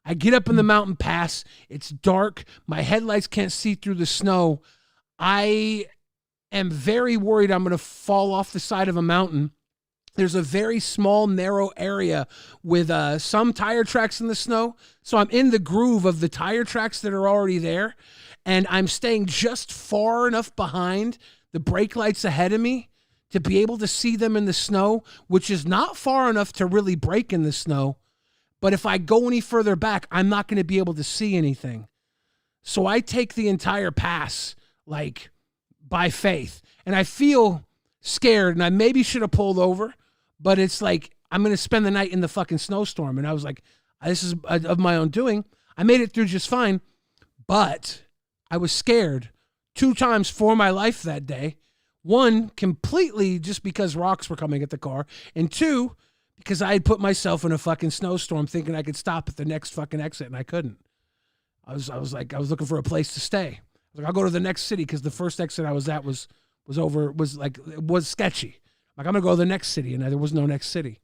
I get up in the mountain pass. It's dark. My headlights can't see through the snow. I am very worried I'm going to fall off the side of a mountain. There's a very small, narrow area with some tire tracks in the snow. So I'm in the groove of the tire tracks that are already there. And I'm staying just far enough behind the brake lights ahead of me to be able to see them in the snow, which is not far enough to really brake in the snow. But if I go any further back, I'm not going to be able to see anything. So I take the entire pass, like, by faith. And I feel scared, and I maybe should have pulled over, but it's like, I'm going to spend the night in the fucking snowstorm. And I was like, this is of my own doing. I made it through just fine, but I was scared 2 times for my life that day. 1, completely just because rocks were coming at the car, and 2, because I had put myself in a fucking snowstorm thinking I could stop at the next fucking exit, and I couldn't. I was looking for a place to stay. I was like, I'll go to the next city because the first exit I was at was sketchy. Like, I'm gonna go to the next city, and there was no next city.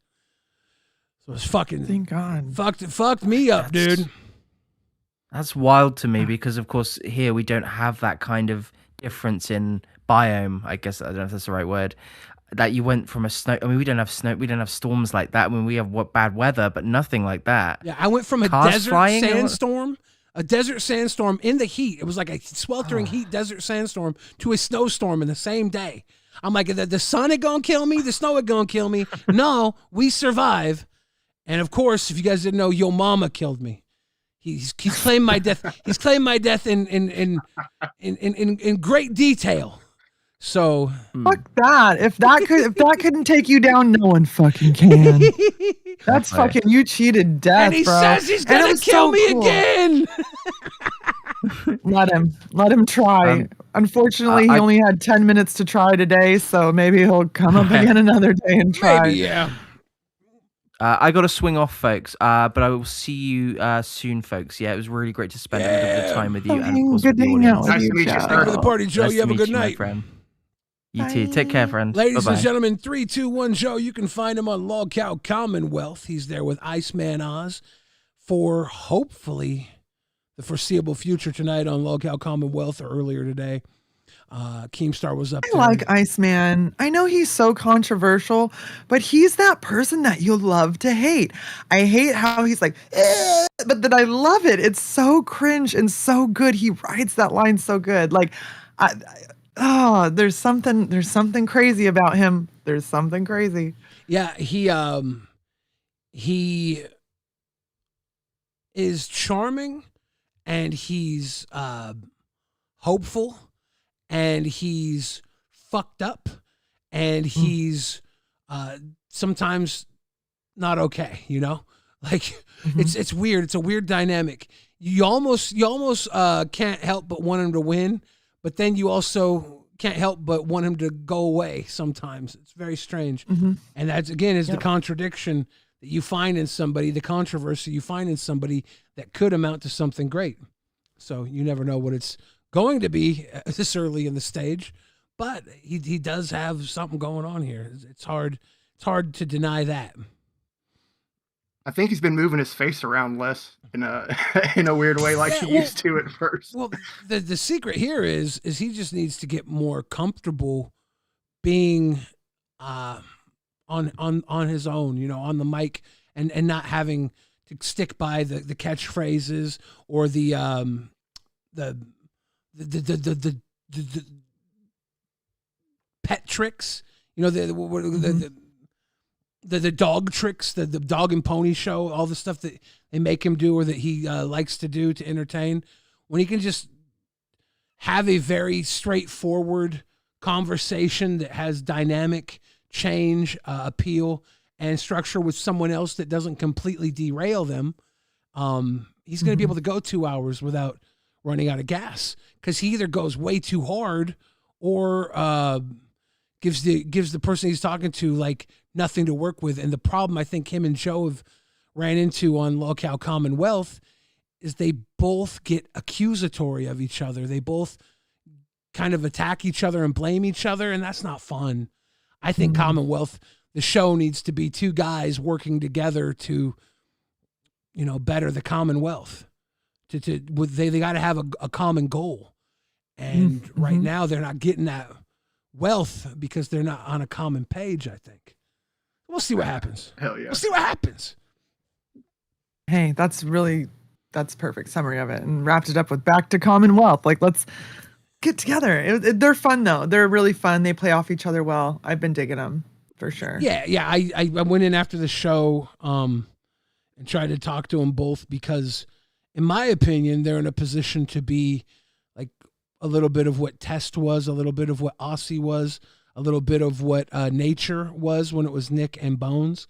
So it's fucking Thank God. fucked me up, dude. That's wild to me because, of course, here we don't have that kind of difference in biome. I guess I don't know if that's the right word. That you went from a snow. I mean, we don't have snow. We don't have storms like that. I mean, we have bad weather, but nothing like that. Yeah, I went from a Cars desert flying or what? sandstorm in the heat. It was like a sweltering heat desert sandstorm to a snowstorm in the same day. I'm like, the sun is gonna kill me. The snow is gonna kill me. No, we survive. And of course, if you guys didn't know, Yo Mama killed me. He's claimed my death. He's claimed my death in great detail. So Fuck that. If that couldn't take you down, no one fucking can. That's fucking, you cheated death, and he bro. says he's gonna kill me again. Let him try. Unfortunately, he only had 10 minutes to try today, so maybe he'll come up again another day and try. Maybe, yeah. I got to swing off, folks, but I will see you soon, folks. Yeah, it was really great to spend a little bit of time with you. And of course, good to hang out with Nice you, to meet you, Joe. sir. Thank you for the party, Joe. Nice You have to a good meet you, my night. friend. You too. Take care, friend. Ladies Bye-bye. and gentlemen, 3, 2, 1 Joe. You can find him on Lolcow Commonwealth. He's there with Iceman Oz for hopefully the foreseeable future tonight on Lolcow Commonwealth or earlier today. Keemstar was up I there. like Iceman. I know he's so controversial, but he's that person that you love to hate. I hate how he's like, but then I love it. It's so cringe and so good. He writes that line so good. Like, there's something crazy about him. There's something crazy. Yeah, he is charming, and he's hopeful, and he's fucked up, and he's sometimes not okay, you know? Like, it's weird. It's a weird dynamic. You almost can't help but want him to win, but then you also can't help but want him to go away sometimes. It's very strange. And that's, again, is the contradiction that you find in somebody, the controversy you find in somebody that could amount to something great. So you never know what it's going to be this early in the stage, but he does have something going on here. It's hard to deny that. I think he's been moving his face around less in a weird way, like he used to at first. Well, the secret here is he just needs to get more comfortable being on his own, you know, on the mic, and not having to stick by the catchphrases or the pet tricks, you know, the dog tricks, the dog and pony show, all the stuff that they make him do or that he likes to do to entertain, when he can just have a very straightforward conversation that has dynamic change, appeal, and structure with someone else that doesn't completely derail them. He's going to be able to go 2 hours without running out of gas, because he either goes way too hard or gives the person he's talking to like nothing to work with. And the problem I think him and Joe have ran into on Lolcow Commonwealth is they both get accusatory of each other. They both kind of attack each other and blame each other, and that's not fun. I think Commonwealth, the show, needs to be two guys working together to, you know, better the Commonwealth. They got to have a common goal, and right now they're not getting that wealth because they're not on a common page. I think we'll see what happens. Hell yeah, we'll see what happens. Hey, that's perfect summary of it, and wrapped it up with back to Commonwealth. Like, let's get together. They're fun though. They're really fun. They play off each other well. I've been digging them for sure. Yeah. I went in after the show and tried to talk to them both because, in my opinion, they're in a position to be like a little bit of what Test was, a little bit of what Aussie was, a little bit of what Nature was when it was Nick and Bones.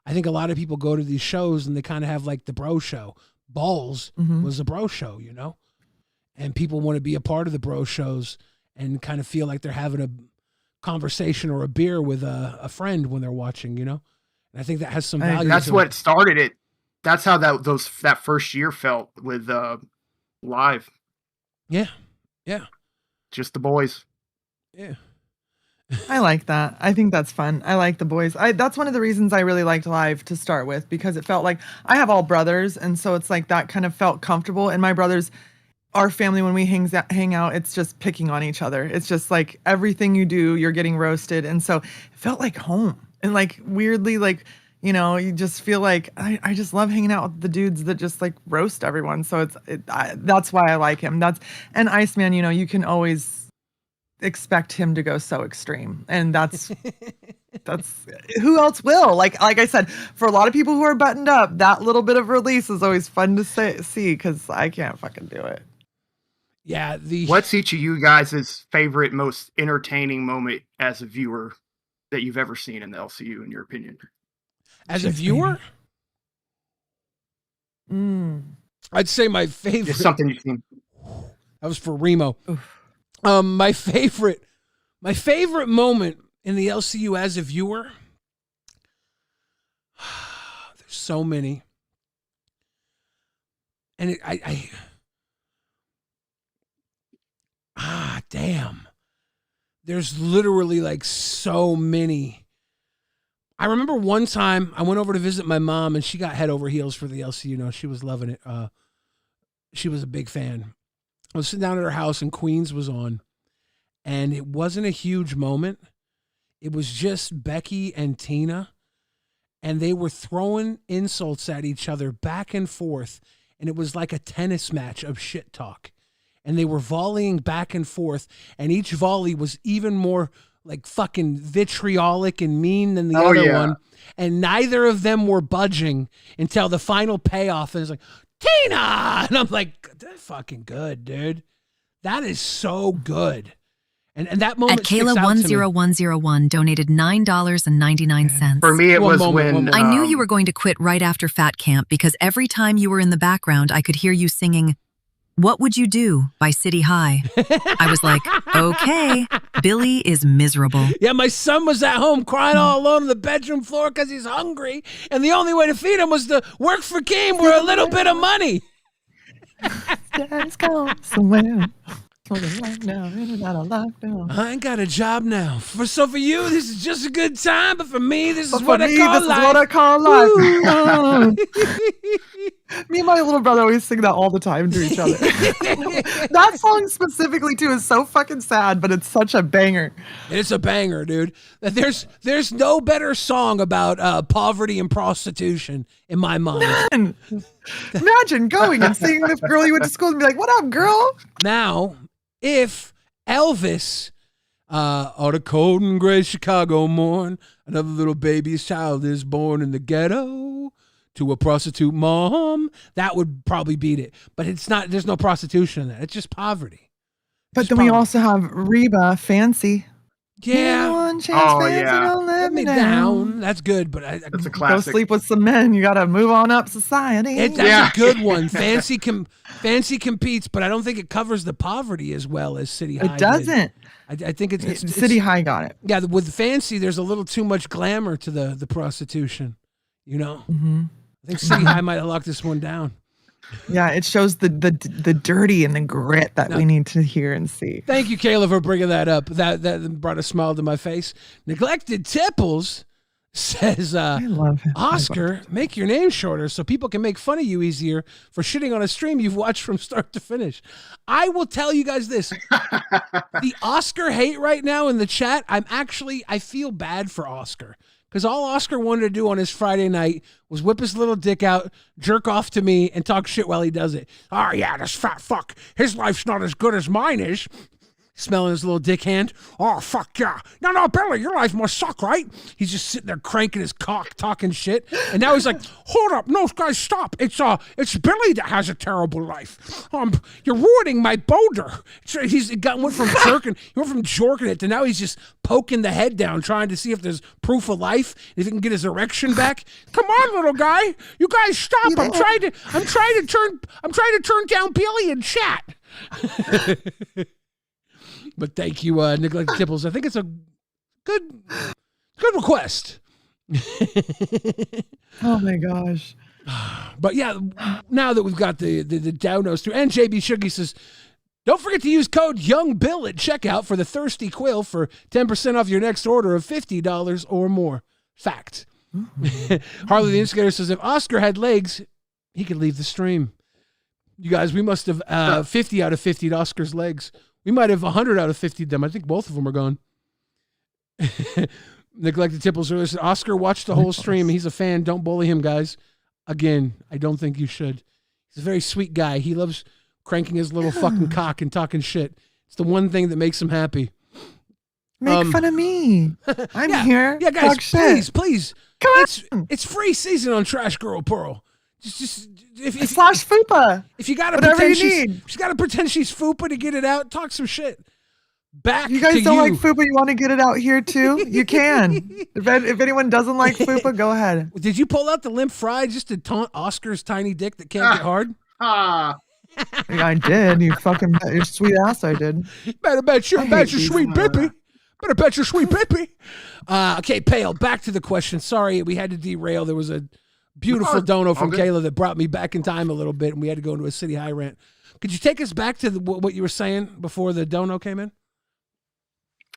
I think a lot of people go to these shows and they kind of have like the bro show. Balls was a bro show, you know? And people want to be a part of the bro shows and kind of feel like they're having a conversation or a beer with a friend when they're watching, you know? And I think that has some value. That's what started it. That's how that first year felt with Live. Yeah. Yeah. Just the boys. Yeah. I like that. I think that's fun. I like the boys. That's one of the reasons I really liked Live to start with, because it felt like I have all brothers, and so it's like that kind of felt comfortable. And my brothers, our family, when we hang out, it's just picking on each other. It's just like everything you do, you're getting roasted, and so it felt like home. And like weirdly, like you just feel like I just love hanging out with the dudes that just like roast everyone. So that's why I like him. And Iceman. You can always expect him to go so extreme, and that's who else will, like I said, for a lot of people who are buttoned up, that little bit of release is always fun to see, because I can't fucking do it. Yeah. What's each of you guys' favorite, most entertaining moment as a viewer that you've ever seen in the LCU, in your opinion? As a viewer, I'd say my favorite. Just something you've seen. That was for Remo. My favorite moment in the LCU as a viewer. There's so many, and damn. There's literally like so many. I remember one time I went over to visit my mom, and she got head over heels for the LCU. She was loving it. She was a big fan. I was sitting down at her house, and Queens was on, and it wasn't a huge moment. It was just Becky and Tina, and they were throwing insults at each other back and forth, and it was like a tennis match of shit talk. And they were volleying back and forth, and each volley was even more like fucking vitriolic and mean than the other one. And neither of them were budging until the final payoff. And it's like, Tina! And I'm like, that's fucking good, dude. That is so good. And that moment At Kayla10101 donated $9.99. For me, it was when... I knew you were going to quit right after Fat Camp, because every time you were in the background, I could hear you singing "What Would You Do" by City High. I was like, okay, Billy is miserable. Yeah, my son was at home crying all alone on the bedroom floor because he's hungry, and the only way to feed him was to work for Game for a little bit of money. Dad's gone somewhere. Now, in and out of lockdown. I ain't got a job now. So for you, this is just a good time, but for me, this is what I call life. What I call life. Me and my little brother always sing that all the time to each other. That song specifically too is so fucking sad, but it's such a banger. It's a banger, dude. There's no better song about poverty and prostitution in my mind. Imagine going and seeing this girl you went to school and be like, "What up, girl?" Now, if Elvis, on a cold and gray Chicago morn, another little baby's child is born in the ghetto to a prostitute mom, that would probably beat it. But it's not. There's no prostitution in that. It's just poverty. But then we also have Reba, Fancy. Yeah. One chance, Fancy, don't let me down. That's good, but that's a classic. Go sleep with some men. You got to move on up society. That's a good one. Fancy competes, but I don't think it covers the poverty as well as City High. It doesn't. I think it's City High got it. Yeah, with Fancy, there's a little too much glamour to the prostitution. Mm-hmm. I think City High might have locked this one down. Yeah, it shows the dirty and the grit that we need to hear and see. Thank you, Kayla, for bringing that up. That brought a smile to my face. Neglected Tipples says, I love him. Oscar, make your name shorter so people can make fun of you easier for shitting on a stream you've watched from start to finish. I will tell you guys this. The Oscar hate right now in the chat, I feel bad for Oscar. Because all Oscar wanted to do on his Friday night was whip his little dick out, jerk off to me, and talk shit while he does it. Oh, yeah, this fat fuck. His life's not as good as mine is. Smelling his little dick hand. Oh, fuck yeah. No, Billy, your life must suck, right? He's just sitting there cranking his cock, talking shit. And now he's like, hold up. No, guys, stop. It's Billy that has a terrible life. You're ruining my boulder. So he went from jorking it to now he's just poking the head down, trying to see if there's proof of life, if he can get his erection back. Come on, little guy. You guys stop. I'm trying to turn down Billy in chat. But thank you, Neglected Tipples. I think it's a good request. Oh my gosh. But yeah, now that we've got the down-nose through, and JB Shuggy says, Don't forget to use code YoungBill at checkout for the Thirsty Quill for 10% off your next order of $50 or more. Fact. Harley the Instigator says, if Oscar had legs, he could leave the stream. You guys, we must have 50 out of 50 Oscar's legs. We might have 100 out of 50 them. I think both of them are gone. Neglected Tipples earlier said, Oscar watched the whole stream. He's a fan. Don't bully him, guys. Again, I don't think you should. He's a very sweet guy. He loves cranking his little fucking cock and talking shit. It's the one thing that makes him happy. Make fun of me. I'm here. Yeah, guys, please. Come on. It's free season on Trash Girl Pearl. Just if slash Fupa. If you gotta whatever pretend you need. she's gotta pretend she's Fupa to get it out, talk some shit. Back you guys to don't you. like Fupa, you want to get it out here too? You can. If anyone doesn't like Fupa, go ahead. Did you pull out the limp fry just to taunt Oscar's tiny dick that can't get hard? I did. You sweet ass. I did. Better bet your sweet bippy. Better bet your sweet bippy. Okay, Pale. Back to the question. Sorry, we had to derail. There was a beautiful dono from Kayla that brought me back in time a little bit, and we had to go into a city high rant. Could you take us back to what you were saying before the dono came in?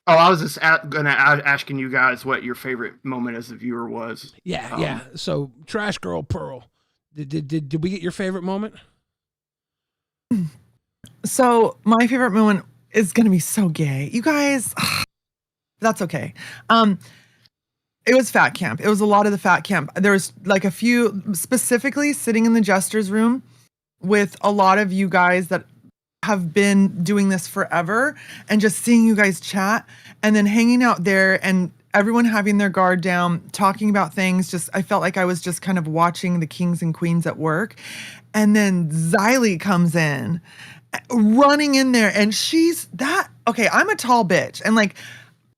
Oh, I was just asking you guys what your favorite moment as a viewer was. Yeah. So, Trash Girl Pearl. Did we get your favorite moment? So, my favorite moment is going to be so gay. You guys, that's okay. It was fat camp. It was a lot of the fat camp. There was like a few specifically sitting in the Jester's room with a lot of you guys that have been doing this forever, and just seeing you guys chat and then hanging out there and everyone having their guard down, talking about things. Just, I felt like I was just kind of watching the kings and queens at work. And then Xylee comes in, running in there, and okay, I'm a tall bitch. And like,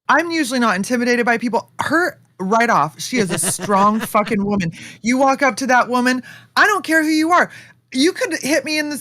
I'm usually not intimidated by people. Her right off, she is a strong fucking woman. You walk up to that woman, I don't care who you are. You could hit me in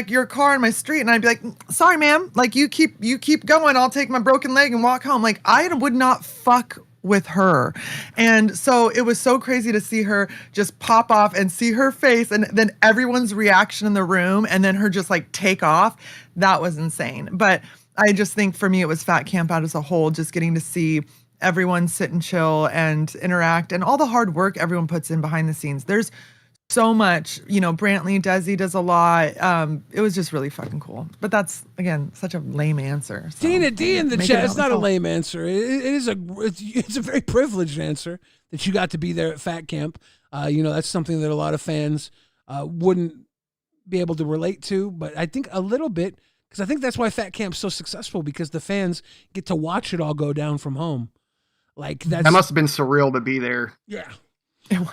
your car in my street, and I'd be like, sorry, ma'am. Like, you keep going. I'll take my broken leg and walk home. Like, I would not fuck with her. And so it was so crazy to see her just pop off and see her face, and then everyone's reaction in the room, and then her just like take off. That was insane. But I just think for me, it was fat camp out as a whole, just getting to see everyone sit and chill and interact, and all the hard work everyone puts in behind the scenes. There's so much, Brantley, Desi does a lot. It was just really fucking cool. But that's, again, such a lame answer. So Tina D in the chat. It's not a lame answer. It's a very privileged answer that you got to be there at Fat Camp. That's something that a lot of fans wouldn't be able to relate to. But I think a little bit, because I think that's why Fat Camp's so successful, because the fans get to watch it all go down from home. Like, that must have been surreal to be there. Yeah. And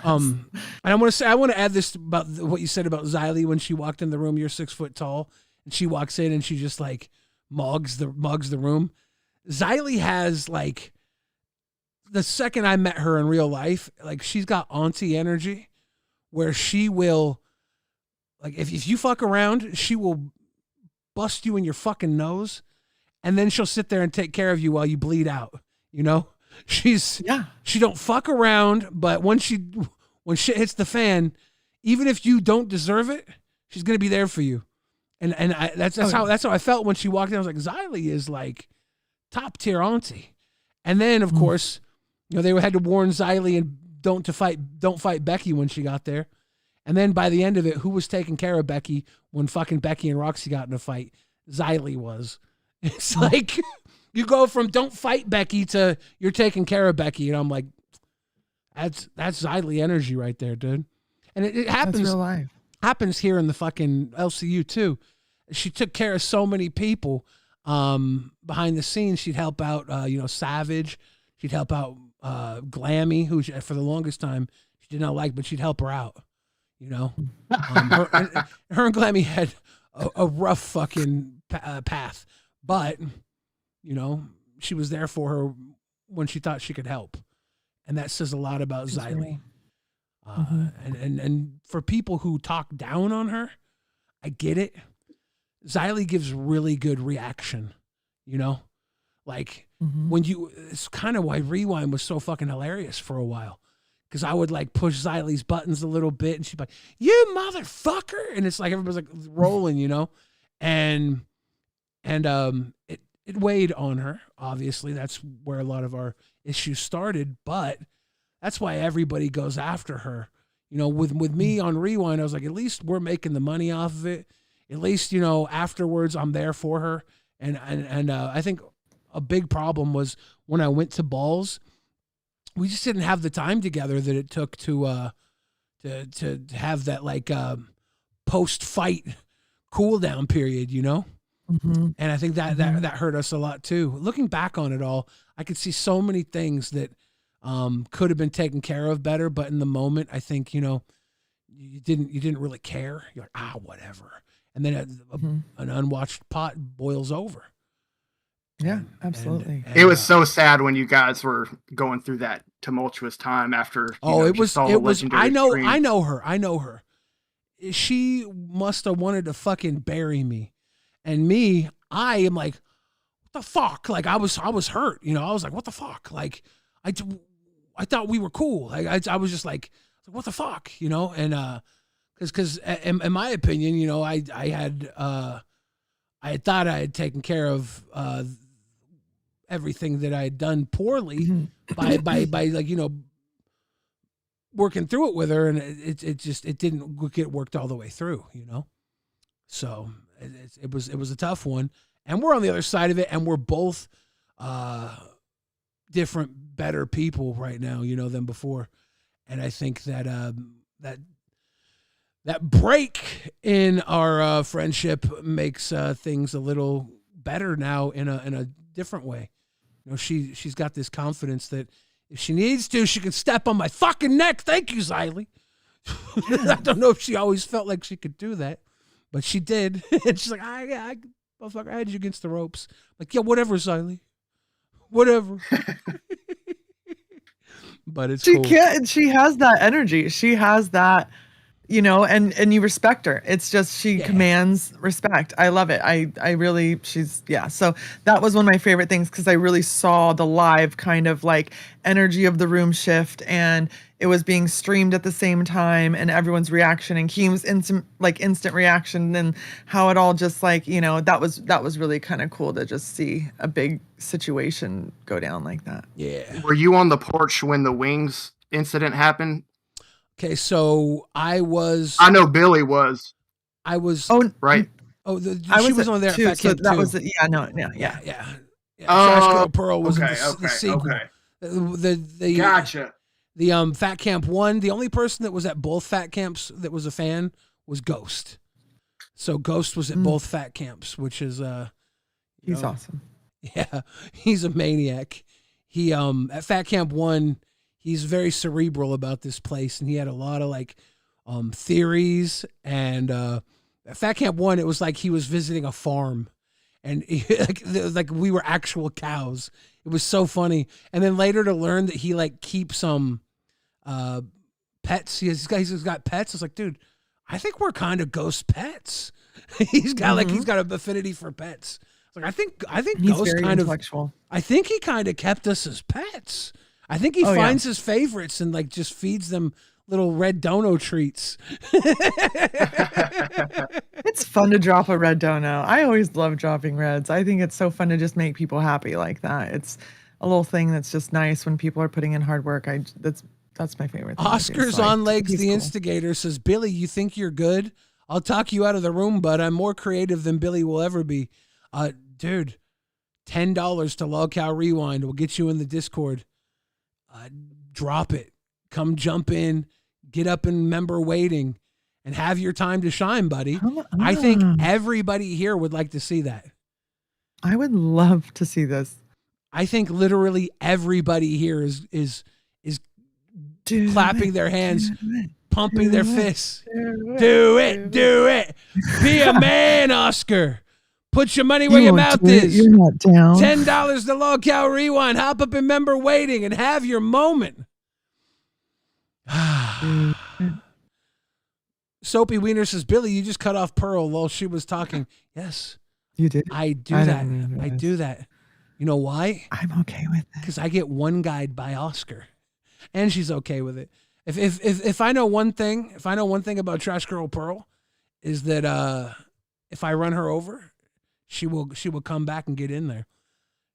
I want to add this about what you said about Xylee when she walked in the room. You're 6 foot tall, and she walks in and she just like mugs the room. Xylee has, like, the second I met her in real life, like, she's got auntie energy, where she will, like, if you fuck around, she will bust you in your fucking nose, and then she'll sit there and take care of you while you bleed out. She don't fuck around, but when shit hits the fan, even if you don't deserve it, she's gonna be there for you. And that's how I felt when she walked in. I was like, Xylee is like top tier auntie. And then of course, they had to warn Xylee and don't fight Becky when she got there. And then by the end of it, who was taking care of Becky when fucking Becky and Roxy got in a fight? Xylee was. It's like, you go from don't fight Becky to you're taking care of Becky. And I'm like, that's Xylee energy right there, dude. And it happens. That's real life. Happens here in the fucking LCU too. She took care of so many people behind the scenes. She'd help out, Savage. She'd help out Glammy, who for the longest time she did not like, but she'd help her out. Her and Glammy had a rough fucking path, but she was there for her when she thought she could help, and that says a lot about Xylee. And for people who talk down on her, I get it. Xylee gives really good reaction, like it's kind of why Rewind was so fucking hilarious for a while. Because I would like push Xylee's buttons a little bit, and she'd be like, "You motherfucker!" And it's like everybody's like rolling, and And it weighed on her. Obviously, that's where a lot of our issues started. But that's why everybody goes after her. You know, with me on Rewind, I was like, at least we're making the money off of it. At least, you know, afterwards, I'm there for her. And I think a big problem was when I went to balls, we just didn't have the time together that it took to have that like post-fight cool down period, you know? Mm-hmm. And I think that hurt us a lot too. Looking back on it all, I could see so many things that could have been taken care of better, but in the moment, I think, you know, you didn't really care. You're like, whatever. And then an unwatched pot boils over. Yeah, absolutely. It was so sad when you guys were going through that tumultuous time after. It was. I know her. She must have wanted to fucking bury me, and me, I am like, what the fuck? Like I was hurt. You know, I was like, what the fuck? Like I thought we were cool. Like I was just like, what the fuck? You know, and because in my opinion, you know, I had thought I had taken care of everything that I had done poorly by like, you know, working through it with her, and it didn't get worked all the way through, you know. So it was a tough one, and we're on the other side of it, and we're both different, better people right now, you know, than before, and I think that that break in our friendship makes things a little better now in a different way. You know, she's got this confidence that if she needs to, she can step on my fucking neck. Thank you, Xylee. I don't know if she always felt like she could do that, but she did. And she's like, I had you against the ropes. Like, yeah, whatever, Xylee. Whatever. But it's she cool. can't. She has that energy. She has that, you know, and you respect her. It's just she commands respect. I love it. I really, so that was one of my favorite things because I really saw the live kind of like energy of the room shift, and it was being streamed at the same time, and everyone's reaction and Keem's instant reaction, and how it all just like, you know, that was really kind of cool to just see a big situation go down like that. Yeah. Were you on the porch when the wings incident happened? Okay, so I know Billy was. I was. Oh, right. Oh, she was on there at Fat Camp that too. was Yeah. Trash Girl Pearl was okay, the sequel. Okay. The Gotcha. The Fat Camp 1, the only person that was at both Fat Camps that was a fan was Ghost. So Ghost was at both Fat Camps, which is he's awesome. Yeah, he's a maniac. He at Fat Camp 1, he's very cerebral about this place, and he had a lot of like theories. And at Fat Camp 1, it was like he was visiting a farm, and like we were actual cows. It was so funny. And then later to learn that he like keeps pets. He's got pets. It's like, dude, I think we're kind of Ghost pets. He's got he's got an affinity for pets. It's like I think he's Ghost very kind intellectual. I think he kind of kept us as pets. I think he finds his favorites and like just feeds them little red dono treats. It's fun to drop a red dono. I always love dropping reds. I think it's so fun to just make people happy like that. It's a little thing that's just nice when people are putting in hard work. That's my favorite thing. Oscar's on legs. The instigator says, Billy, you think you're good? I'll talk you out of the room, but I'm more creative than Billy will ever be. Dude, $10 to LolcowRewind will get you in the Discord. Drop it. Come jump in. Get up in member waiting and have your time to shine, buddy. I think everybody here would like to see that. I would love to see this. I think literally everybody here is clapping their hands, pumping their fists. Do it. Be a man, Oscar. Put your money where your mouth is. You're not down. $10 to LolcowRewind. Hop up in member waiting and have your moment. Soapy Wiener says, Billy, you just cut off Pearl while she was talking. Yes. You did? I do that. You know why? I'm okay with it. Because I get one guide by Oscar. And she's okay with it. If I know one thing, about Trash Girl Pearl, is that if I run her over, she will come back and get in there.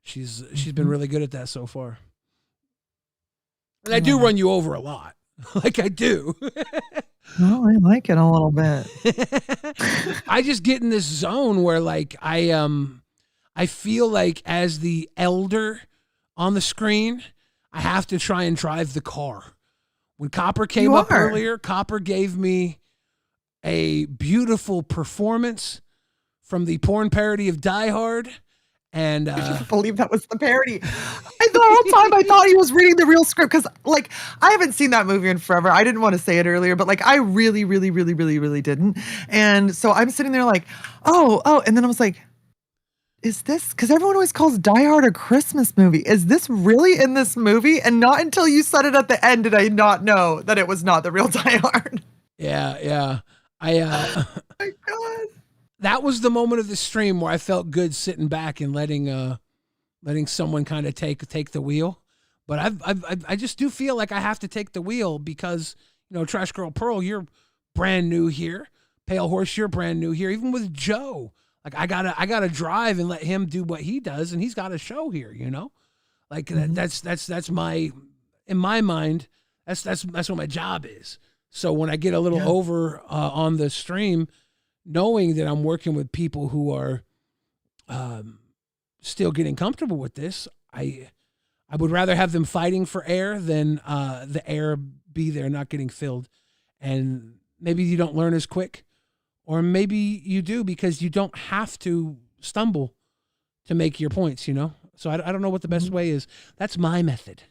She's been really good at that so far. And I do run you over a lot. Like I do. No, I like it a little bit. I just get in this zone where like I feel like as the elder on the screen, I have to try and drive the car. When Copper came up earlier, Copper gave me a beautiful performance from the porn parody of Die Hard. And I can't believe that was the parody. The whole time I thought he was reading the real script because, like, I haven't seen that movie in forever. I didn't want to say it earlier, but like, I really, really, really, really, really didn't. And so I'm sitting there like, oh, and then I was like, is this, because everyone always calls Die Hard a Christmas movie. Is this really in this movie? And not until you said it at the end did I not know that it was not the real Die Hard. Yeah. Oh my God. That was the moment of the stream where I felt good sitting back and letting someone kind of take the wheel. But I just do feel like I have to take the wheel because, Trash Girl Pearl, you're brand new here. Pale Horse, you're brand new here. Even with Joe, like I gotta drive and let him do what he does, and he's got a show here. Like that's my, in my mind, that's what my job is. So when I get a little over on the stream, knowing that I'm working with people who are still getting comfortable with this, I would rather have them fighting for air than the air be there not getting filled. And maybe you don't learn as quick, or maybe you do because you don't have to stumble to make your points, So I don't know what the best way is. That's my method.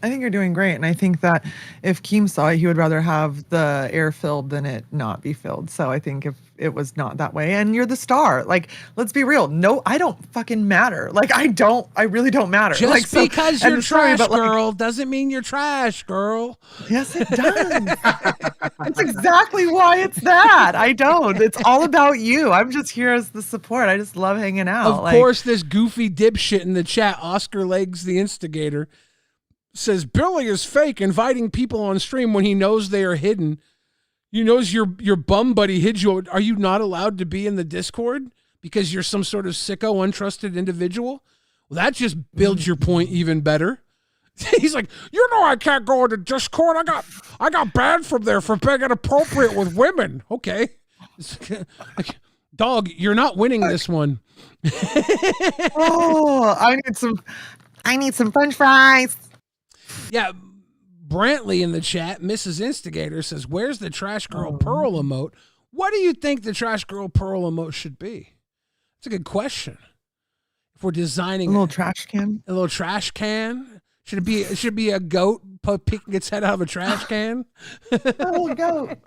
I think you're doing great. And I think that if Keem saw it, he would rather have the air filled than it not be filled. So I think if it was not that way, and you're the star, like, let's be real. No, I don't fucking matter. Like, I really don't matter. Just like, because you're trash girl doesn't mean you're trash girl. Yes, it does. That's exactly why it's that. I don't. It's all about you. I'm just here as the support. I just love hanging out. Of course, this goofy dipshit in the chat, Oscar Legs the Instigator, says Billy is fake, inviting people on stream when he knows they are hidden. He knows your bum buddy hid you. Are you not allowed to be in the Discord because you're some sort of sicko, untrusted individual? Well, that just builds your point even better. He's like, I can't go into Discord. I got banned from there for being inappropriate with women. Okay, dog, you're not winning this one. Oh, I need some French fries. Yeah, Brantley in the chat, Mrs. Instigator, says, where's the Trash Girl Pearl emote? What do you think the Trash Girl Pearl emote should be? It's a good question. If we're designing a little trash can. A little trash can? Should it be a goat peeking its head out of a trash can? Oh, goat.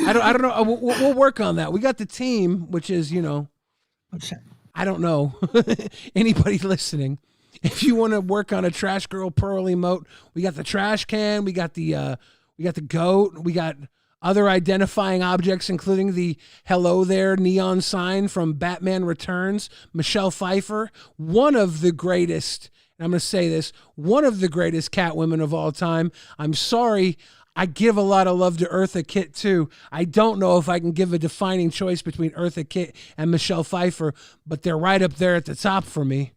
I don't know. We'll work on that. We got the team, which is, I don't know. Anybody listening. If you want to work on a Trash Girl Pearl emote, we got the trash can, we got the goat, we got other identifying objects, including the hello there neon sign from Batman Returns. Michelle Pfeiffer, one of the greatest, and I'm going to say this, one of the greatest Catwomen of all time. I'm sorry, I give a lot of love to Eartha Kitt too. I don't know if I can give a defining choice between Eartha Kitt and Michelle Pfeiffer, but they're right up there at the top for me.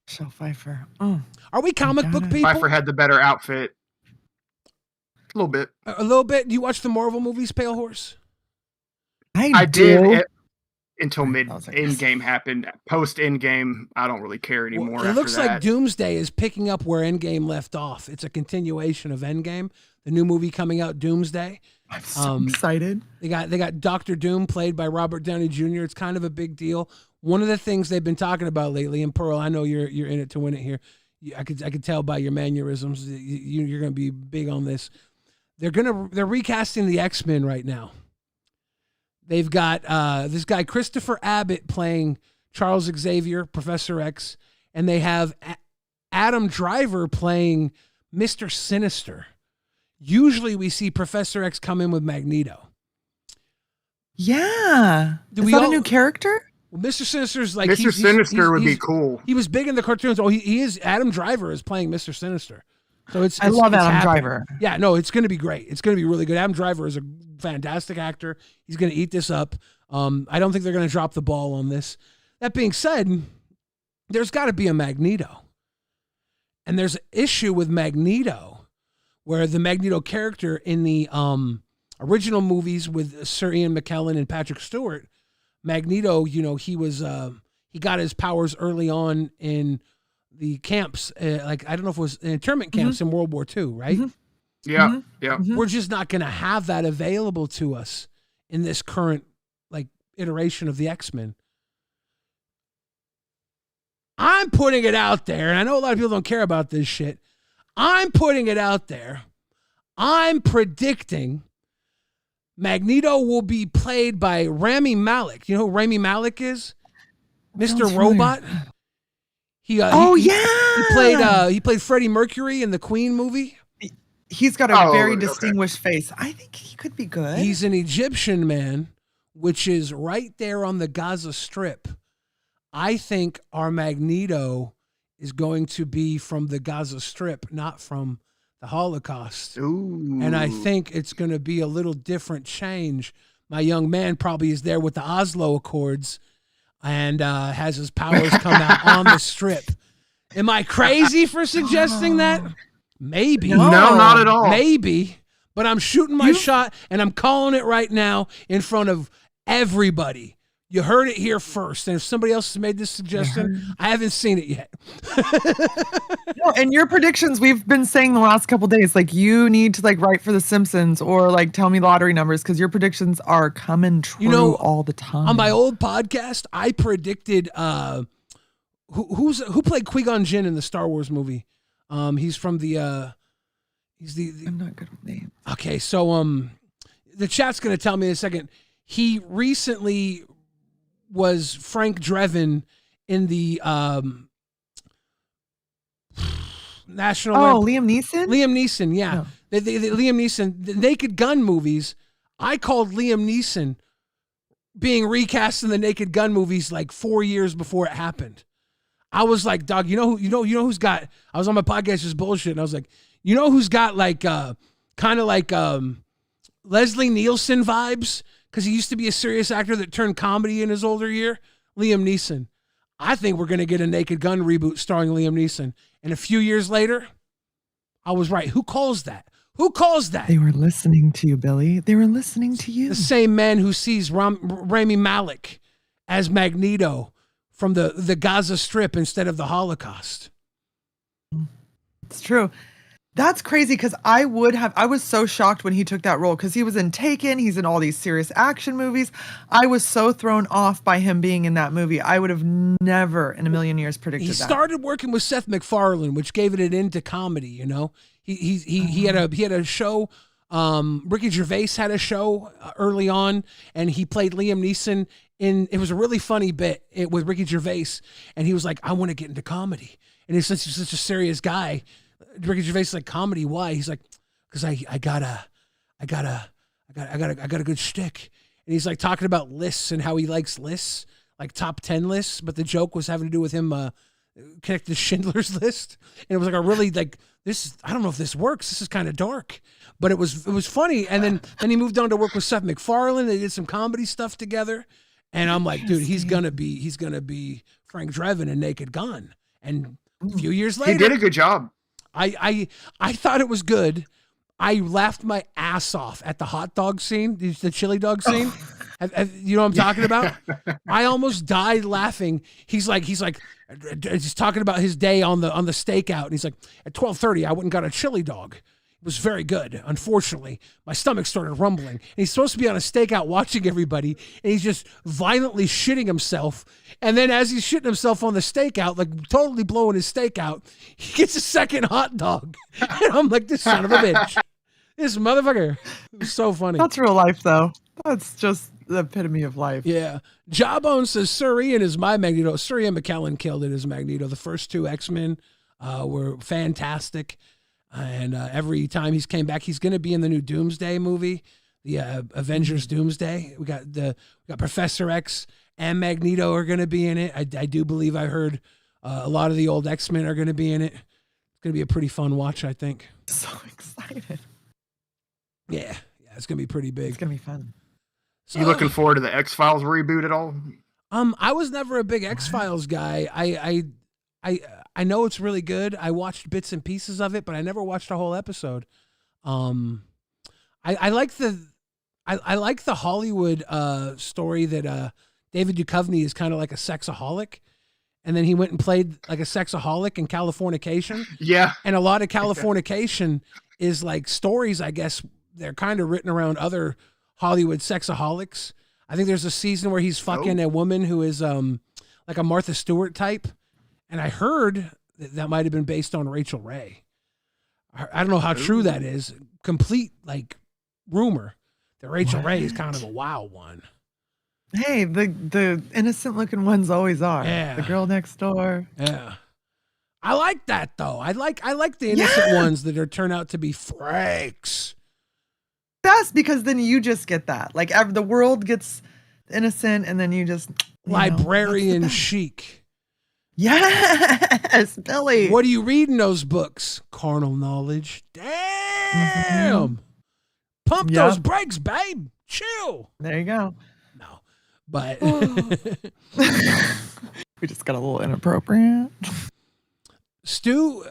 Michelle Pfeiffer. Oh, are we comic book people? Pfeiffer had the better outfit. A little bit. A little bit. Do you watch the Marvel movies, Pale Horse? I did until Endgame happened. Post Endgame, I don't really care anymore. Well, it looks like Doomsday is picking up where Endgame left off. It's a continuation of Endgame. The new movie coming out, Doomsday. I'm so excited. They got Dr. Doom played by Robert Downey Jr. It's kind of a big deal. One of the things they've been talking about lately, and Pearl, I know you're in it to win it here. I could tell by your mannerisms you're going to be big on this. They're recasting the X-Men right now. They've got this guy Christopher Abbott playing Charles Xavier, Professor X, and they have Adam Driver playing Mr. Sinister. Usually we see Professor X come in with Magneto. Yeah. Is that a new character? Well, Mr. Sinister's like Mr. Sinister would be cool. He was big in the cartoons. Oh, he is. Adam Driver is playing Mr. Sinister. So I love Adam Driver. Yeah, no, it's going to be great. It's going to be really good. Adam Driver is a fantastic actor. He's going to eat this up. I don't think they're going to drop the ball on this. That being said, there's got to be a Magneto. And there's an issue with Magneto where the Magneto character in the original movies with Sir Ian McKellen and Patrick Stewart, Magneto, he got his powers early on in the camps, I don't know if it was internment camps in World War II, right? Yeah, yeah. We're just not going to have that available to us in this current iteration of the X-Men. I'm putting it out there, and I know a lot of people don't care about this shit. I'm putting it out there. I'm predicting Magneto will be played by Rami Malek. You know who Rami Malek is? Mr. Robot. He played Freddie Mercury in the Queen movie. He's got a very distinguished face. I think he could be good. He's an Egyptian man, which is right there on the Gaza Strip. I think our Magneto is going to be from the Gaza Strip, not from the Holocaust. Ooh. And I think it's going to be a little different change. My young man probably is there with the Oslo Accords and has his powers come out on the strip. Am I crazy for suggesting that? Maybe. No, not at all. Maybe. But I'm shooting my shot, and I'm calling it right now in front of everybody. You heard it here first. And if somebody else has made this suggestion, I haven't seen it yet. No, and your predictions, we've been saying the last couple of days, you need to write for The Simpsons or tell me lottery numbers because your predictions are coming true all the time. On my old podcast, I predicted who played Qui-Gon Jinn in the Star Wars movie. He's from the I'm not good with names. Okay, so the chat's gonna tell me in a second. He recently was Frank Drebin in the National. Liam Neeson. Liam Neeson, yeah, the Liam Neeson, the Naked Gun movies. I called Liam Neeson being recast in the Naked Gun movies 4 years before it happened. I was like, dog, you know who's got. I was on my podcast just bullshit, and I was like, you know who's got kind of like Leslie Nielsen vibes. Because he used to be a serious actor that turned comedy in his older year, Liam Neeson. I think we're going to get a Naked Gun reboot starring Liam Neeson. And a few years later, I was right. Who calls that? Who calls that? They were listening to you, Billy. They were listening to you. The same man who sees Rami Malek as Magneto from the Gaza Strip instead of the Holocaust. It's true. That's crazy because I was so shocked when he took that role because he was in Taken. He's in all these serious action movies. I was so thrown off by him being in that movie. I would have never in a million years predicted that. He started working with Seth MacFarlane, which gave it into comedy, He had a show. Ricky Gervais had a show early on, and he played Liam Neeson it was a really funny bit with Ricky Gervais, and he was like, I want to get into comedy. And he's such a serious guy. Ricky Gervais is like, comedy? Why? He's like, because I got a good shtick. And he's talking about lists and how he likes lists, top 10 lists. But the joke was having to do with him connected to Schindler's List. And it was a really this. I don't know if this works. This is kind of dark, but it was funny. And then he moved on to work with Seth MacFarlane. They did some comedy stuff together. And I'm like, dude, he's gonna be Frank Drebin in Naked Gun. And a few years later, he did a good job. I thought it was good. I laughed my ass off at the hot dog scene, the chili dog scene. You know what I'm talking about? I almost died laughing. He's talking about his day on the stakeout, and he's like, at 12:30, I went and got a chili dog. It was very good. Unfortunately, my stomach started rumbling. And he's supposed to be on a stakeout watching everybody, and he's just violently shitting himself. And then as he's shitting himself on the stakeout, totally blowing his stakeout, he gets a second hot dog. And I'm like, this son of a bitch. This motherfucker. It was so funny. That's real life, though. That's just the epitome of life. Yeah. Jawbone says, Sir Ian is my Magneto. Sir Ian McKellen killed it as Magneto. The first two X-Men were fantastic. And every time he's came back, he's going to be in the new Doomsday movie, the Avengers Doomsday. We got Professor X and Magneto are going to be in it. I do believe I heard a lot of the old X-Men are going to be in it. It's going to be a pretty fun watch, I think. So excited. Yeah, it's going to be pretty big. It's going to be fun. You looking forward to the X-Files reboot at all? I was never a big X-Files guy. I know it's really good. I watched bits and pieces of it, but I never watched a whole episode. I like the Hollywood story that David Duchovny is kind of like a sexaholic, and then he went and played like a sexaholic in Californication. Yeah, and a lot of Californication is like stories. I guess they're kind of written around other Hollywood sexaholics. I think there's a season where he's fucking a woman who is like a Martha Stewart type, and I heard that might have been based on Rachel Ray. I don't know how true that is. Complete like rumor that Rachel Ray is kind of a wild one. Hey, the innocent looking ones always are. Yeah. The girl next door. Yeah. I like that though. I like the innocent ones that turn out to be freaks. Best, because then you just get that. Like the world gets innocent, and then you just librarian chic. Yes, Billy. What do you read in those books? Carnal knowledge. Damn. Pump those brakes, babe. Chill. There you go. No, but we just got a little inappropriate. Stu.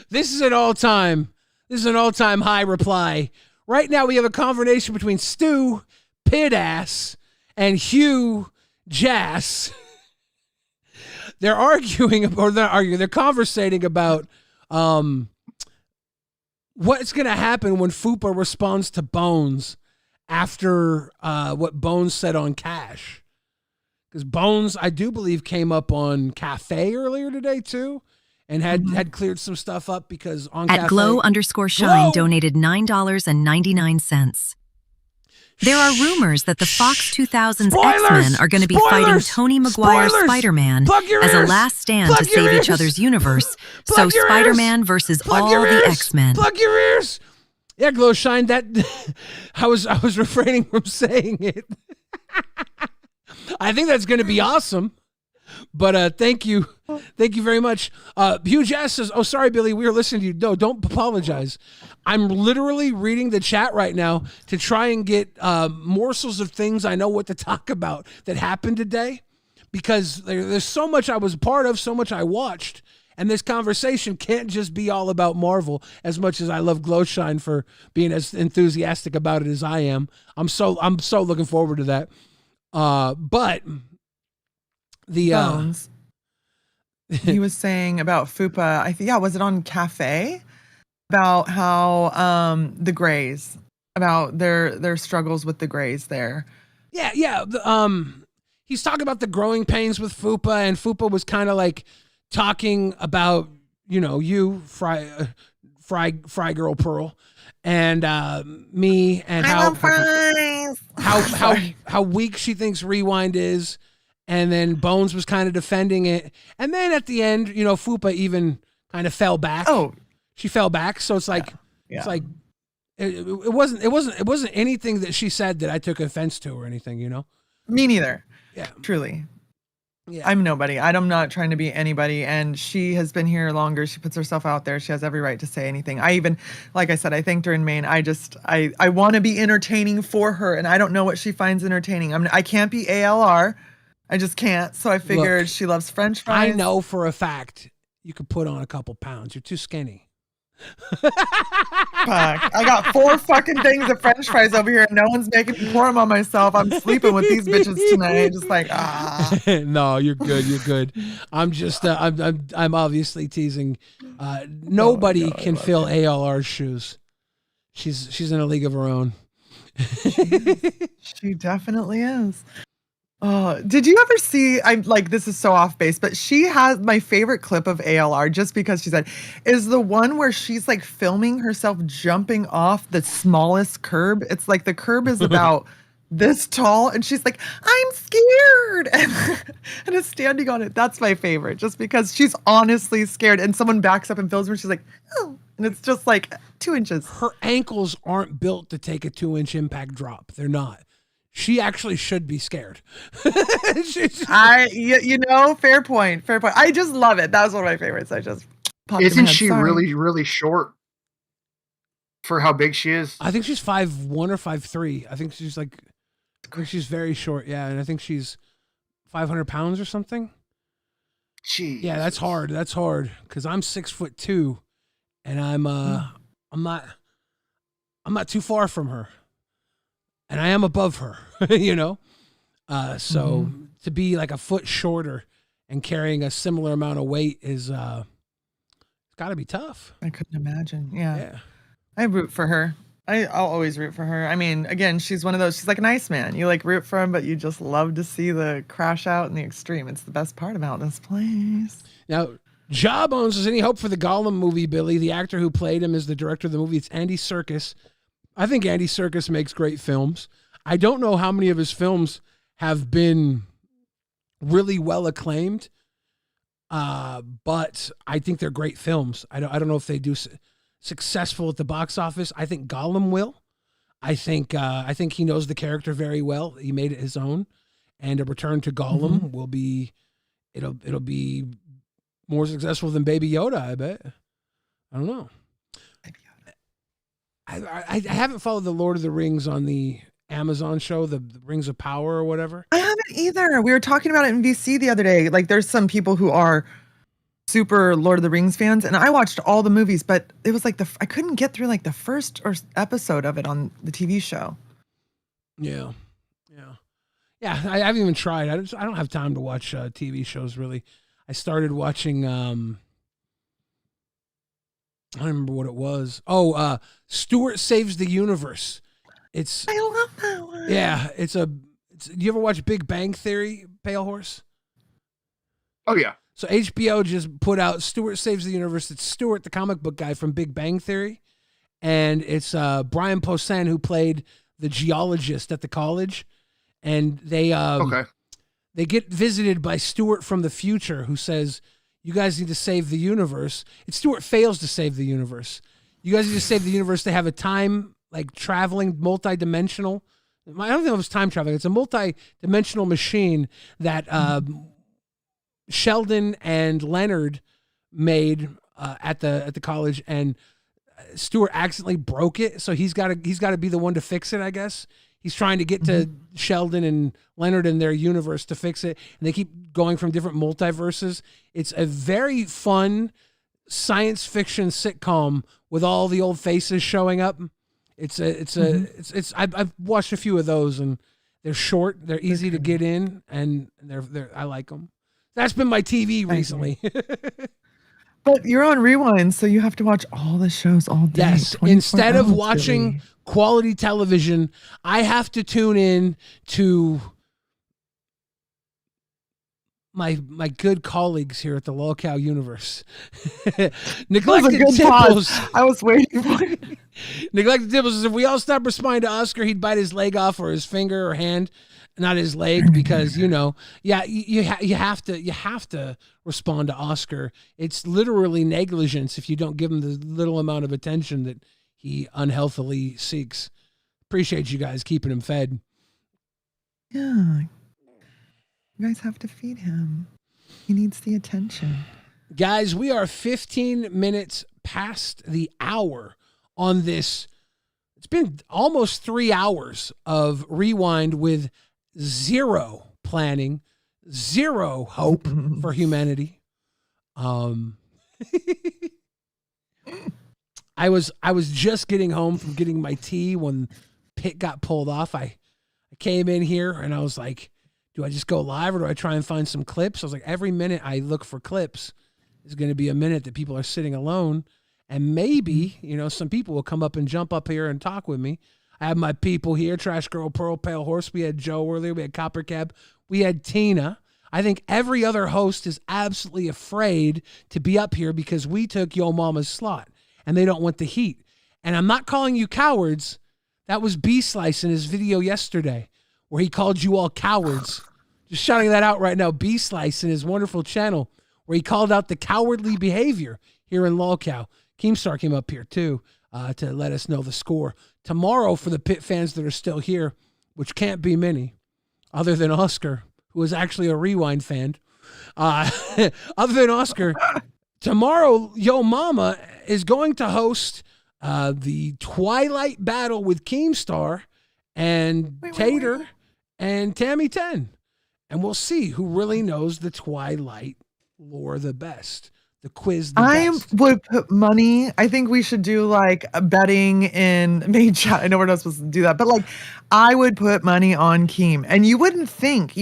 This is an all-time high reply. Right now we have a conversation between Stu Pidass and Hugh Jass. They're conversating about what's going to happen when Fupa responds to Bones after what Bones said on Cash. Because Bones, I do believe, came up on Cafe earlier today too, and had cleared some stuff up because on At Cafe, Glow_Shine donated $9.99. There are rumors that the Fox 2000's X-Men are going to be fighting Tony Maguire's Spider-Man as a last stand to save each other's universe. So Spider-Man versus all the X-Men. Plug your ears. Yeah, Glow Shine. That I was refraining from saying it. I think that's going to be awesome. But thank you very much. Hugh Jazz says, "Oh, sorry, Billy, we were listening to you. No, don't apologize. I'm literally reading the chat right now to try and get morsels of things I know what to talk about that happened today, because there's so much I was a part of, so much I watched, and this conversation can't just be all about Marvel. As much as I love Glowshine for being as enthusiastic about it as I am, I'm so looking forward to that. But the Bones. He was saying about Fupa, I think, was it on Cafe? About how the Greys, about their struggles with the Greys there. Yeah. He's talking about the growing pains with Fupa, and Fupa was kind of like talking about, you, Fry Girl Pearl, and me, and how weak she thinks Rewind is. And then Bones was kind of defending it. And then at the end, Fupa even kind of fell back. Oh, she fell back. So it's like, it's like, it wasn't anything that she said that I took offense to or anything, Me neither. Yeah. Truly. Yeah. I'm nobody. I'm not trying to be anybody. And she has been here longer. She puts herself out there. She has every right to say anything. I even, like I said, I thanked her in Maine. I want to be entertaining for her. And I don't know what she finds entertaining. I can't be ALR. I just can't. So I figured she loves French fries. I know for a fact you could put on a couple pounds. You're too skinny. Fuck. I got 4 fucking things of French fries over here, and no one's making me pour them on myself. I'm sleeping with these bitches tonight. Just like, No, you're good. You're good. I'm just, I'm obviously teasing. Nobody can fill ALR's shoes. She's in a league of her own. She definitely is. Did you ever see, this is so off base, but she has my favorite clip of ALR, just because she said, is the one where she's like filming herself jumping off the smallest curb. It's like the curb is about this tall, and she's like, I'm scared, and is standing on it. That's my favorite, just because she's honestly scared, and someone backs up and films her, and she's like, oh, and it's just like 2 inches. Her ankles aren't built to take a 2-inch impact drop. They're not. She actually should be scared. Fair point. I just love it. That was one of my favorites. I just popped Isn't she really, really short for how big she is? I think she's 5'1" or 5'3". I think she's very short. Yeah, and I think she's 500 pounds or something. Jeez. Yeah, that's hard. That's hard because I'm 6'2", and I'm not too far from her, and I am above her. You know, so to be like a foot shorter and carrying a similar amount of weight is it's got to be tough. I couldn't imagine. Yeah. I root for her. I'll always root for her. I mean, again, she's one of those, she's like an Iceman. You like root for him, but you just love to see the crash out in the extreme. It's the best part about this place. Now, Jawbones, is any hope for the Gollum movie, Billy? The actor who played him is the director of the movie. It's Andy Serkis. I think Andy Serkis makes great films. I don't know how many of his films have been really well acclaimed, but I think they're great films. I don't know if they do successful at the box office. I think Gollum will. I think he knows the character very well. He made it his own, and a return to Gollum will be it'll be more successful than Baby Yoda. I bet. I don't know. I haven't followed the Lord of the Rings on the Amazon show, the Rings of Power or whatever. I haven't either. We were talking about it in VC the other day. Like, there's some people who are super Lord of the Rings fans, and I watched all the movies, but it was like I couldn't get through like the first episode of it on the TV show. Yeah. I haven't even tried. I don't have time to watch TV shows really. I started watching. I don't remember what it was. Oh, Stuart Saves the Universe. I love that one. Yeah, do you ever watch Big Bang Theory, Pale Horse? Oh yeah. So HBO just put out Stuart Saves the Universe. It's Stuart, the comic book guy from Big Bang Theory. And it's Brian Posehn who played the geologist at the college. And they get visited by Stuart from the future who says, you guys need to save the universe. Stuart fails to save the universe. You guys need to save the universe. They have a time, like traveling, multi-dimensional. I don't know if it's time traveling. It's a multi-dimensional machine that Sheldon and Leonard made at the college, and Stuart accidentally broke it, so he's got to be the one to fix it, I guess. He's trying to get to Sheldon and Leonard in their universe to fix it, and they keep going from different multiverses. It's a very fun science fiction sitcom with all the old faces showing up. I've watched a few of those, and they're short, they're easy to get in, and I like them. That's been my TV recently. But you're on Rewind, so you have to watch all the shows all day. Yes, instead of watching quality television, I have to tune in to my good colleagues here at the Lolcow Universe. Neglected Tipples. I was waiting for it. Neglected Tipples says if we all stop responding to Oscar, he'd bite his leg off or his finger or hand. Not his leg, because you have to respond to Oscar. It's literally negligence if you don't give him the little amount of attention that he unhealthily seeks. Appreciate you guys keeping him fed. Yeah, you guys have to feed him. He needs the attention. Guys, we are 15 minutes past the hour on this. It's been almost 3 hours of Rewind with zero planning, zero hope for humanity. I was just getting home from getting my tea when Pitt got pulled off. I came in here and I was like, do I just go live or do I try and find some clips? I was like, every minute I look for clips is going to be a minute that people are sitting alone. And maybe, some people will come up and jump up here and talk with me. I have my people here, Trash Girl, Pearl, Pale Horse. We had Joe earlier. We had Copper Cab. We had Tina. I think every other host is absolutely afraid to be up here because we took Yo Mama's slot, and they don't want the heat. And I'm not calling you cowards. That was B-Slice in his video yesterday where he called you all cowards. Just shouting that out right now. B-Slice in his wonderful channel where he called out the cowardly behavior here in Lolcow. Keemstar came up here too to let us know the score. Tomorrow, for the Pitt fans that are still here, which can't be many, other than Oscar, who is actually a Rewind fan. Other than Oscar, tomorrow, Yo Mama is going to host the Twilight battle with Keemstar and Tater and Tammy 10. And we'll see who really knows the Twilight lore the best. The quiz the best. Would put money. I think we should do like a betting in main chat. I know we're not supposed to do that, but like I would put money on Keem. And you would think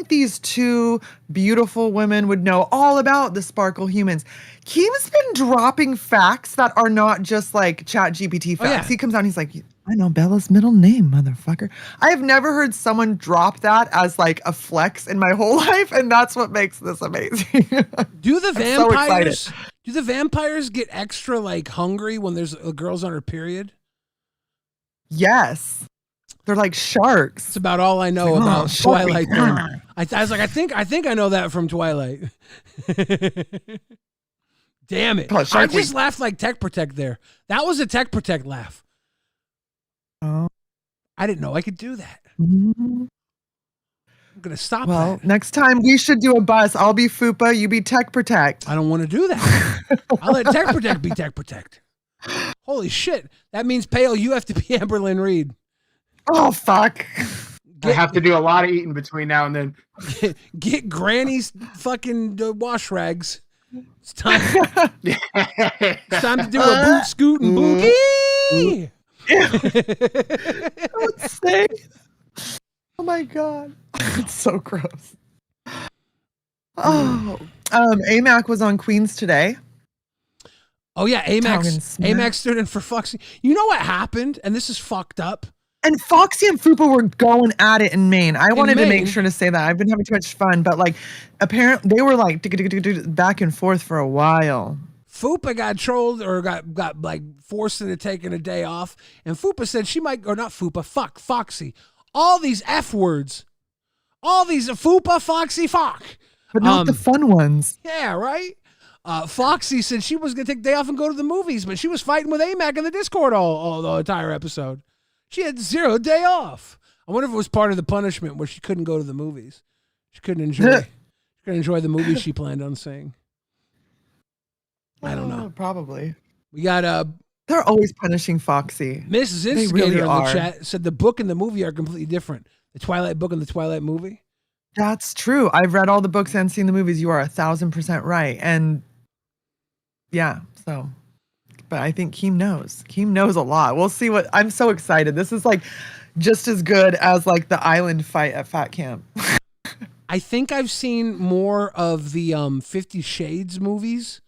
these two beautiful women would know all about the sparkle humans. Keem's been dropping facts that are not just like Chat GPT facts. Yeah. He comes out and he's like, I know Bella's middle name, motherfucker. I have never heard someone drop that as like a flex in my whole life, and that's what makes this amazing. Do the vampires get extra like hungry when there's a girl's on her period? Yes. They're like sharks. That's about all I know Like, about Twilight. shark. I was like, I think I know that from Twilight. Damn it. I just laughed like Tech Protect there. That was a Tech Protect laugh. Oh. I didn't know I could do that. Mm-hmm. I'm going to stop Well, that. next time we should do a bus. I'll be Fupa, you be Tech Protect. I don't want to do that. I'll let Tech Protect be Tech Protect. Holy shit. That means, Pale, you have to be Amberlynn Reed. Oh, fuck. I have to do a lot of eating between now and then. Get Granny's fucking wash rags. It's time. It's time to do a boot scoot and boogie. Don't say. Oh my god, it's so gross. Oh, AMAC was on Queens today. Oh yeah, AMAC stood in for Foxy. You know what happened? And this is fucked up. And Foxy and Fupa were going at it in Maine. I wanted to make sure to say that. I've been having too much fun, but like, apparently they were like back and forth for a while. Fupa got trolled or got like forced into taking a day off, and Fupa said she might, or not Fupa, Foxy. All these F words, all these Fupa, Foxy, fuck, but not the fun ones. Yeah, right. Foxy said she was gonna take a day off and go to the movies, but she was fighting with AMAC in the Discord all the entire episode. She had 0 day off. I wonder if it was part of the punishment where she couldn't go to the movies. She couldn't enjoy the movies she planned on seeing. I don't know. Probably. We got They're always punishing Foxy. Mrs. Instigator in the chat said the book and the movie are completely different. The Twilight book and the Twilight movie. That's true. I've read all the books and seen the movies. You are 1,000% right. And yeah, so, but I think Keem knows. Keem knows a lot. We'll see what, I'm so excited. This is like just as good as like the island fight at Fat Camp. I think I've seen more of the 50 Shades movies,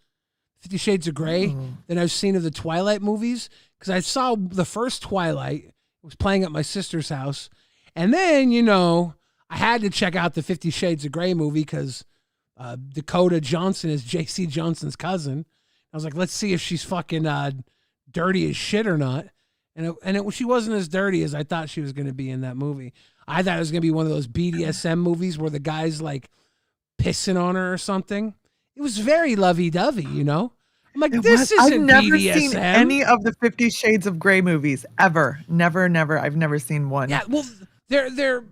50 Shades of Grey, than I've seen of the Twilight movies. Because I saw the first Twilight. It was playing at my sister's house. And then, you know, I had to check out the 50 Shades of Grey movie because Dakota Johnson is J.C. Johnson's cousin. I was like, let's see if she's fucking dirty as shit or not. And she wasn't as dirty as I thought she was going to be in that movie. I thought it was going to be one of those BDSM movies where the guy's like pissing on her or something. It was very lovey-dovey, you know? I'm like, this isn't I've never BDSM. seen any of the 50 Shades of Grey movies ever. Never. I've never seen one. Yeah, well, the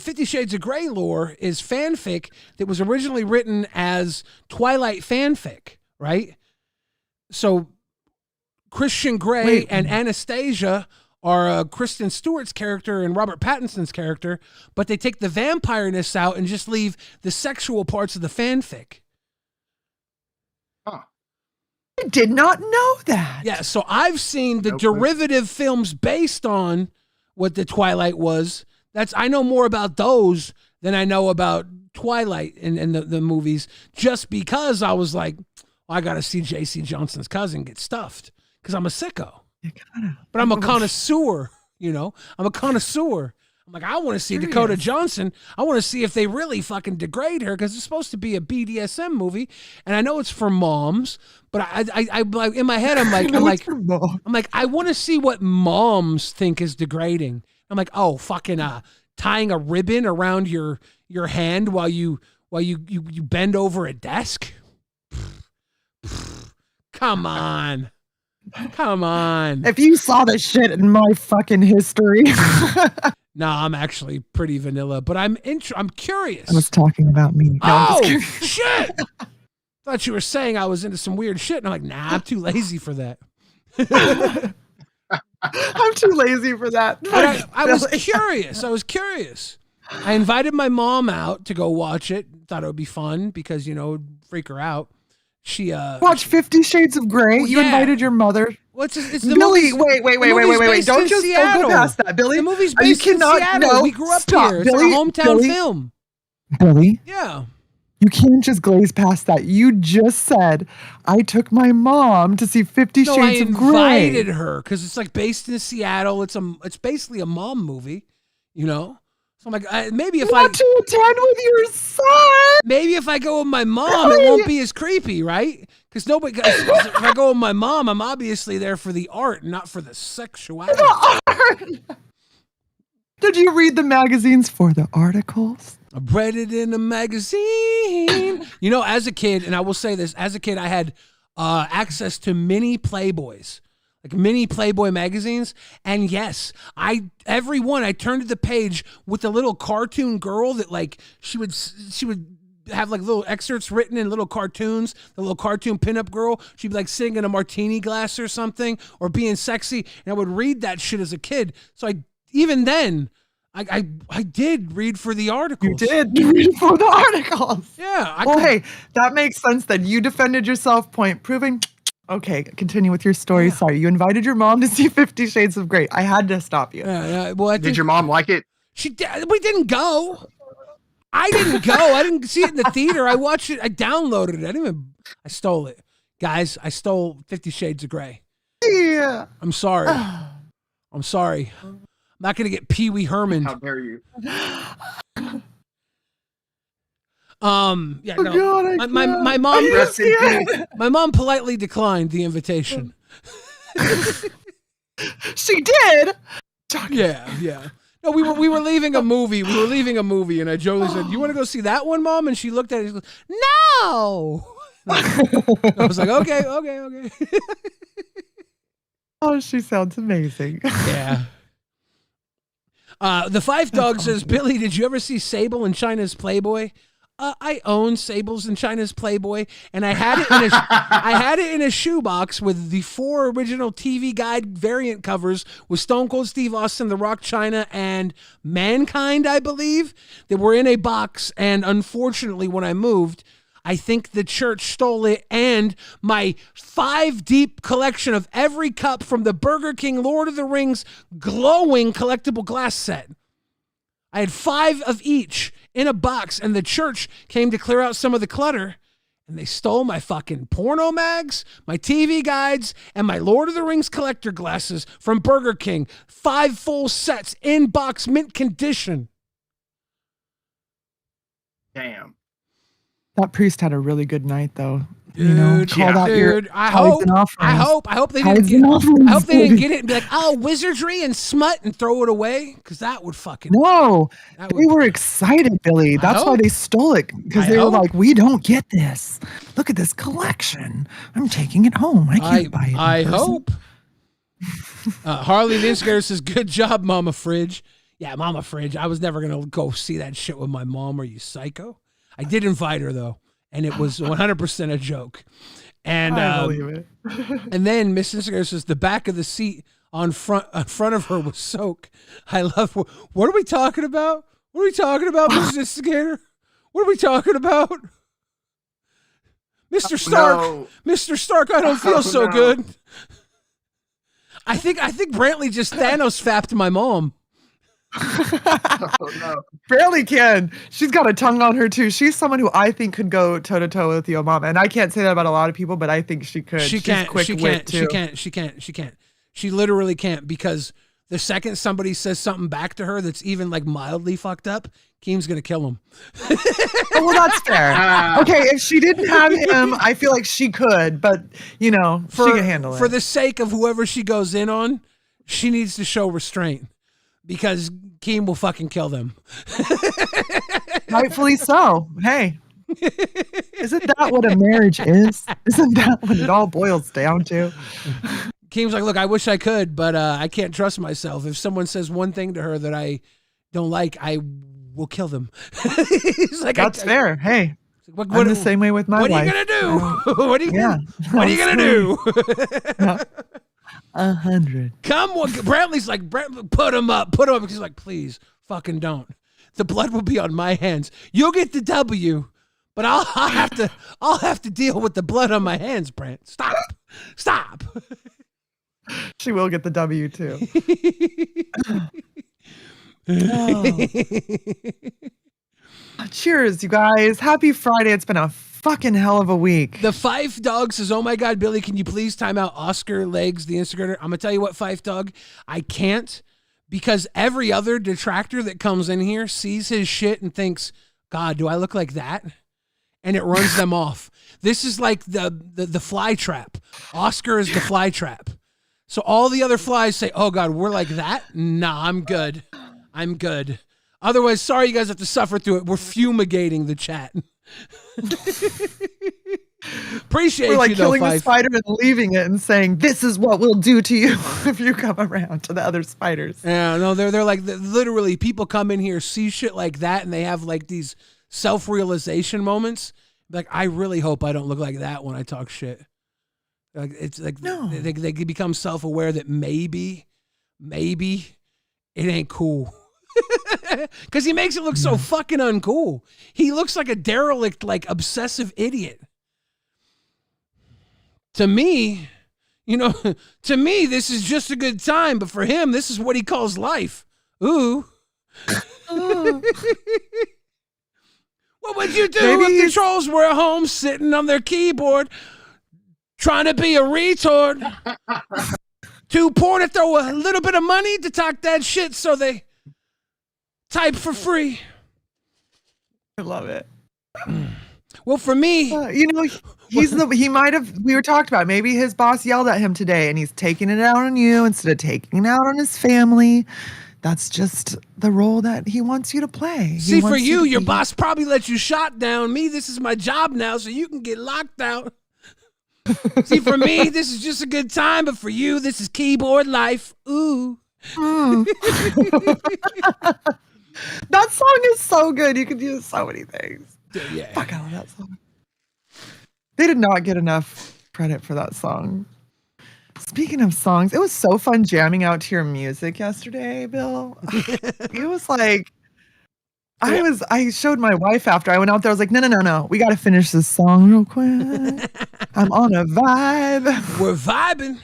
50 Shades of Grey lore is fanfic that was originally written as Twilight fanfic, right? So Christian Grey and Anastasia are Kristen Stewart's character and Robert Pattinson's character, but they take the vampireness out and just leave the sexual parts of the fanfic. Huh. I did not know that. Yeah, so I've seen the derivative films based on what the Twilight was. I know more about those than I know about Twilight and the movies, just because I was like, I got to see J.C. Johnson's cousin get stuffed because I'm a sicko. But I'm a connoisseur, you know? I'm a connoisseur. I'm like, I want to see Dakota Johnson. I want to see if they really fucking degrade her because it's supposed to be a BDSM movie. And I know it's for moms, but I in my head, I'm like, I want to see what moms think is degrading. I'm like, oh, fucking tying a ribbon around your hand while you bend over a desk. Come on. If you saw this shit in my fucking history. Nah, I'm actually pretty vanilla, but I'm curious. I was talking about me. No, oh, shit. Thought you were saying I was into some weird shit. And I'm like, nah, I'm too lazy for that. I'm too lazy for that. But I was curious. I invited my mom out to go watch it. Thought it would be fun because, it'd freak her out. She watch 50 Shades of Grey. Well, you invited your mother. It's the Billy, movie's, wait. Don't go past that, Billy. The movie's based in Seattle. No, we grew up here. It's like a hometown film. Billy? Yeah. You can't just glaze past that. You just said, I took my mom to see 50 Shades of Grey. I invited her because it's like based in Seattle. It's basically a mom movie, So I'm like, maybe if I to attend with your son. Maybe if I go with my mom, it won't be as creepy, right? Because if I go with my mom, I'm obviously there for the art, not for the sexuality. The art. Did you read the magazines for the articles? I read it in a magazine. As a kid, and I will say this, as a kid, I had access to mini Playboys, like mini Playboy magazines. And yes, every one, I turned to the page with the little cartoon girl that like, she would have like little excerpts written in little cartoons, the little cartoon pinup girl. She'd be like sitting in a martini glass or something or being sexy. And I would read that shit as a kid. So even then, I did read for the articles. You did read for the articles. Yeah. Hey, that makes sense then. You defended yourself, point proving. Okay, continue with your story. Yeah. Sorry, you invited your mom to see 50 Shades of Grey. I had to stop you. Yeah. Well, did your mom like it? We didn't go. I didn't go. I didn't see it in the theater. I watched it. I downloaded it. I stole it. Guys, I stole 50 Shades of Grey. Yeah. I'm sorry. I'm sorry. I'm not going to get Pee Wee Herman. How dare you? Yeah, no. God, my mom my mom politely declined the invitation. She did. Yeah. No, we were leaving a movie. And Jolie said, "You want to go see that one, Mom?" And she looked at it and she goes, "No." I was like, okay. Oh, she sounds amazing. Yeah. The Five Dog says, Billy, did you ever see Sable in China's Playboy? I own Sables in China's Playboy, and I had it in a shoebox with the 4 original TV Guide variant covers with Stone Cold Steve Austin, The Rock China, and Mankind, I believe. They were in a box, and unfortunately, when I moved, I think the church stole it and my 5-deep collection of every cup from the Burger King Lord of the Rings glowing collectible glass set. I had 5 of each in a box, and the church came to clear out some of the clutter, and they stole my fucking porno mags, my TV guides, and my Lord of the Rings collector glasses from Burger King. 5 full sets in box, mint condition. Damn. That priest had a really good night, though. Dude, I hope they didn't get it and be like, oh, wizardry and smut and throw it away, because that would fucking they were excited, Billy. That's why they stole it, because they were like, we don't get this. Look at this collection. I'm taking it home. I can't buy it. I hope. Harley the Instigator says, good job, Mama Fridge. Yeah, Mama Fridge. I was never gonna go see that shit with my mom. Are you psycho? I did invite her though, and it was 100% a joke. And I believe it. And then Miss Instagram says the back of the seat in front of her was soaked. I love. What are we talking about? What are we talking about, Miss Instigator? What are we talking about, Mr. Stark? No. Mr. Stark, I don't feel so good. I think Brantley just Thanos fapped my mom. No. Barely can. She's got a tongue on her too. She's someone who I think could go toe to toe with your mom, and I can't say that about a lot of people, but I think she could. She can't. She can't. She literally can't, because the second somebody says something back to her that's even like mildly fucked up, Keem's gonna kill him. Oh, well, that's fair. Okay, if she didn't have him, I feel like she could, but she can handle it. For the sake of whoever she goes in on, she needs to show restraint, because Keem will fucking kill them. Rightfully so. Hey, isn't that what a marriage is? Isn't that what it all boils down to? Keem's like, look, I wish I could, but I can't trust myself. If someone says one thing to her that I don't like, I will kill them. He's like, that's fair. Hey, I'm the same way with my wife. What are you gonna do? What are you gonna do? 100. Come on. Brantley's like, put him up. Put him up. He's like, please, fucking don't. The blood will be on my hands. You'll get the W, but I'll have to deal with the blood on my hands, Brant. Stop. She will get the W too. Oh. Cheers, you guys. Happy Friday. It's been a fucking hell of a week. The Fife Dog says, oh my God, Billy, can you please time out Oscar Legs, the Instagramer? I'm going to tell you what, Fife Dog, I can't, because every other detractor that comes in here sees his shit and thinks, God, do I look like that? And it runs them off. This is like the fly trap. Oscar is the fly trap. So all the other flies say, oh God, we're like that? Nah, I'm good. Otherwise, sorry you guys have to suffer through it. We're fumigating the chat. Appreciate We're like you, killing though, the Fife. spider and leaving it and saying, this is what we'll do to you if you come around to the other spiders. Yeah, no, they're like, literally, people come in here, see shit like that, and they have like these self-realization moments. Like, I really hope I don't look like that when I talk shit. Like, it's like, No. they become self-aware that maybe it ain't cool. Because he makes it look so fucking uncool. He looks like a derelict, like obsessive idiot. To me, this is just a good time, but for him, this is what he calls life. Ooh. What would you do if the trolls were at home sitting on their keyboard trying to be a retard? Too poor to throw a little bit of money to talk that shit, so they type for free. I love it. Well, for me, he might have, we were talked about, maybe his boss yelled at him today and he's taking it out on you instead of taking it out on his family. That's just the role that he wants you to play. See, for you, your boss probably let you shot down. Me, this is my job now, so you can get locked out. See, for me, this is just a good time, but for you, this is keyboard life. Ooh. That song is so good. You could use so many things. Yeah. Fuck, I love that song. They did not get enough credit for that song. Speaking of songs, it was so fun jamming out to your music yesterday, Bill. It was like, I showed my wife after I went out there. I was like, no. We got to finish this song real quick. I'm on a vibe. We're vibing.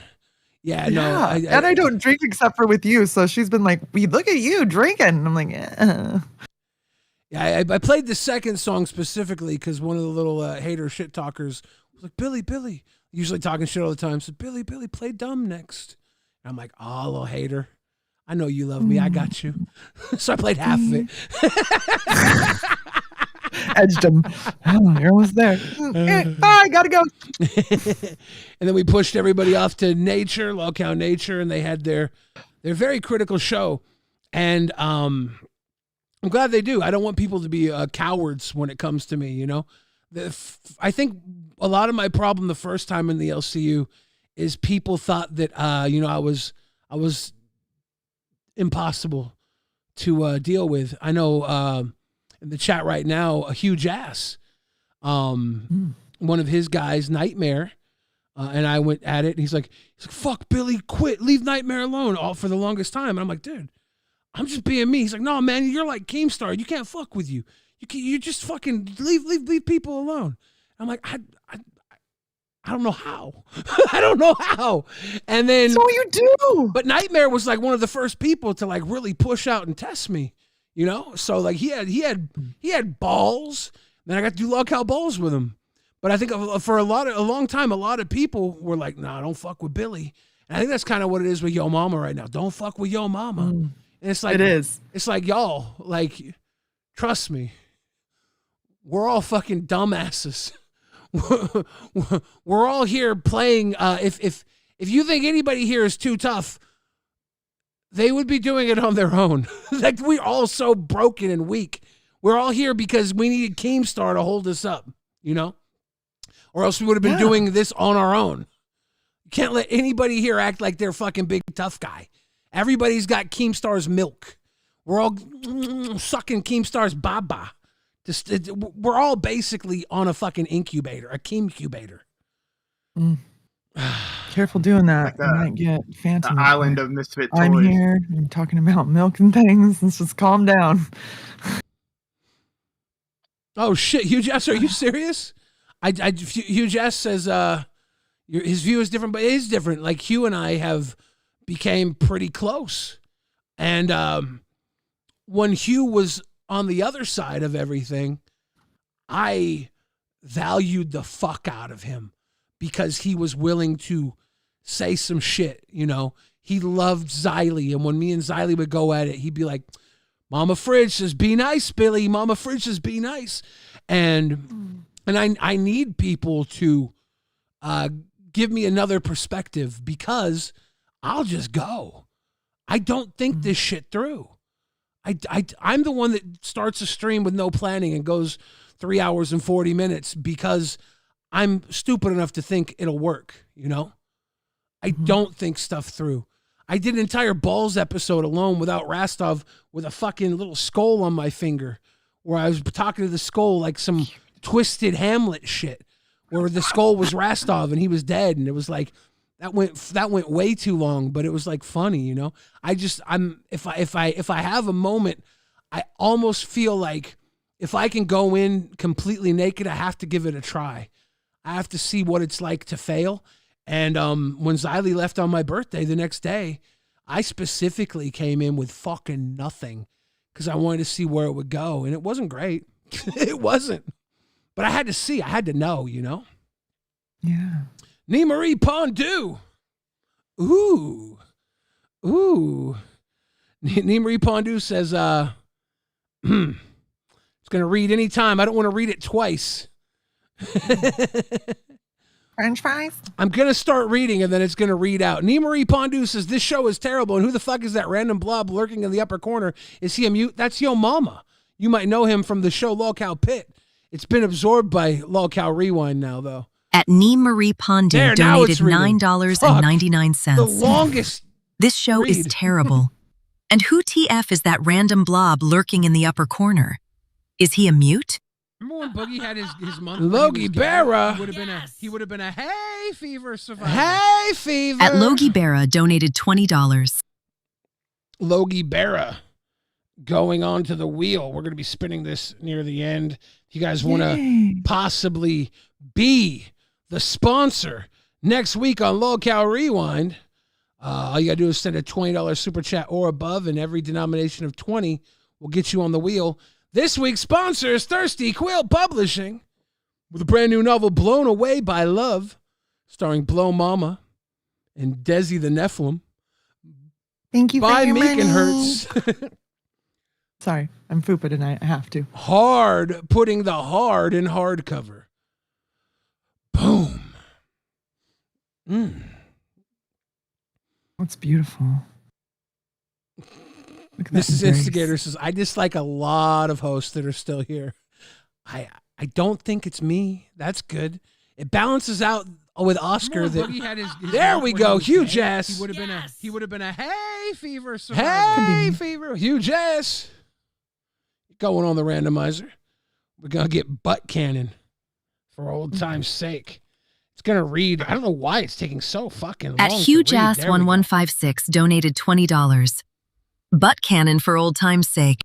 Yeah, no. I don't drink except for with you. So she's been like, we look at you drinking. And I'm like, yeah. Yeah, I played the second song specifically because one of the little hater shit talkers was like, Billy, usually talking shit all the time. So Billy, play dumb next. And I'm like, oh, little hater. I know you love me. I got you. So I played half of it. Edged him. Oh, you're almost there. Bye, gotta go. And then we pushed everybody off to Nature, Lolcow Nature, and they had their very critical show. And I'm glad they do. I don't want people to be cowards when it comes to me, you know? I think a lot of my problem the first time in the LCU is people thought that, I was impossible to deal with. I know in the chat right now, a huge ass. One of his guys, Nightmare, and I went at it. And he's like, fuck Billy, quit, leave Nightmare alone. All for the longest time. And I'm like, dude, I'm just being me. He's like, no, man, you're like Keemstar. You can't fuck with you. You just fucking leave people alone. I'm like, I don't know how. I don't know how. And then so you do. But Nightmare was like one of the first people to like really push out and test me, you know? So like he had balls. Then I got to do Lolcow balls with him. But I think for a long time, a lot of people were like, nah, don't fuck with Billy. And I think that's kind of what it is with Yo Mama right now. Don't fuck with Yo Mama. And it's like, it's like, y'all, like, trust me, we're all fucking dumbasses. We're all here playing. If you think anybody here is too tough, they would be doing it on their own. Like, we're all so broken and weak. We're all here because we needed Keemstar to hold us up, you know? Or else we would have been doing this on our own. You can't let anybody here act like they're fucking big tough guy. Everybody's got Keemstar's milk. We're all sucking Keemstar's baba. We're all basically on a fucking incubator, a Keemcubator. Careful doing that. Like You might get the phantom. island of misfit toys. I'm here. I'm talking about milk and things. Let's just calm down. Oh shit, Hugh Jess, are you serious? Hugh Jess says his view is different, but it is different. Like Hugh and I have became pretty close, and when Hugh was on the other side of everything, I valued the fuck out of him because he was willing to say some shit. You know, he loved Xylee, and when me and Xylee would go at it, he'd be like, Mama Fridge says, be nice, Billy. Mama Fridge says, be nice. And I need people to give me another perspective because I'll just go. I don't think this shit through. I'm the one that starts a stream with no planning and goes 3 hours and 40 minutes because I'm stupid enough to think it'll work, you know? I don't think stuff through. I did an entire Balls episode alone without Rastov with a fucking little skull on my finger where I was talking to the skull like some twisted Hamlet shit where the skull was Rastov and he was dead. And it was like, that went way too long, but it was like funny, you know? If I have a moment, I almost feel like if I can go in completely naked, I have to give it a try. I have to see what it's like to fail. And when Xylee left on my birthday the next day, I specifically came in with fucking nothing because I wanted to see where it would go. And it wasn't great. It wasn't. But I had to see. I had to know, you know? Yeah. Marie Pondu. Ooh. Marie Pondu says, it's going to read anytime. I don't want to read it twice. French fries? I'm going to start reading and then it's going to read out. Marie Pondu says, this show is terrible. And who the fuck is that random blob lurking in the upper corner? Is he a mute? That's Yo Mama. You might know him from the show Lolcow Pit. It's been absorbed by LolcowRewind now, though. At Marie Pondu donated $9.99. The longest. This show is terrible. And who TF is that random blob lurking in the upper corner? Is he a mute? Remember when Boogie had his month? Logie Berra. He would have been a hay fever survivor. Hay fever. At Logie Berra donated $20. Logie Berra going on to the wheel. We're going to be spinning this near the end. If you guys want to possibly be the sponsor next week on LolcowRewind, all you got to do is send a $20 super chat or above, and every denomination of 20 will get you on the wheel. This week's sponsor is Thirsty Quill Publishing with a brand new novel, Blown Away by Love, starring Blow Mama and Desi the Nephilim. Thank you by for your Meek and money. Hertz. Sorry, I'm fupa tonight. I have to. Hard, putting the hard in hardcover. Boom. That's beautiful. Look at This that is embrace. Instigator says, I dislike a lot of hosts that are still here. I don't think it's me. That's good. It balances out with Oscar. There we go. Huge ass. He would have been a hay fever survivor. Hay fever. Huge ass. Going on the randomizer. We're going to get butt cannon for old time's sake. It's going to read. I don't know why it's taking so fucking long. At HugeAss1156 donated $20. Butt cannon for old time's sake.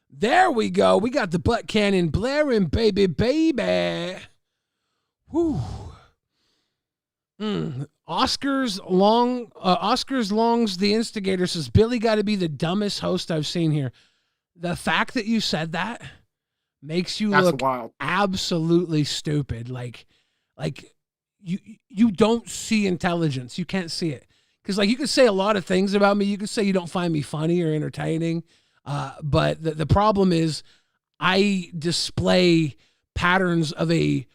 There we go. We got the butt cannon blaring, baby. Whew. Oscars Longs, the Instigator says, Billy got to be the dumbest host I've seen here. The fact that you said that makes you look wild. Absolutely stupid. Like you don't see intelligence. You can't see it. Because like you could say a lot of things about me. You could say you don't find me funny or entertaining. But the problem is I display patterns of a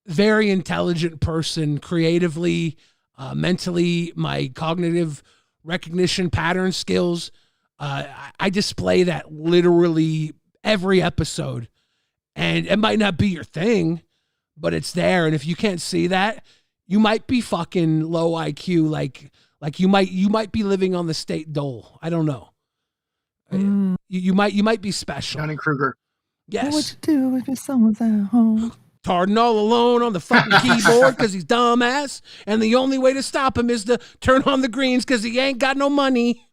very intelligent person creatively, mentally, my cognitive recognition pattern skills. I display that literally every episode. And it might not be your thing, but it's there. And if you can't see that, you might be fucking low IQ. Like you might be living on the state dole. I don't know. You might be special. Johnny Kruger. Yes. What would you do if your son was at home? tarding all alone on the fucking keyboard because he's dumbass. And the only way to stop him is to turn on the greens because he ain't got no money.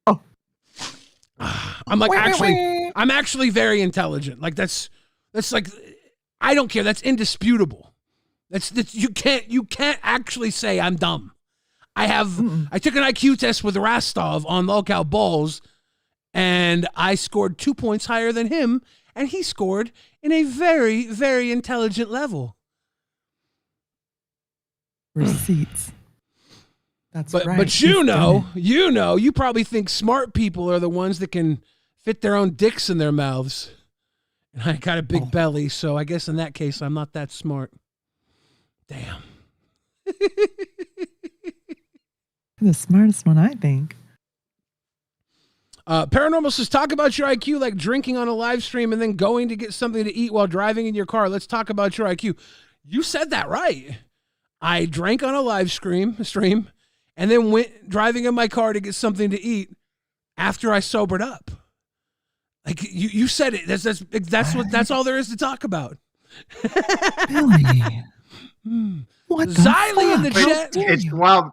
Oh. I'm actually very intelligent. Like that's like, I don't care. That's indisputable. That's you can't actually say I'm dumb. I took an IQ test with Rastov on Local Balls, and I scored 2 points higher than him, and he scored in a very, very intelligent level. Receipts. That's right. But you probably think smart people are the ones that can fit their own dicks in their mouths. And I got a big belly, so I guess in that case I'm not that smart. Damn. The smartest one, I think. Paranormal says, talk about your IQ like drinking on a live stream and then going to get something to eat while driving in your car. Let's talk about your IQ. You said that right. I drank on a live stream and then went driving in my car to get something to eat after I sobered up. Like you said it. That's all there is to talk about. Billy. What the Xylee in the chat. It's wild.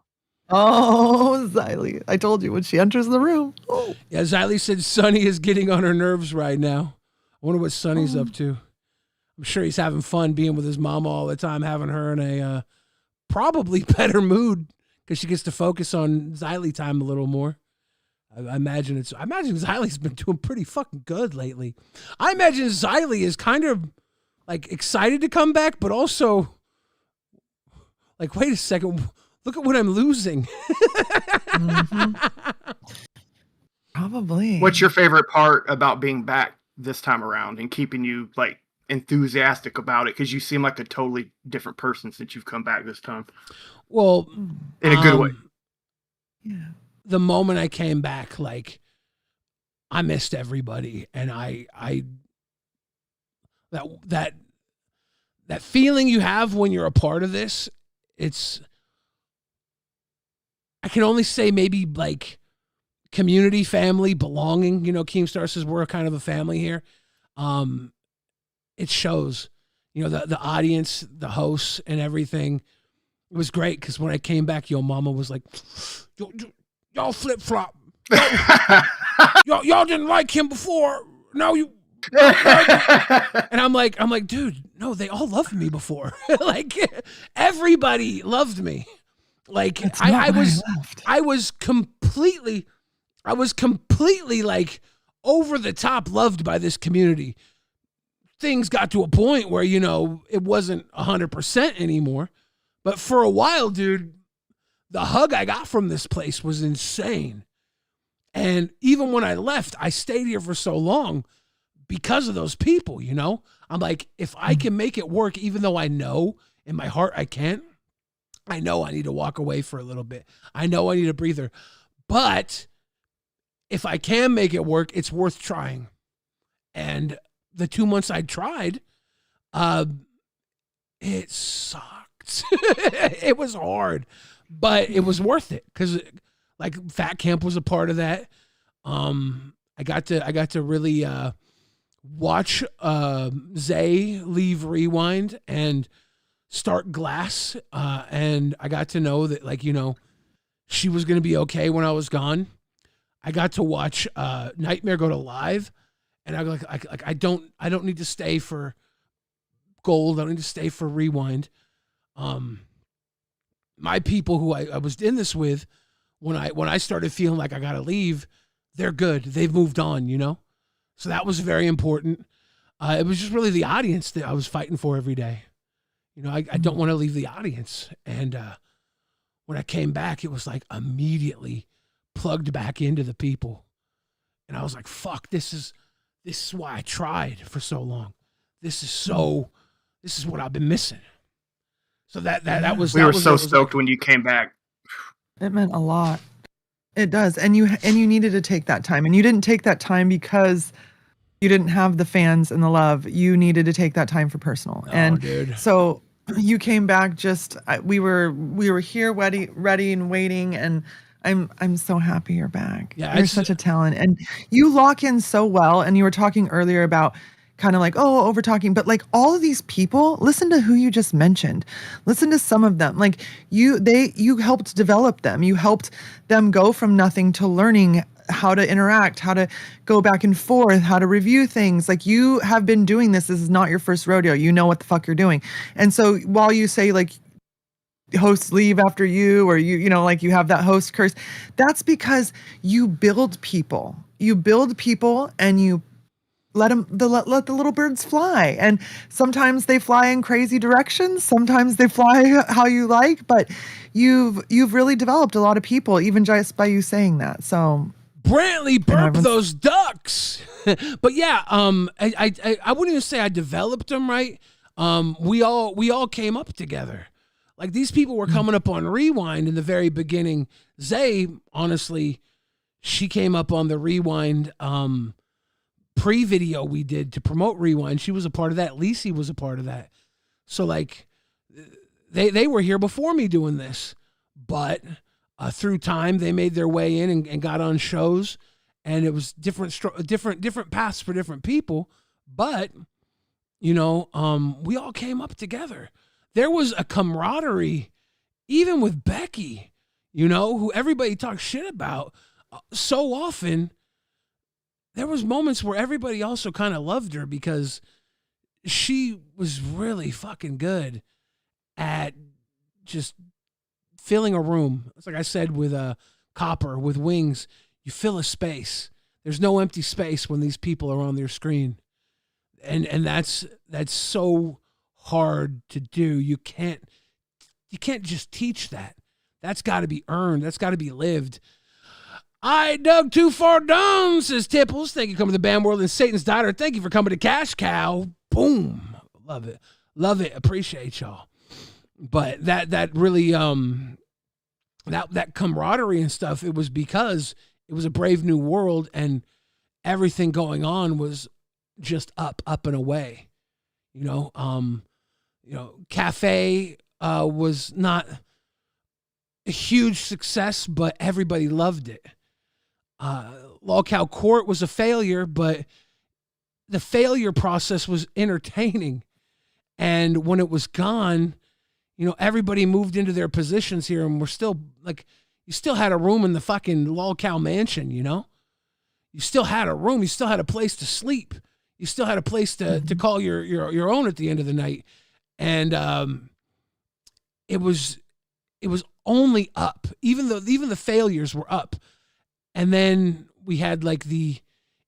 Oh, Xylee. I told you when she enters the room. Oh. Yeah, Xylee said Sonny is getting on her nerves right now. I wonder what Sonny's up to. I'm sure he's having fun being with his mama all the time, having her in a probably better mood because she gets to focus on Xylee time a little more. I imagine Xylee's been doing pretty fucking good lately. I imagine Xylee is kind of like excited to come back, but also like, wait a second. Look at what I'm losing. Probably. What's your favorite part about being back this time around and keeping you like enthusiastic about it? Because you seem like a totally different person since you've come back this time. Well, in a good way. Yeah. The moment I came back, like I missed everybody, and that feeling you have when you're a part of this, I can only say maybe like community, family, belonging. You know, Keemstar says we're kind of a family here. It shows, you know, the audience, the hosts and everything. It was great because when I came back, Yo Mama was like, y'all flip-flop. Y'all didn't like him before. Now you... And I'm like, dude, no, they all loved me before. Like everybody loved me. Like I was completely like over the top loved by this community. Things got to a point where, you know, it wasn't 100% anymore. But for a while, dude, the hug I got from this place was insane. And even when I left, I stayed here for so long because of those people, you know? I'm like, if I can make it work, even though I know in my heart I can't, I know I need to walk away for a little bit. I know I need a breather. But if I can make it work, it's worth trying. And the 2 months I tried, it sucked. It was hard, but it was worth it because like Fat Camp was a part of that. I got to really watch Zay leave Rewind and start Glass, and I got to know that, like, you know, she was going to be okay when I was gone. I got to watch Nightmare go to live, and I don't need to stay for Gold. I don't need to stay for Rewind. My people who I was in this with, when I started feeling like I got to leave, they're good. They've moved on, you know? So that was very important. It was just really the audience that I was fighting for every day. You know, I don't want to leave the audience. And when I came back, it was like immediately plugged back into the people. And I was like, fuck, this is why I tried for so long. This is what I've been missing. So that was... We were so stoked when you came back. It meant a lot. It does. And you needed to take that time. And you didn't take that time because you didn't have the fans and the love. You needed to take that time for personal. Dude. So you came back we were here ready and waiting, and I'm so happy you're back. Yeah, you're such a talent. And you lock in so well. And you were talking earlier about kind of like, oh, over talking. But like all of these people, listen to who you just mentioned. Listen to some of them. Like you helped develop them. You helped them go from nothing to learning how to interact, how to go back and forth, how to review things. Like you have been doing this. This is not your first rodeo. You know what the fuck you're doing. And so while you say like hosts leave after you, or you know, like you have that host curse, that's because you build people. You build people and you let the little birds fly. And sometimes they fly in crazy directions. Sometimes they fly how you like, but you've really developed a lot of people, even just by you saying that. So Brantley burped those ducks. But yeah, I wouldn't even say I developed them, right? We all came up together. Like these people were coming up on Rewind in the very beginning. Zay, honestly, she came up on the Rewind pre-video we did to promote Rewind. She was a part of that. Lacey was a part of that. So like they were here before me doing this, but through time they made their way in and got on shows, and it was different paths for different people. But you know, we all came up together. There was a camaraderie, even with Becky, you know, who everybody talks shit about so often. There was moments where everybody also kind of loved her because she was really fucking good at just filling a room. It's like I said with Copper, with Wings, you fill a space. There's no empty space when these people are on their screen. And that's so hard to do. You can't just teach that. That's got to be earned. That's got to be lived. I dug too far down, says Tipples. Thank you for coming to the Bam World and Satan's Daughter. Thank you for coming to Cash Cow. Boom. Love it. Love it. Appreciate y'all. But that really that camaraderie and stuff, it was because it was a brave new world and everything going on was just up and away. You know, Cafe was not a huge success, but everybody loved it. Lolcow Court was a failure, but the failure process was entertaining. And when it was gone, you know, everybody moved into their positions here, and we're still like, you still had a room in the fucking Lolcow mansion, you know? You still had a room, you still had a place to sleep. You still had a place to call your own at the end of the night. And it was only up, even the failures were up. And then we had like the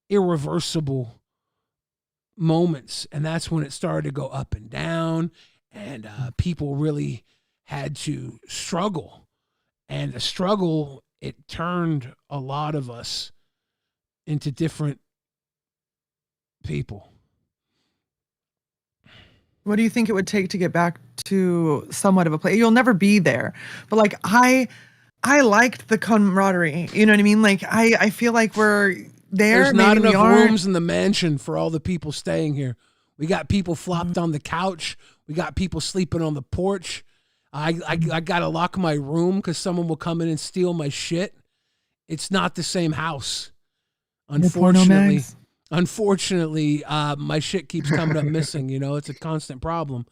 irreversible moments, and that's when it started to go up and down, and people really had to struggle. And the struggle, it turned a lot of us into different people. What do you think it would take to get back to somewhat of a place? You'll never be there, but like I liked the camaraderie. You know what I mean? Like I feel like we're there. There's not enough rooms in the mansion for all the people staying here. We got people flopped on the couch. We got people sleeping on the porch. I gotta lock my room because someone will come in and steal my shit. It's not the same house, unfortunately. Unfortunately, my shit keeps coming up missing. You know, it's a constant problem.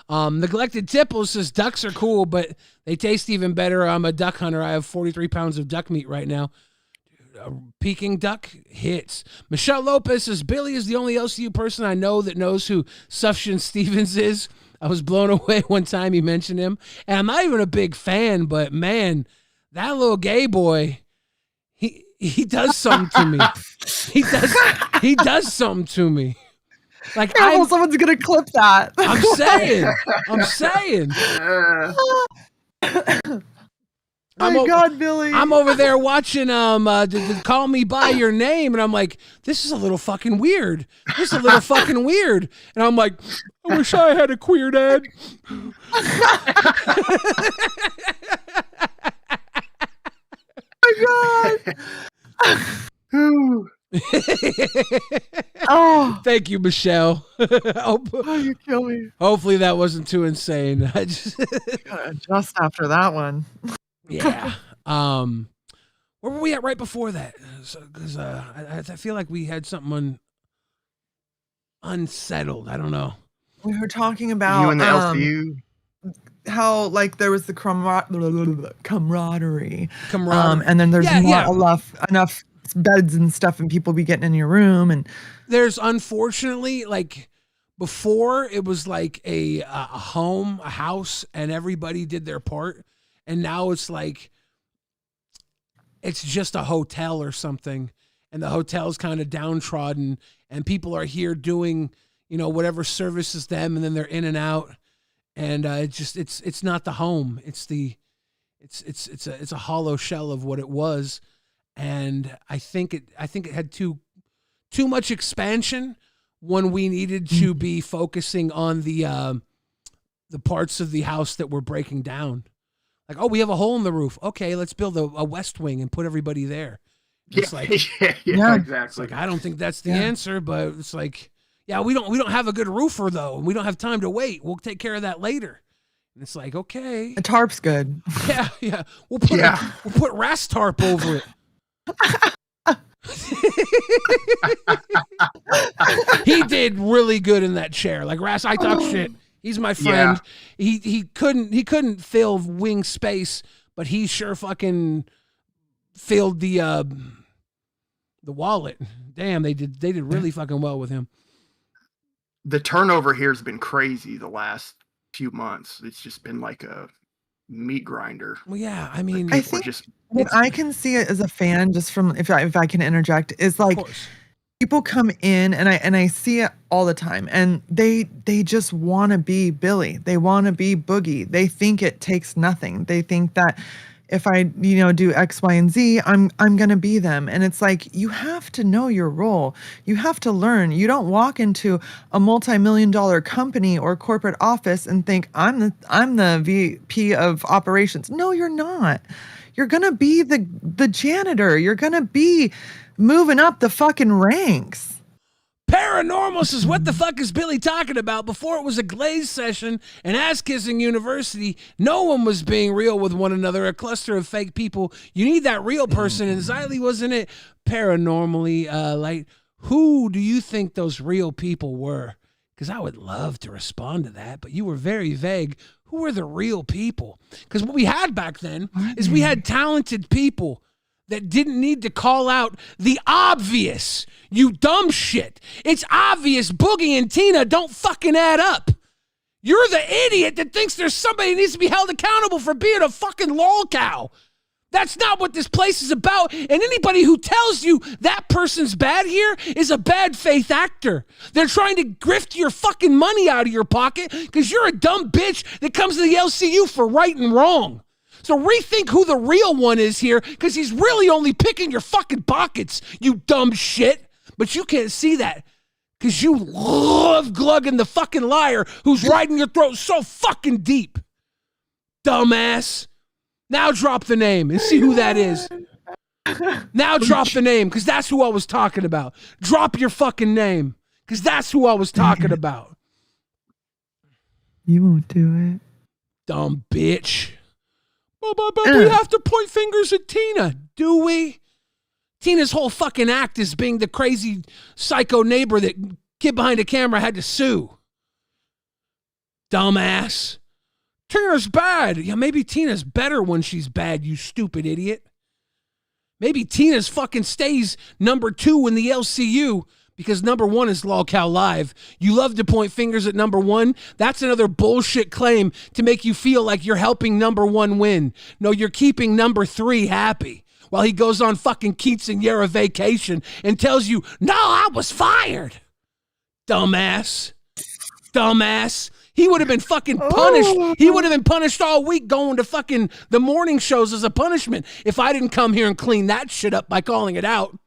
Neglected Tipples says ducks are cool, but they taste even better. I'm a duck hunter. I have 43 pounds of duck meat right now. Dude, a Peking duck hits. Michelle Lopez says Billy is the only LCU person I know that knows who Sufjan Stevens is. I was blown away one time you mentioned him, and I'm not even a big fan, but man, that little gay boy, he does something to me. He does something to me. Like someone's gonna clip that. I'm saying. God, Billy. I'm over there watching Call Me By Your Name, and I'm like, this is a little fucking weird. And I'm like, I wish I had a queer dad. Oh my God. Oh, thank you, Michelle. you kill me. Hopefully that wasn't too insane. I just gotta adjust after that one. Yeah. Where were we at right before that? Because I feel like we had something unsettled. I don't know. We were talking about You and the LCU. How like there was the camaraderie. Camaraderie. And then there's not enough beds and stuff, and people be getting in your room, and there's unfortunately like before it was like a home, a house, and everybody did their part, and now it's like it's just a hotel or something, and the hotel's kind of downtrodden, and people are here doing whatever services them, and then they're in and out, and it's not the home. It's a hollow shell of what it was, and I think it had too much expansion when we needed to be focusing on the parts of the house that were breaking down. Like, oh, we have a hole in the roof. Okay, let's build a west wing and put everybody there. It's Exactly. It's like, I don't think that's the answer, but it's like, yeah, we don't have a good roofer though, and we don't have time to wait. We'll take care of that later. And it's like, okay, a tarp's good. Yeah. We'll put RAS tarp over it. He did really good in that chair. Like Ras, I talk shit. He's my friend. Yeah. He couldn't fill wing space, but he sure fucking filled the wallet. Damn, they did really fucking well with him. The turnover here has been crazy the last few months. It's just been like a meat grinder. Well, yeah, I mean, I think what I can see it as a fan, just from if I can interject, is like people come in and I see it all the time, and they just want to be Billy. They want to be Boogie. They think it takes nothing. They think that if I do X, Y, and Z, I'm gonna be them. And it's like, you have to know your role. You have to learn. You don't walk into a multi-million-dollar company or corporate office and think I'm the VP of operations. No, you're not. You're gonna be the janitor. You're gonna be moving up the fucking ranks. Paranormal says, what the fuck is Billy talking about? Before it was a glaze session and ass-kissing university, no one was being real with one another, a cluster of fake people. You need that real person, and Xylee wasn't it. Paranormally, like, who do you think those real people were? Because I would love to respond to that, but you were very vague. Who were the real people? Because what we had back then is we had talented people that didn't need to call out the obvious. You dumb shit. It's obvious Boogie and Tina don't fucking add up. You're the idiot that thinks there's somebody that needs to be held accountable for being a fucking lolcow. That's not what this place is about. And anybody who tells you that person's bad here is a bad faith actor. They're trying to grift your fucking money out of your pocket because you're a dumb bitch that comes to the LCU for right and wrong. So rethink who the real one is here, because he's really only picking your fucking pockets, you dumb shit. But you can't see that because you love glugging the fucking liar who's riding your throat so fucking deep. Dumbass. Now drop the name and see who that is. Now drop the name, because that's who I was talking about. Drop your fucking name, because that's who I was talking about. You won't do it. Dumb bitch. But we have to point fingers at Tina, do we? Tina's whole fucking act is being the crazy psycho neighbor that kid behind the camera had to sue. Dumbass. Tina's bad. Yeah, maybe Tina's better when she's bad, you stupid idiot. Maybe Tina's fucking stays number 2 in the LCU because number 1 is LolCow Live. You love to point fingers at number 1. That's another bullshit claim to make you feel like you're helping number 1 win. No, you're keeping number 3 happy while he goes on fucking quinceañera vacation and tells you, no, I was fired. Dumbass. Dumbass. He would have been fucking punished. He would have been punished all week going to fucking the morning shows as a punishment if I didn't come here and clean that shit up by calling it out.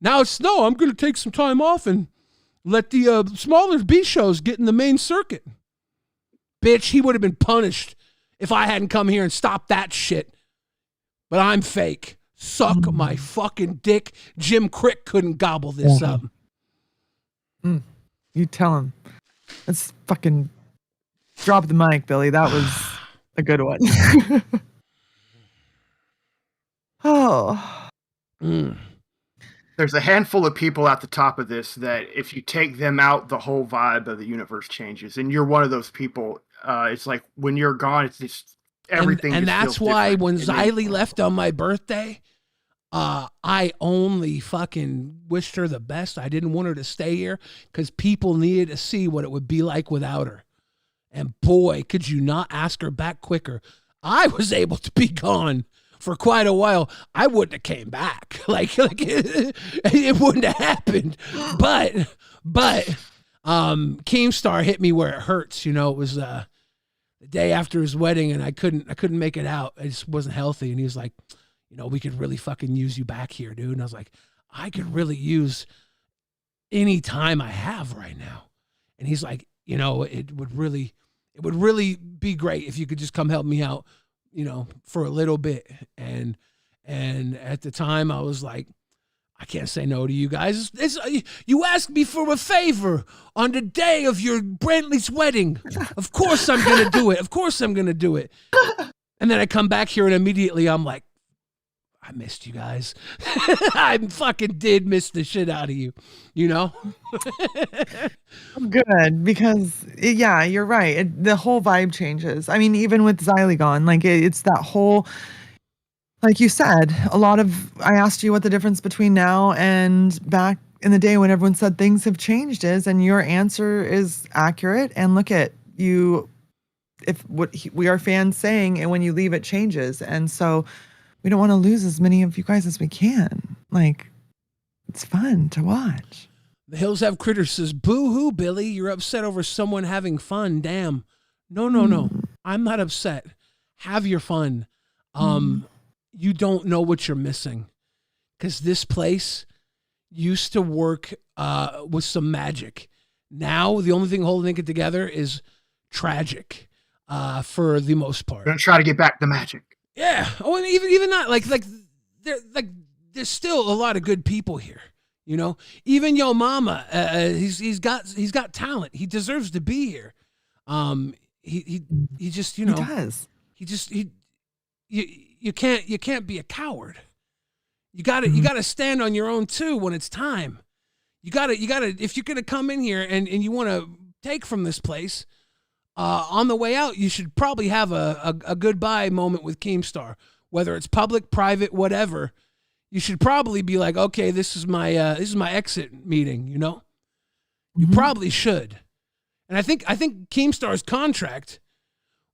Now it's, no, I'm going to take some time off and let the smaller B shows get in the main circuit. Bitch, he would have been punished if I hadn't come here and stopped that shit. But I'm fake. Suck my fucking dick. Jim Crick couldn't gobble this up. You tell him. Let's fucking drop the mic, Billy. That was a good one. Oh. There's a handful of people at the top of this that if you take them out, the whole vibe of the universe changes. And you're one of those people. It's like when you're gone, it's just everything. And just that's feels why different. when And then- Xylee left on my birthday, I only fucking wished her the best. I didn't want her to stay here because people needed to see what it would be like without her. And boy, could you not ask her back quicker. I was able to be gone for quite a while. I wouldn't have came back. Like it wouldn't have happened. But Keemstar hit me where it hurts. You know, it was the day after his wedding, and I couldn't make it out. I just wasn't healthy. And he was like, you know, we could really fucking use you back here, dude. And I was like, I could really use any time I have right now. And he's like, you know, it would really be great if you could just come help me out, you know, for a little bit. And at the time I was like, I can't say no to you guys. You asked me for a favor on the day of your Brantley's wedding. Of course I'm going to do it. Of course I'm going to do it. And then I come back here and immediately I'm like, I missed you guys. I fucking did miss the shit out of you, you know? Good, because yeah, you're right. The whole vibe changes. I mean, even with Xylee gone, like it's that whole, like you said, I asked you what the difference between now and back in the day when everyone said things have changed is, and your answer is accurate. And look at you, if what we are fans saying, and when you leave, it changes. And so we don't want to lose as many of you guys as we can. Like, it's fun to watch. The Hills Have Critters says, boo-hoo, Billy. You're upset over someone having fun. Damn. No. I'm not upset. Have your fun. You don't know what you're missing. Because this place used to work with some magic. Now, the only thing holding it together is tragic for the most part. We're going to try to get back the magic. Yeah. Oh, and even not there's still a lot of good people here. You know, even Yo Mama, he's got talent. He deserves to be here. He just, you know, he does. You can't be a coward. You gotta stand on your own too when it's time. You gotta if you're gonna come in here and you want to take from this place. On the way out, you should probably have a goodbye moment with Keemstar, whether it's public, private, whatever. You should probably be like, okay, this is my exit meeting. You know, you probably should. And I think Keemstar's contract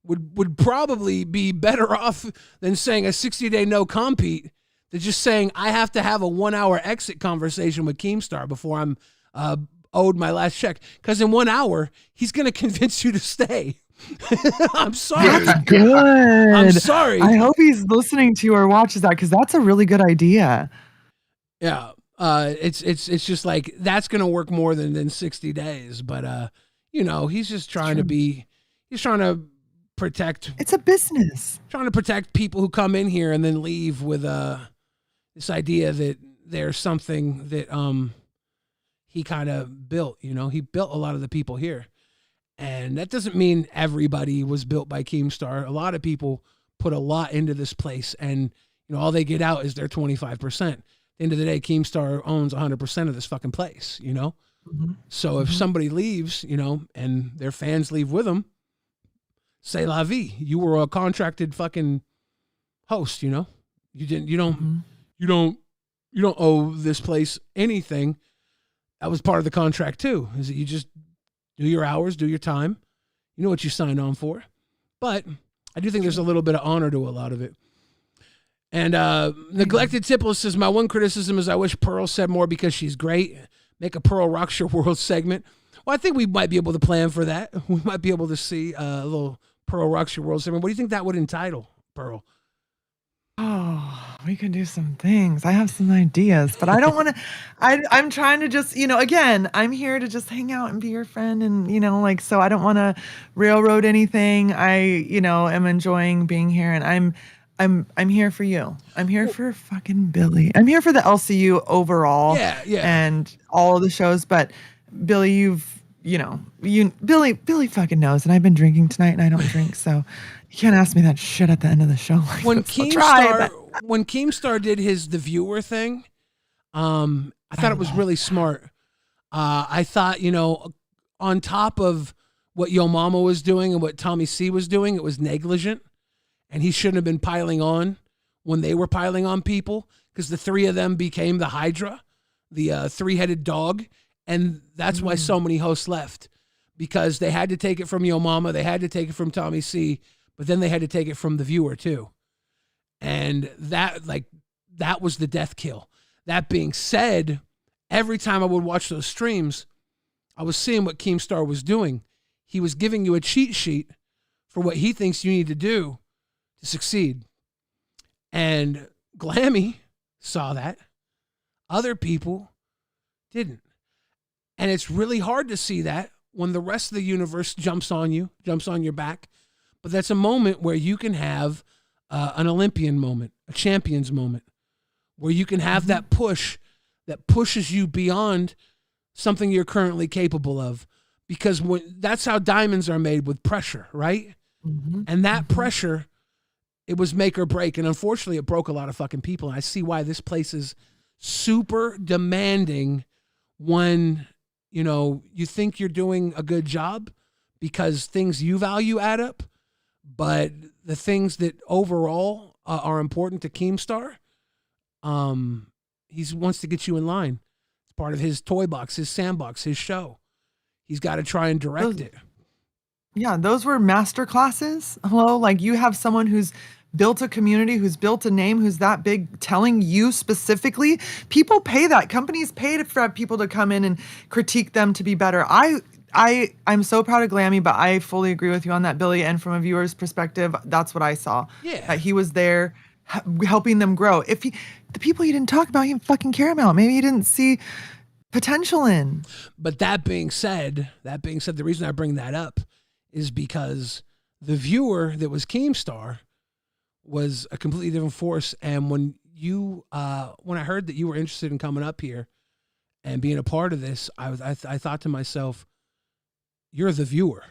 would probably be better off than saying a 60-day no compete than just saying I have to have a 1-hour exit conversation with Keemstar before I'm owed my last check, because in 1 hour he's going to convince you to stay. I'm sorry. That's good. I'm sorry. I hope he's listening to you or watches that, because that's a really good idea. Yeah. It's just like that's going to work more than 60 days. But you know, he's just trying to protect. It's a business. Trying to protect people who come in here and then leave with this idea that there's something that he kind of built. You know, he built a lot of the people here. And that doesn't mean everybody was built by Keemstar. A lot of people put a lot into this place, and you know, all they get out is their 25%. At the end of the day, Keemstar owns 100% of this fucking place, you know? So if somebody leaves, you know, and their fans leave with them, c'est la vie. You were a contracted fucking host, you know? You don't owe this place anything. That was part of the contract too, is that you just do your hours, do your time. You know what you signed on for. But I do think there's a little bit of honor to a lot of it. And Neglected Tipple says, my one criticism is I wish Pearl said more because she's great. Make a Pearl Rocks Your World segment. Well, I think we might be able to plan for that. We might be able to see a little Pearl Rocks Your World segment. What do you think that would entitle, Pearl? Oh, we can do some things. I have some ideas, but I don't want to. I'm trying to just, you know, again, I'm here to just hang out and be your friend, and you know, like, so I don't want to railroad anything. I, you know, am enjoying being here, and I'm here for you. I'm here for fucking Billy. I'm here for the LCU overall. Yeah. And all of the shows, but Billy, Billy fucking knows, and I've been drinking tonight, and I don't drink, so you can't ask me that shit at the end of the show. When Keemstar did the viewer thing, I thought it was really smart. I thought, on top of what Yo Mama was doing and what Tommy C was doing, it was negligent, and he shouldn't have been piling on when they were piling on people, because the three of them became the Hydra, the three-headed dog, and that's why so many hosts left, because they had to take it from Yo Mama, they had to take it from Tommy C, but then they had to take it from the viewer too. And that was the death kill. That being said, every time I would watch those streams, I was seeing what Keemstar was doing. He was giving you a cheat sheet for what he thinks you need to do to succeed. And Glammy saw that. Other people didn't. And it's really hard to see that when the rest of the universe jumps on you, jumps on your back. But that's a moment where you can have an Olympian moment, a champion's moment, where you can have that push that pushes you beyond something you're currently capable of. Because that's how diamonds are made, with pressure, right? And that pressure, it was make or break. And unfortunately, it broke a lot of fucking people. And I see why this place is super demanding when, you think you're doing a good job because things you value add up. But the things that overall are important to Keemstar, he wants to get you in line. It's part of his toy box, his sandbox, his show. He's got to try and direct it. Yeah, those were master classes. Hello, like you have someone who's built a community, who's built a name, who's that big, telling you specifically. People pay that. Companies pay for people to come in and critique them to be better. I'm so proud of Glammy, but I fully agree with you on that, Billy. And from a viewer's perspective, that's what I saw. Yeah. That he was there helping them grow. The people he didn't talk about, he didn't fucking care about. Maybe he didn't see potential in. But that being said, the reason I bring that up is because the viewer that was Keemstar was a completely different force. And when I heard that you were interested in coming up here and being a part of this, I thought to myself, you're the viewer.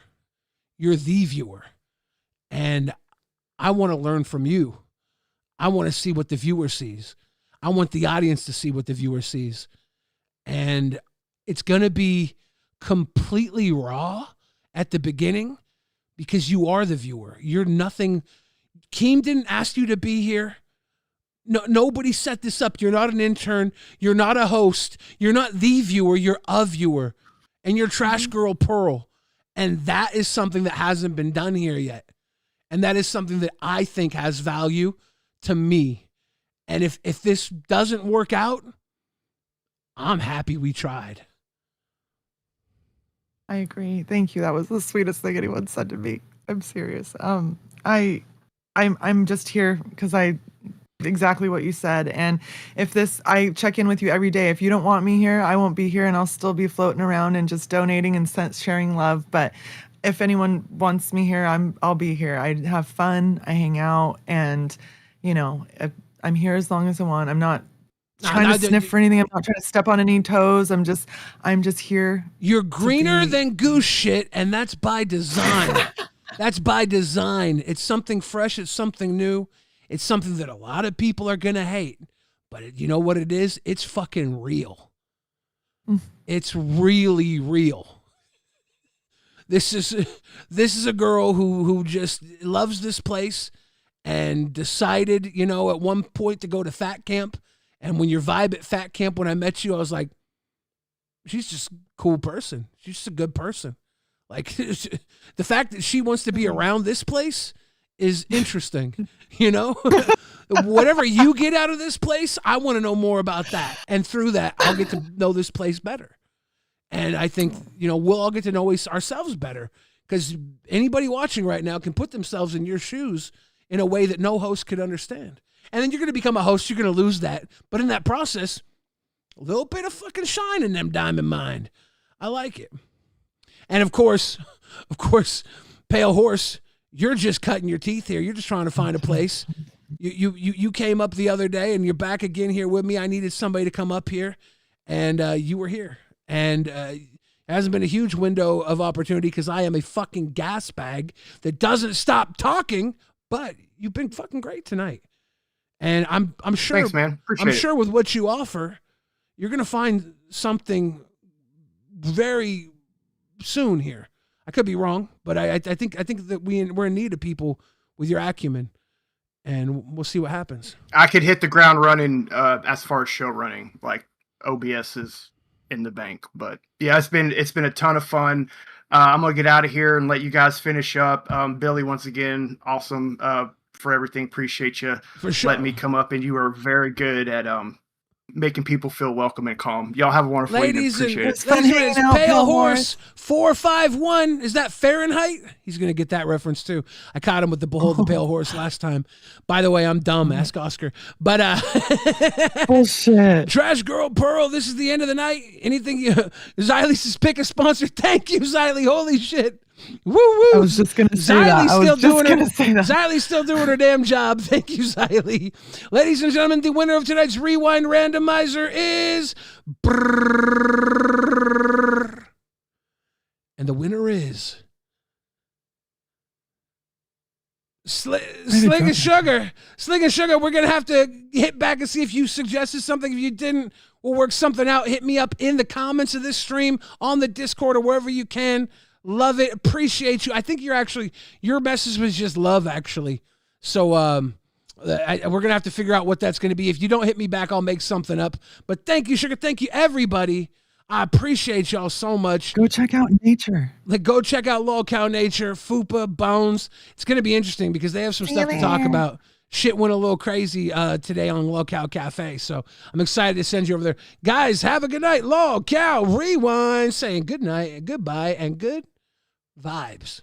You're the viewer. And I want to learn from you. I want to see what the viewer sees. I want the audience to see what the viewer sees. And it's going to be completely raw at the beginning because you are the viewer. You're nothing. Keem didn't ask you to be here. No, nobody set this up. You're not an intern. You're not a host. You're not the viewer. You're a viewer. And you're Trash Girl Pearl. And that is something that hasn't been done here yet. And that is something that I think has value to me. And if this doesn't work out, I'm happy we tried. I agree. Thank you. That was the sweetest thing anyone said to me. I'm serious. I'm just here because exactly what you said. And I check in with you every day. If you don't want me here, I won't be here, and I'll still be floating around and just donating and sharing love. But if anyone wants me here, I'll be here. I have fun. I hang out, and I'm here as long as I want. I'm not trying to sniff for anything. I'm not trying to step on any toes. I'm just here. You're greener than goose shit, and that's by design. That's by design. It's something fresh. It's something new. It's something that a lot of people are going to hate. But you know what it is? It's fucking real. It's really real. This is a girl who just loves this place and decided, at one point to go to Fat Camp. And when your vibe at Fat Camp, when I met you, I was like, she's just a cool person. She's just a good person. Like, the fact that she wants to be around this place is interesting. Whatever you get out of this place, I want to know more about that. And through that, I'll get to know this place better. And I think, we'll all get to know ourselves better, because anybody watching right now can put themselves in your shoes in a way that no host could understand. And then you're going to become a host. You're going to lose that. But in that process, a little bit of fucking shine in them diamond mind. I like it. And of course, Pale Horse, you're just cutting your teeth here. You're just trying to find a place. You came up the other day, and you're back again here with me. I needed somebody to come up here, and you were here. And it hasn't been a huge window of opportunity because I am a fucking gas bag that doesn't stop talking. But you've been fucking great tonight. And I'm sure, thanks, man. Appreciate I'm sure with what you offer, you're going to find something very soon here. I could be wrong, but I think that we're in need of people with your acumen, and we'll see what happens. I could hit the ground running as far as show running, like OBS is in the bank. But yeah, it's been a ton of fun. I'm gonna get out of here and let you guys finish up. Billy, once again, awesome for everything. Appreciate you letting me come up, and you are very good at making people feel welcome and calm. Y'all have a wonderful evening. Ladies and Appreciate it's Pale Horse 451. Is that Fahrenheit? He's gonna get that reference too. I caught him with the Behold the Pale Horse last time. By the way, I'm dumb. Ask Oscar. But bullshit. Trash Girl Pearl. This is the end of the night. Anything Xylee says, pick a sponsor. Thank you, Xylee. Holy shit. Woo woo! I was just gonna say that. Xylie's still doing her damn job. Thank you, Xylee. Ladies and gentlemen, the winner of tonight's Rewind Randomizer is and the winner is Sling and Sugar. Sling and Sugar. We're gonna have to hit back and see if you suggested something. If you didn't, we'll work something out. Hit me up in the comments of this stream, on the Discord, or wherever you can. Love it. Appreciate you. I think your message was just love, actually. So we're going to have to figure out what that's going to be. If you don't hit me back, I'll make something up. But thank you, Sugar. Thank you, everybody. I appreciate y'all so much. Go check out Nature. Go check out Lolcow Nature, Fupa, Bones. It's going to be interesting because they have some stuff to talk about. Shit went a little crazy today on Lolcow Cafe, so I'm excited to send you over there. Guys, have a good night. Lolcow Rewind, saying good night and goodbye and good vibes.